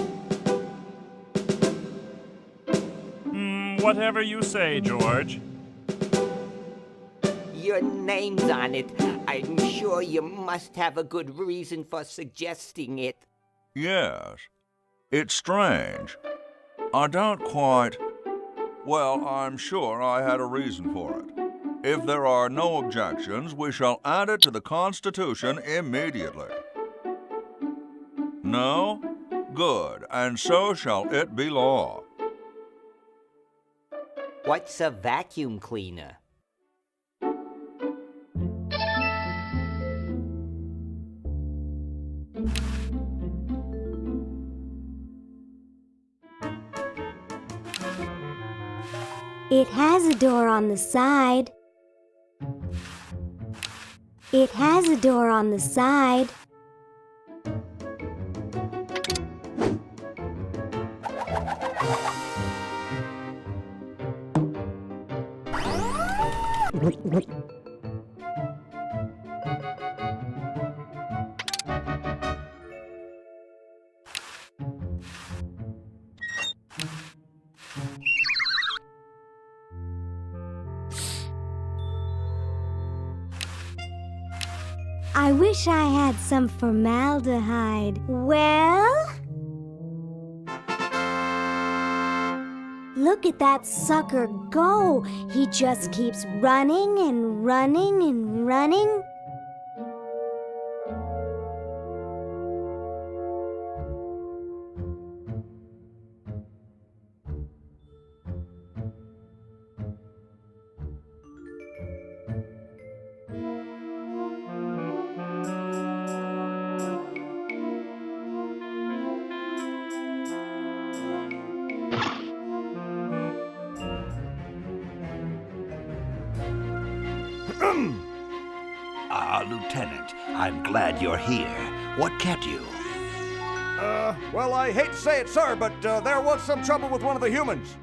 Whatever you say, George. Your name's on it. I'm sure you must have a good reason for suggesting it. Yes. It's strange. I don't quite... Well, I'm sure I had a reason for it. If there are no objections, we shall add it to the Constitution immediately. No? Good, and so shall it be law. What's a vacuum cleaner? It has a door on the side. It has a door on the side. I wish I had some formaldehyde. Well? Look at that sucker go! He just keeps running and running and running. Lieutenant, I'm glad you're here. What kept you? Well, I hate to say it, sir, but there was some trouble with one of the humans.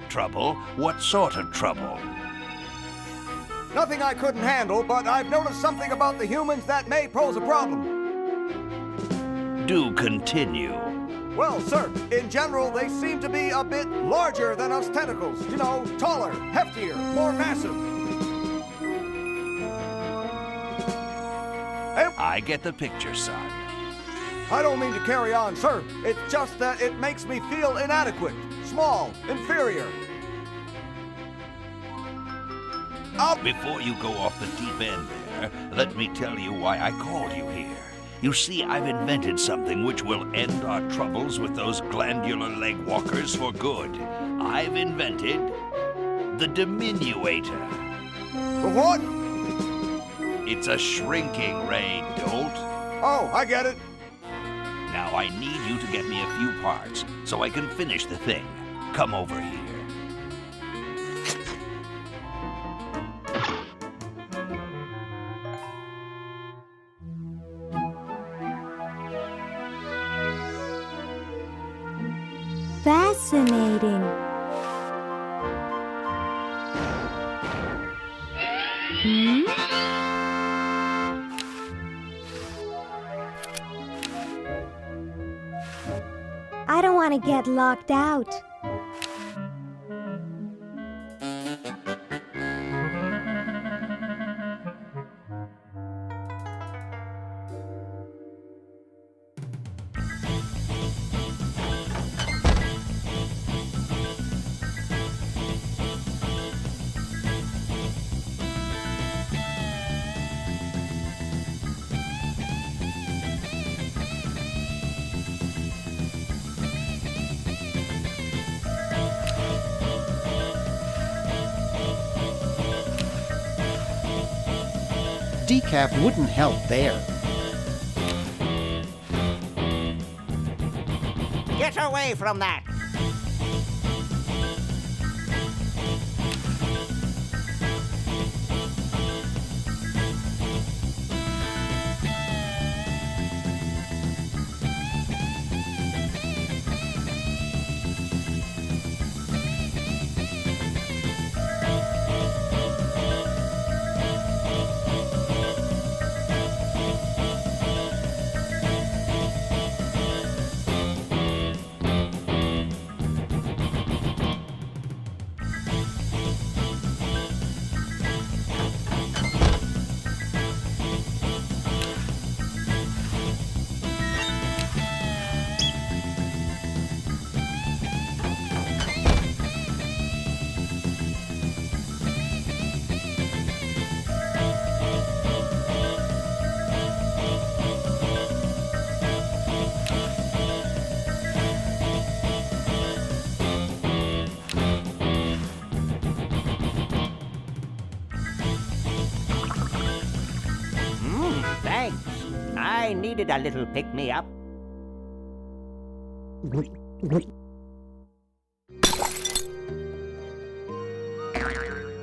Trouble? What sort of trouble? Nothing I couldn't handle, but I've noticed something about the humans that may pose a problem. Do continue. Well, sir, in general, they seem to be a bit larger than us tentacles. You know, taller, heftier, more massive. I get the picture, son. I don't mean to carry on, sir. It's just that it makes me feel inadequate, small, inferior. Before you go off the deep end there, let me tell you why I called you here. You see, I've invented something which will end our troubles with those glandular leg walkers for good. I've invented the diminuator. The what? It's a shrinking ray, dolt. Oh, I get it. Now I need you to get me a few parts so I can finish the thing. Come over here. Fascinating. I don't want to get locked out. Decaf wouldn't help there. Get away from that! I needed a little pick-me-up.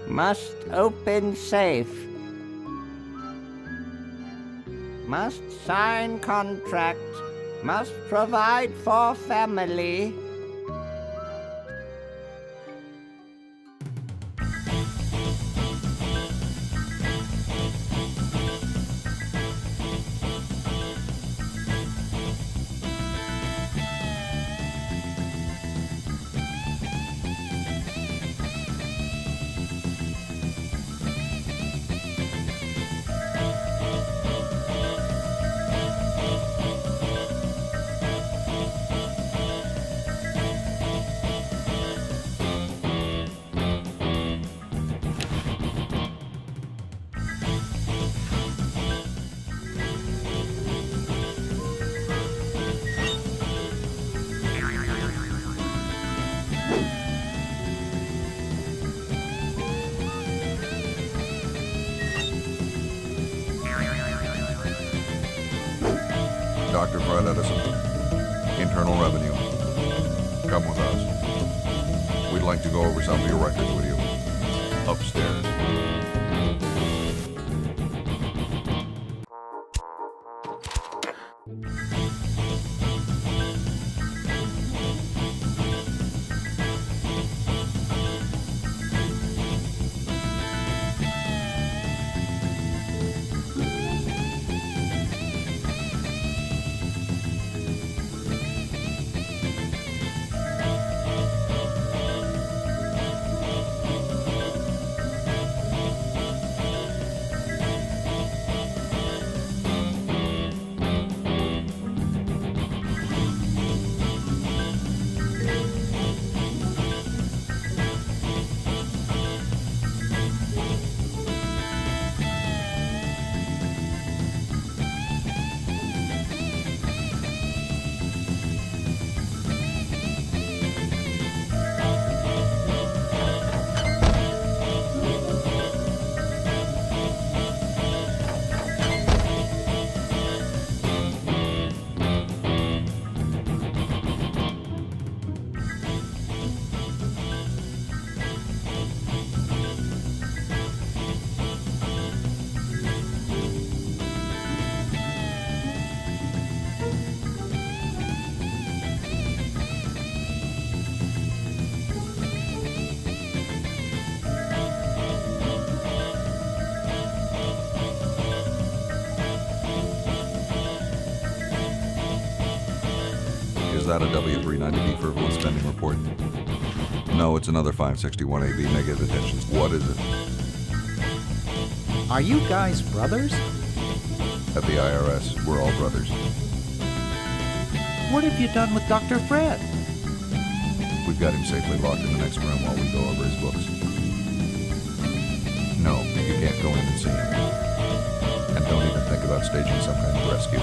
Must open safe. Must sign contract. Must provide for family. Dr. Fred Edison, Internal Revenue. Come with us. We'd like to go over some of your records with you. Upstairs. Is that a W390B frivolous spending report? No, it's another 561AB negative attentions. What is it? Are you guys brothers? At the IRS, we're all brothers. What have you done with Dr. Fred? We've got him safely locked in the next room while we go over his books. No, you can't go in and see him. And don't even think about staging some kind of rescue.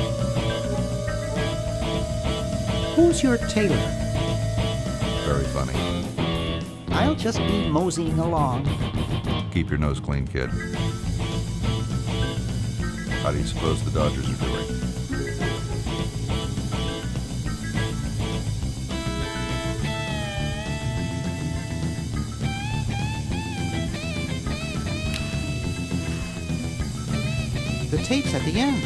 Who's your tailor? Very funny. I'll just be moseying along. Keep your nose clean, kid. How do you suppose the Dodgers are doing? The tape's at the end.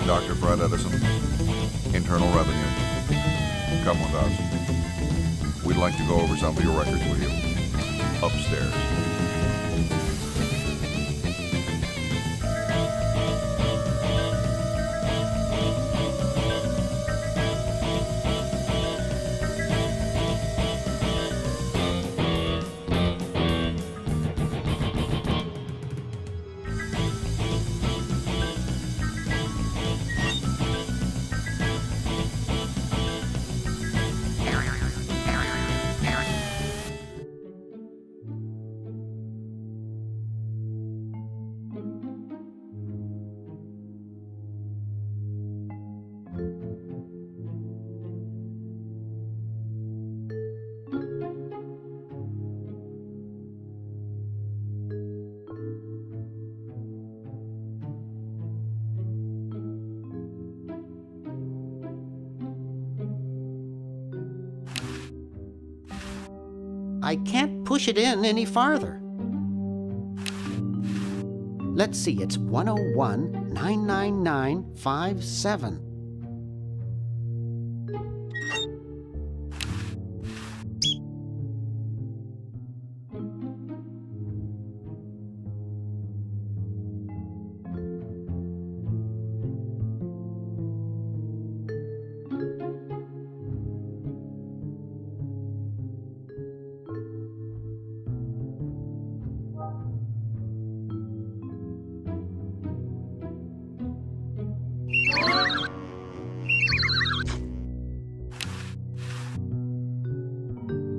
Dr. Fred Edison, Internal Revenue. Come with us. We'd like to go over some of your records with you. Upstairs. I can't push it in any farther. Let's see, it's 101-999-57.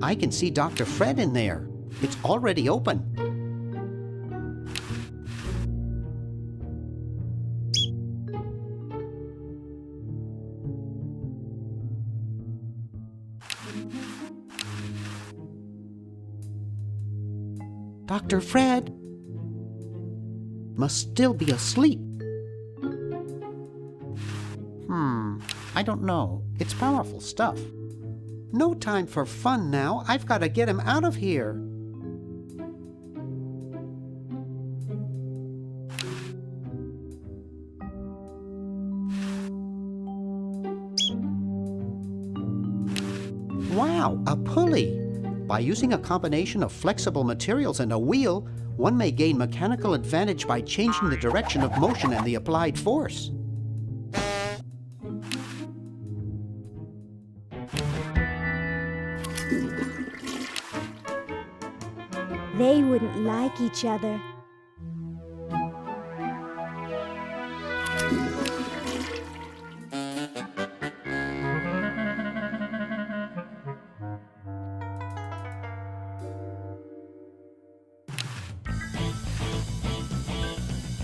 I can see Dr. Fred in there. It's already open. Dr. Fred must still be asleep. I don't know. It's powerful stuff. No time for fun now. I've got to get him out of here. Wow, a pulley! By using a combination of flexible materials and a wheel, one may gain mechanical advantage by changing the direction of motion and the applied force. They wouldn't like each other.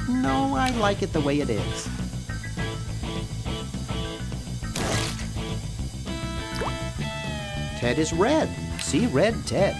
No, I like it the way it is. Ted is red. See red Ted.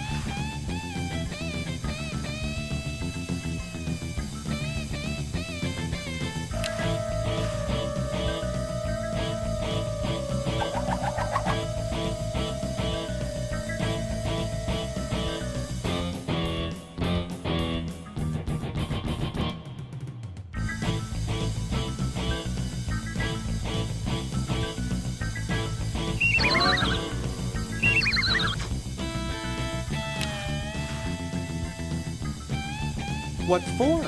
What for?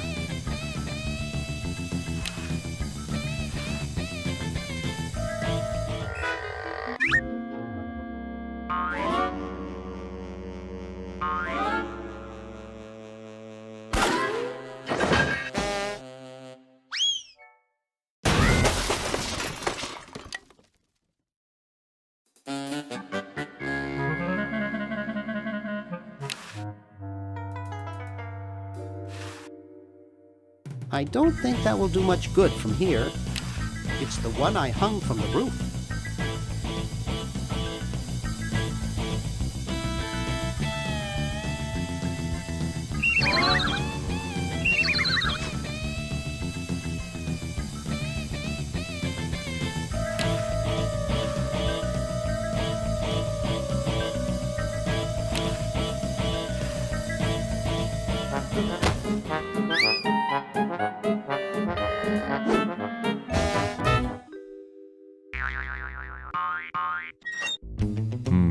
I don't think that will do much good from here. It's the one I hung from the roof.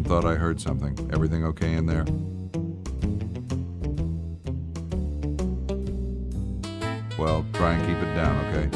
Thought I heard something. Everything okay in there? Well, try and keep it down, okay?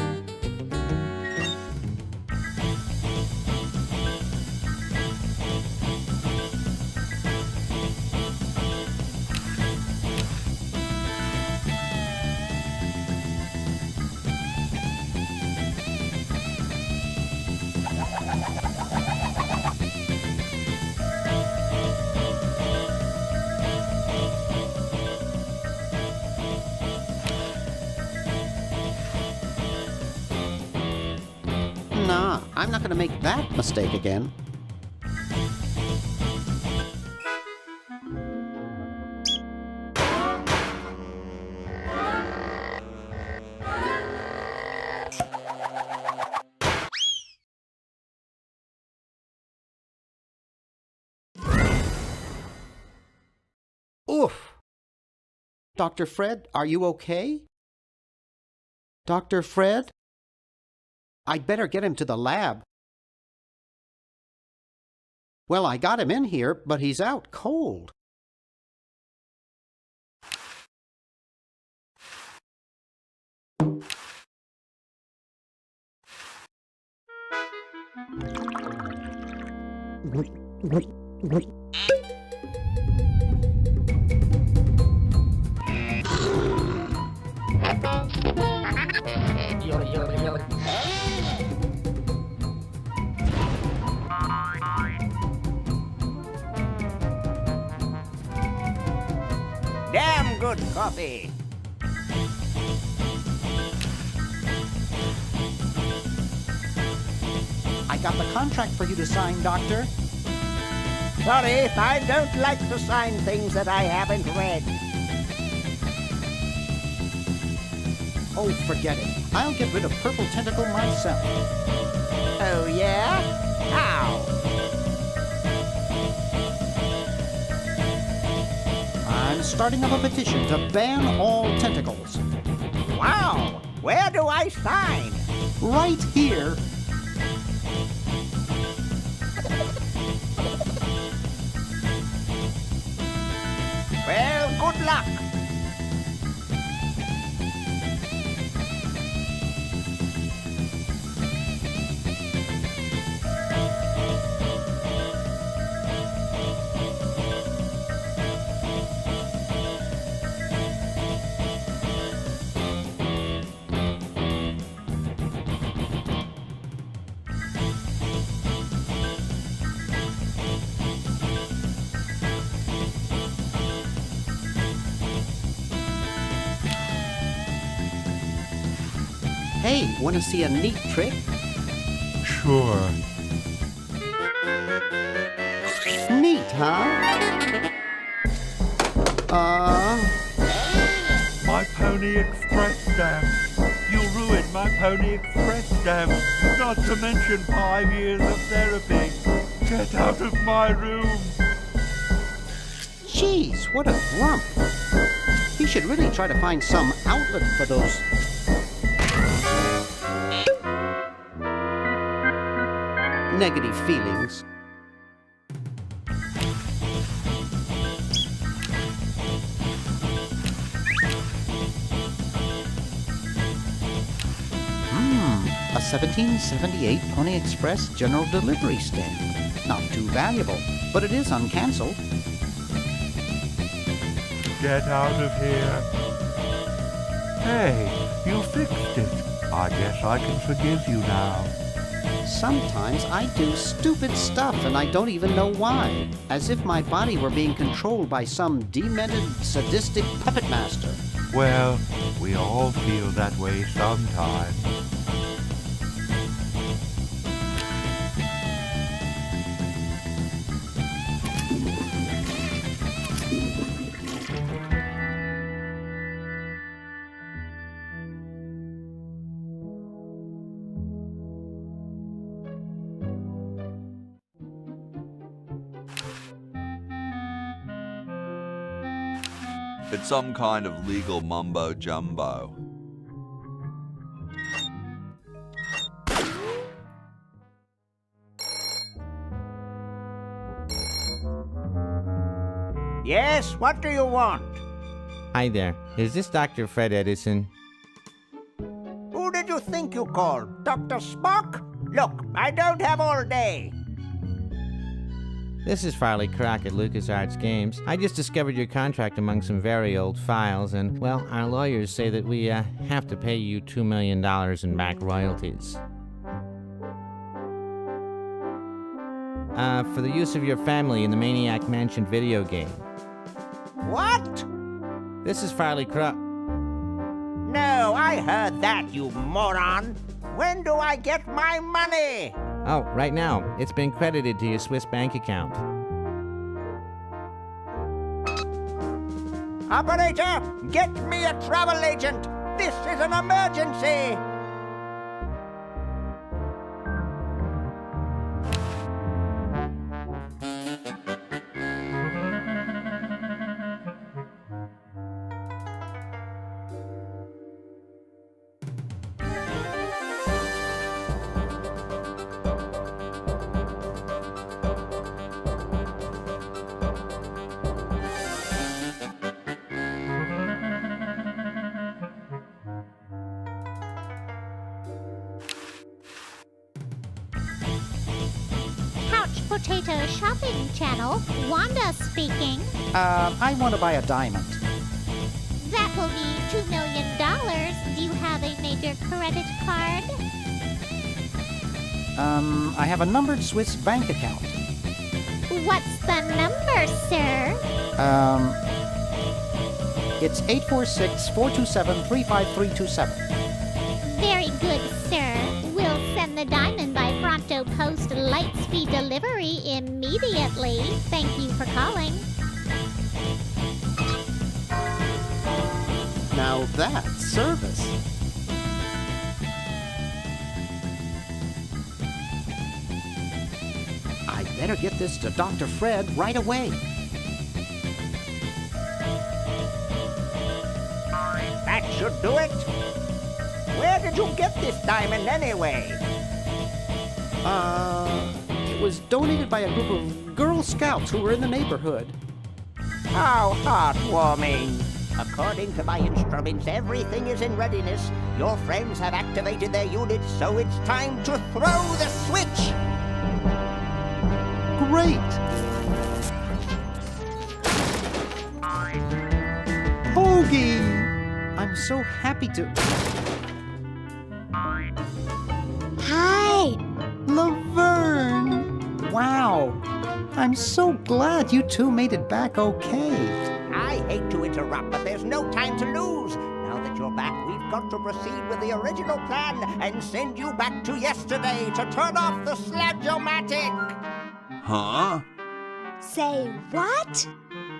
Nah, I'm not gonna make that mistake again. Oof! Dr. Fred, are you okay? Dr. Fred? I'd better get him to the lab. Well, I got him in here, but he's out cold. Damn good coffee. I got the contract for you to sign, Doctor. Sorry, I don't like to sign things that I haven't read. Oh, forget it. I'll get rid of Purple Tentacle myself. Oh, yeah? How? I'm starting up a petition to ban all tentacles. Wow! Where do I sign? Right here. Well, good luck. Hey, want to see a neat trick? Sure. Neat, huh? My Pony Express stamp. You ruined my Pony Express stamp. Not to mention 5 years of therapy. Get out of my room. Jeez, what a grump. He should really try to find some outlet for those... negative feelings. A 1778 Pony Express General Delivery stamp. Not too valuable, but it is uncancelled. Get out of here. Hey, you fixed it. I guess I can forgive you now. Sometimes I do stupid stuff and I don't even know why. As if my body were being controlled by some demented, sadistic puppet master. Well, we all feel that way sometimes. It's some kind of legal mumbo-jumbo. Yes, what do you want? Hi there. Is this Dr. Fred Edison? Who did you think you called? Dr. Spock? Look, I don't have all day. This is Farley Croc at LucasArts Games. I just discovered your contract among some very old files, and, well, our lawyers say that we have to pay you $2 million in back royalties. For the use of your family in the Maniac Mansion video game. What? This is Farley Croc. No, I heard that, you moron. When do I get my money? Oh, right now. It's been credited to your Swiss bank account. Operator, get me a travel agent. This is an emergency. Potato Shopping Channel. Wanda speaking. I want to buy a diamond. That will be $2 million. Do you have a major credit card? I have a numbered Swiss bank account. What's the number, sir? It's 846-427-35327. Very good, sir. We'll send the diamond by Pronto Post Lightspeed delivery immediately. Thank you for calling. Now that's service. I better get this to Dr. Fred right away. That should do it. Where did you get this diamond anyway? It was donated by a group of Girl Scouts who were in the neighborhood. How heartwarming. According to my instruments, everything is in readiness. Your friends have activated their units, so it's time to throw the switch. Great! Hoagie! I'm so happy to... Hi! Laverne! Wow! I'm so glad you two made it back okay. I hate to interrupt, but there's no time to lose. Now that you're back, we've got to proceed with the original plan and send you back to yesterday to turn off the Sludge-O-Matic. Huh? Say what?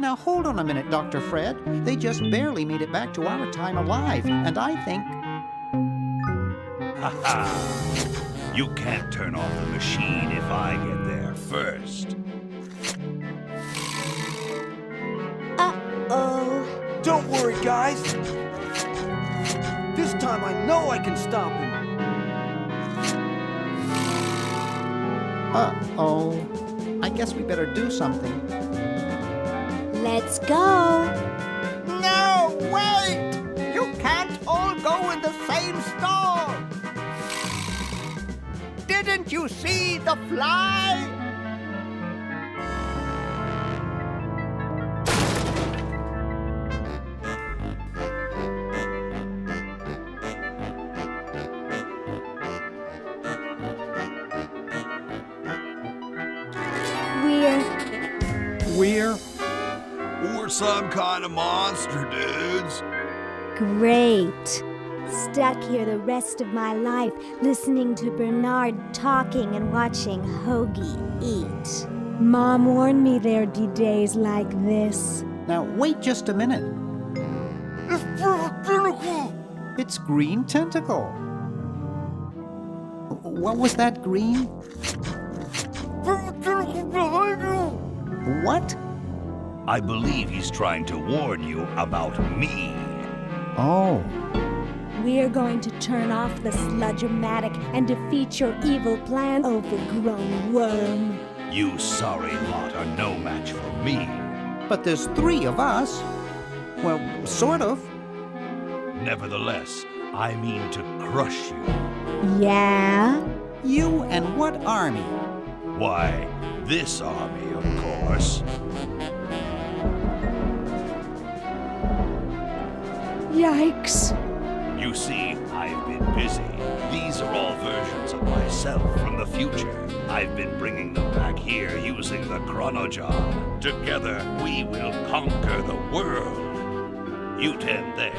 Now hold on a minute, Dr. Fred. They just barely made it back to our time alive, and I think... Ha ha! You can't turn off the machine if I get there first. Uh-oh. Don't worry, guys. This time I know I can stop him. Uh-oh. I guess we better do something. Let's go. No, wait! You can't all go in the same stall. Didn't you see the fly? We're some kind of monster, dudes. Great. Stuck here the rest of my life, listening to Bernard talking and watching Hoagie eat. Mom warned me there'd be days like this. Now, wait just a minute. It's Tentacle! It's Green Tentacle. What was that, Green? Tentacle behind you! What? I believe he's trying to warn you about me. Oh. We're going to turn off the Sludge-O-Matic and defeat your evil plan, overgrown worm. You sorry lot are no match for me. But there's 3 of us. Well, sort of. Nevertheless, I mean to crush you. Yeah? You and what army? Why, this army, of course. Yikes. You see, I've been busy. These are all versions of myself from the future. I've been bringing them back here using the Chronojar. Together, we will conquer the world. You tend there.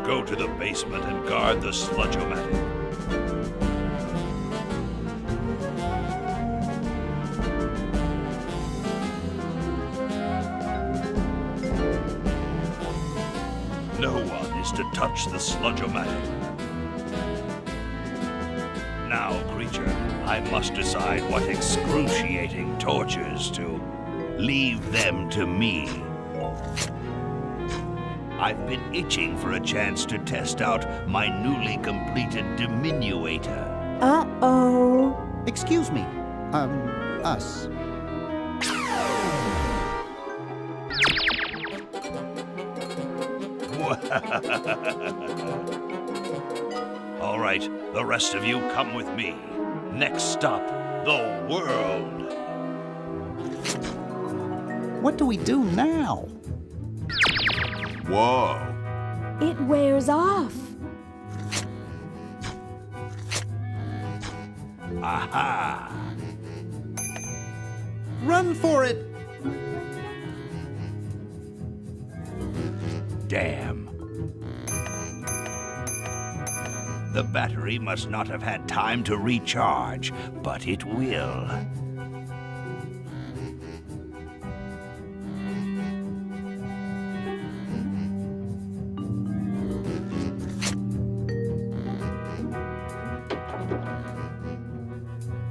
Go to the basement and guard the Sludge-O-Matic. No one is to touch the Sludge-O-Matic. Now, creature, I must decide what excruciating tortures to leave them to me. I've been itching for a chance to test out my newly completed diminuator. Uh-oh. Excuse me. Us. All right, the rest of you come with me. Next stop, the world. What do we do now? Whoa. It wears off. Aha! Run for it! Damn. The battery must not have had time to recharge, but it will.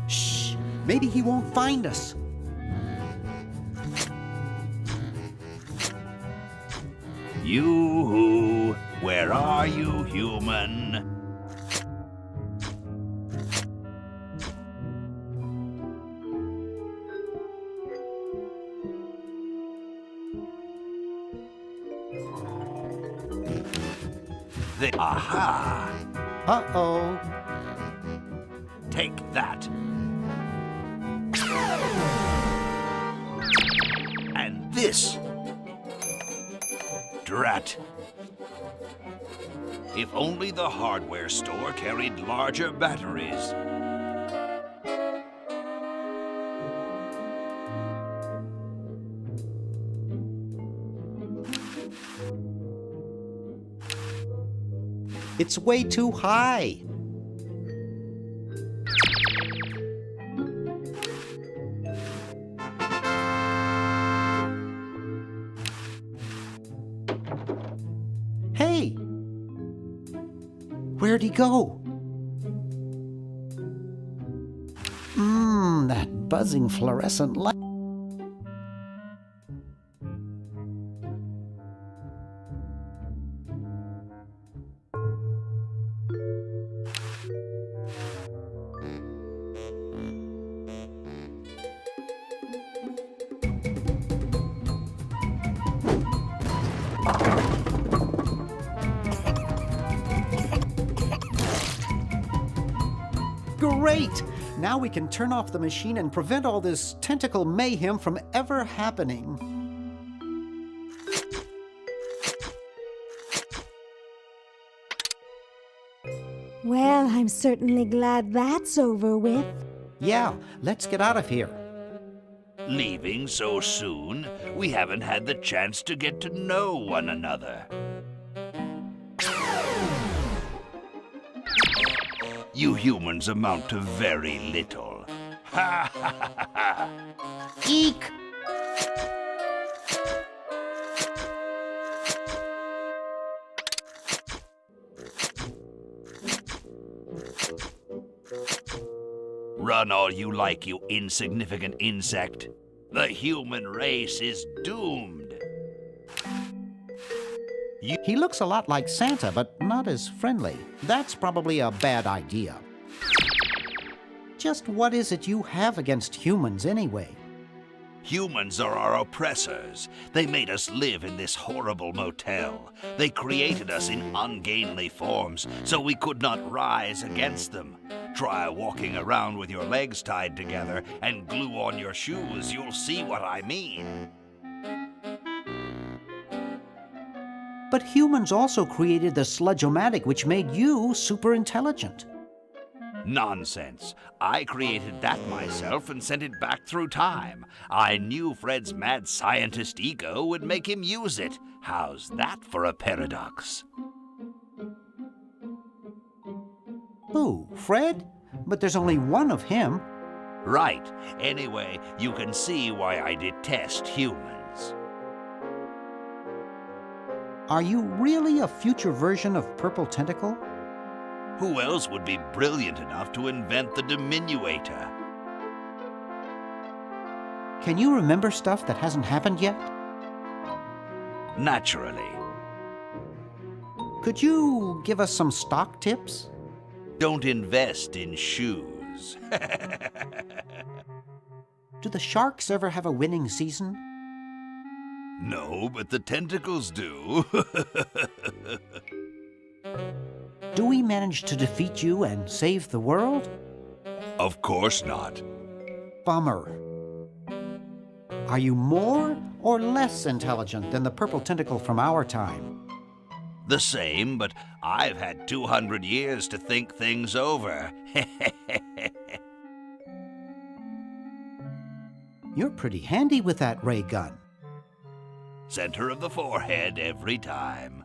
Shh! Maybe he won't find us. You, where are you, human? Aha! Uh-oh. Take that. And this. Drat. If only the hardware store carried larger batteries. It's way too high. Hey! Where'd he go? That buzzing fluorescent light. Great! Now we can turn off the machine and prevent all this tentacle mayhem from ever happening. Well, I'm certainly glad that's over with. Yeah, let's get out of here. Leaving so soon? We haven't had the chance to get to know one another. You humans amount to very little. Ha ha ha ha! Eek! Run all you like, you insignificant insect. The human race is doomed. He looks a lot like Santa, but not as friendly. That's probably a bad idea. Just what is it you have against humans, anyway? Humans are our oppressors. They made us live in this horrible motel. They created us in ungainly forms, so we could not rise against them. Try walking around with your legs tied together and glue on your shoes. You'll see what I mean. But humans also created the sludge-o-matic, which made you super intelligent. Nonsense. I created that myself and sent it back through time. I knew Fred's mad scientist ego would make him use it. How's that for a paradox? Who, Fred? But there's only one of him. Right. Anyway, you can see why I detest humans. Are you really a future version of Purple Tentacle? Who else would be brilliant enough to invent the diminuator? Can you remember stuff that hasn't happened yet? Naturally. Could you give us some stock tips? Don't invest in shoes. Do the Sharks ever have a winning season? No, but the tentacles do. Do we manage to defeat you and save the world? Of course not. Bummer. Are you more or less intelligent than the purple tentacle from our time? The same, but I've had 200 years to think things over. You're pretty handy with that ray gun. Center of the forehead every time.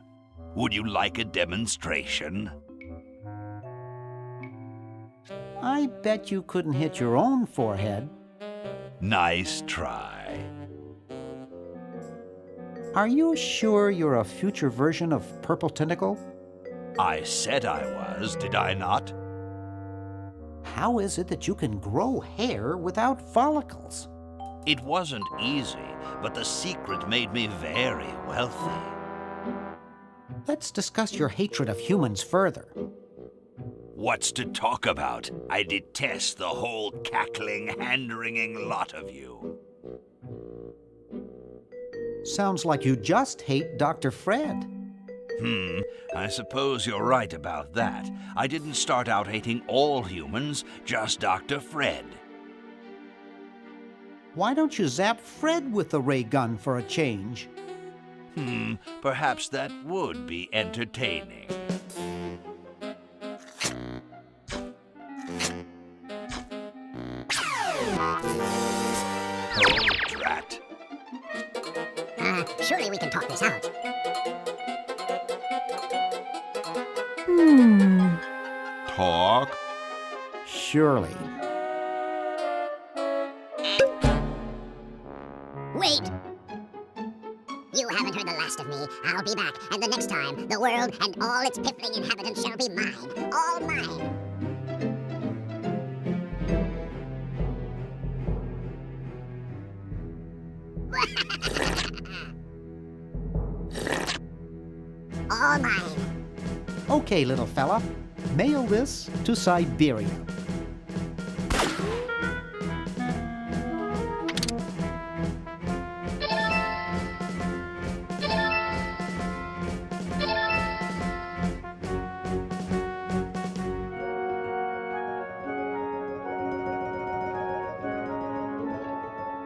Would you like a demonstration? I bet you couldn't hit your own forehead. Nice try. Are you sure you're a future version of Purple Tentacle? I said I was, did I not? How is it that you can grow hair without follicles? It wasn't easy, but the secret made me very wealthy. Let's discuss your hatred of humans further. What's to talk about? I detest the whole cackling, hand-wringing lot of you. Sounds like you just hate Dr. Fred. I suppose you're right about that. I didn't start out hating all humans, just Dr. Fred. Why don't you zap Fred with the ray gun for a change? Perhaps that would be entertaining. Oh, drat. Surely we can talk this out. Talk? Surely. Wait! You haven't heard the last of me. I'll be back, and the next time, the world and all its piffling inhabitants shall be mine. All mine. All mine. Okay, little fella. Mail this to Siberia.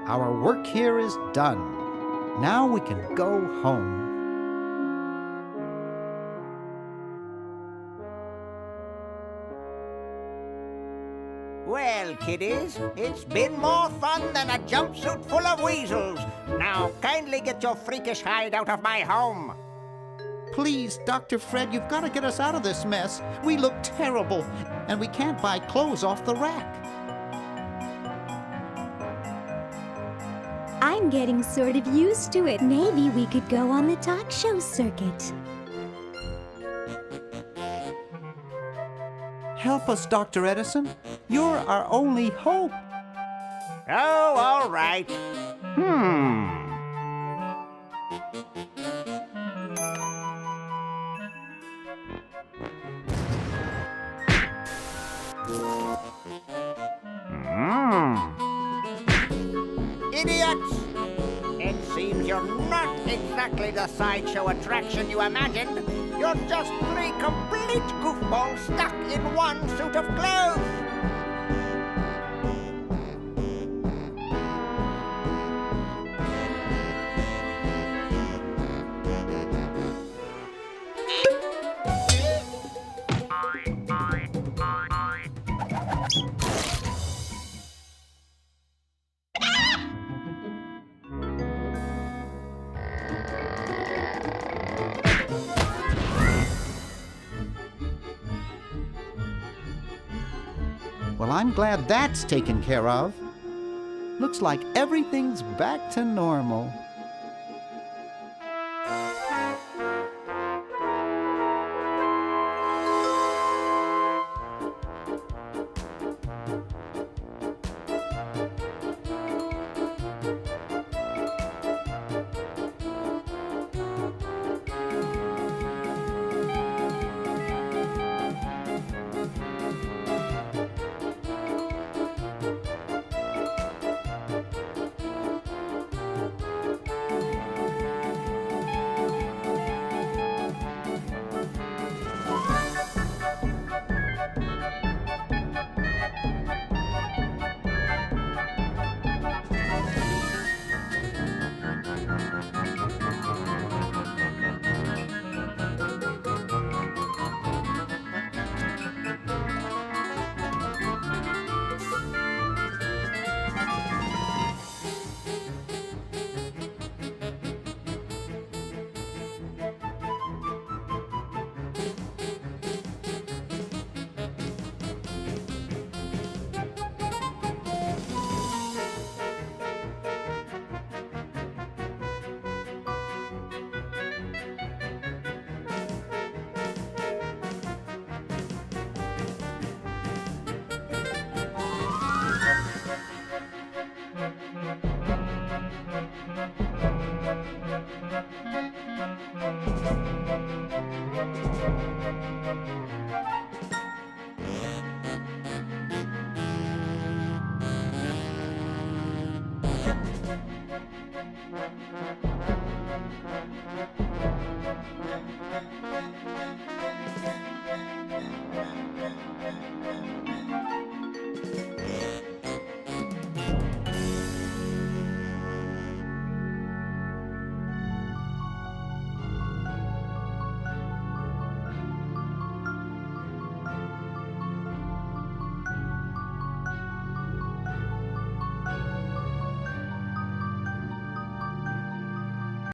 Our work here is done. Now we can go home. Well, kiddies, it's been more fun than a jumpsuit full of weasels. Now, kindly get your freakish hide out of my home. Please, Dr. Fred, you've got to get us out of this mess. We look terrible, and we can't buy clothes off the rack. I'm getting sort of used to it. Maybe we could go on the talk show circuit. Help us, Dr. Edison. You're our only hope. Oh, all right. Idiots! It seems you're not exactly the sideshow attraction you imagined. You're just three complete goofballs stuck in one suit of clothes. Well, I'm glad that's taken care of. Looks like everything's back to normal.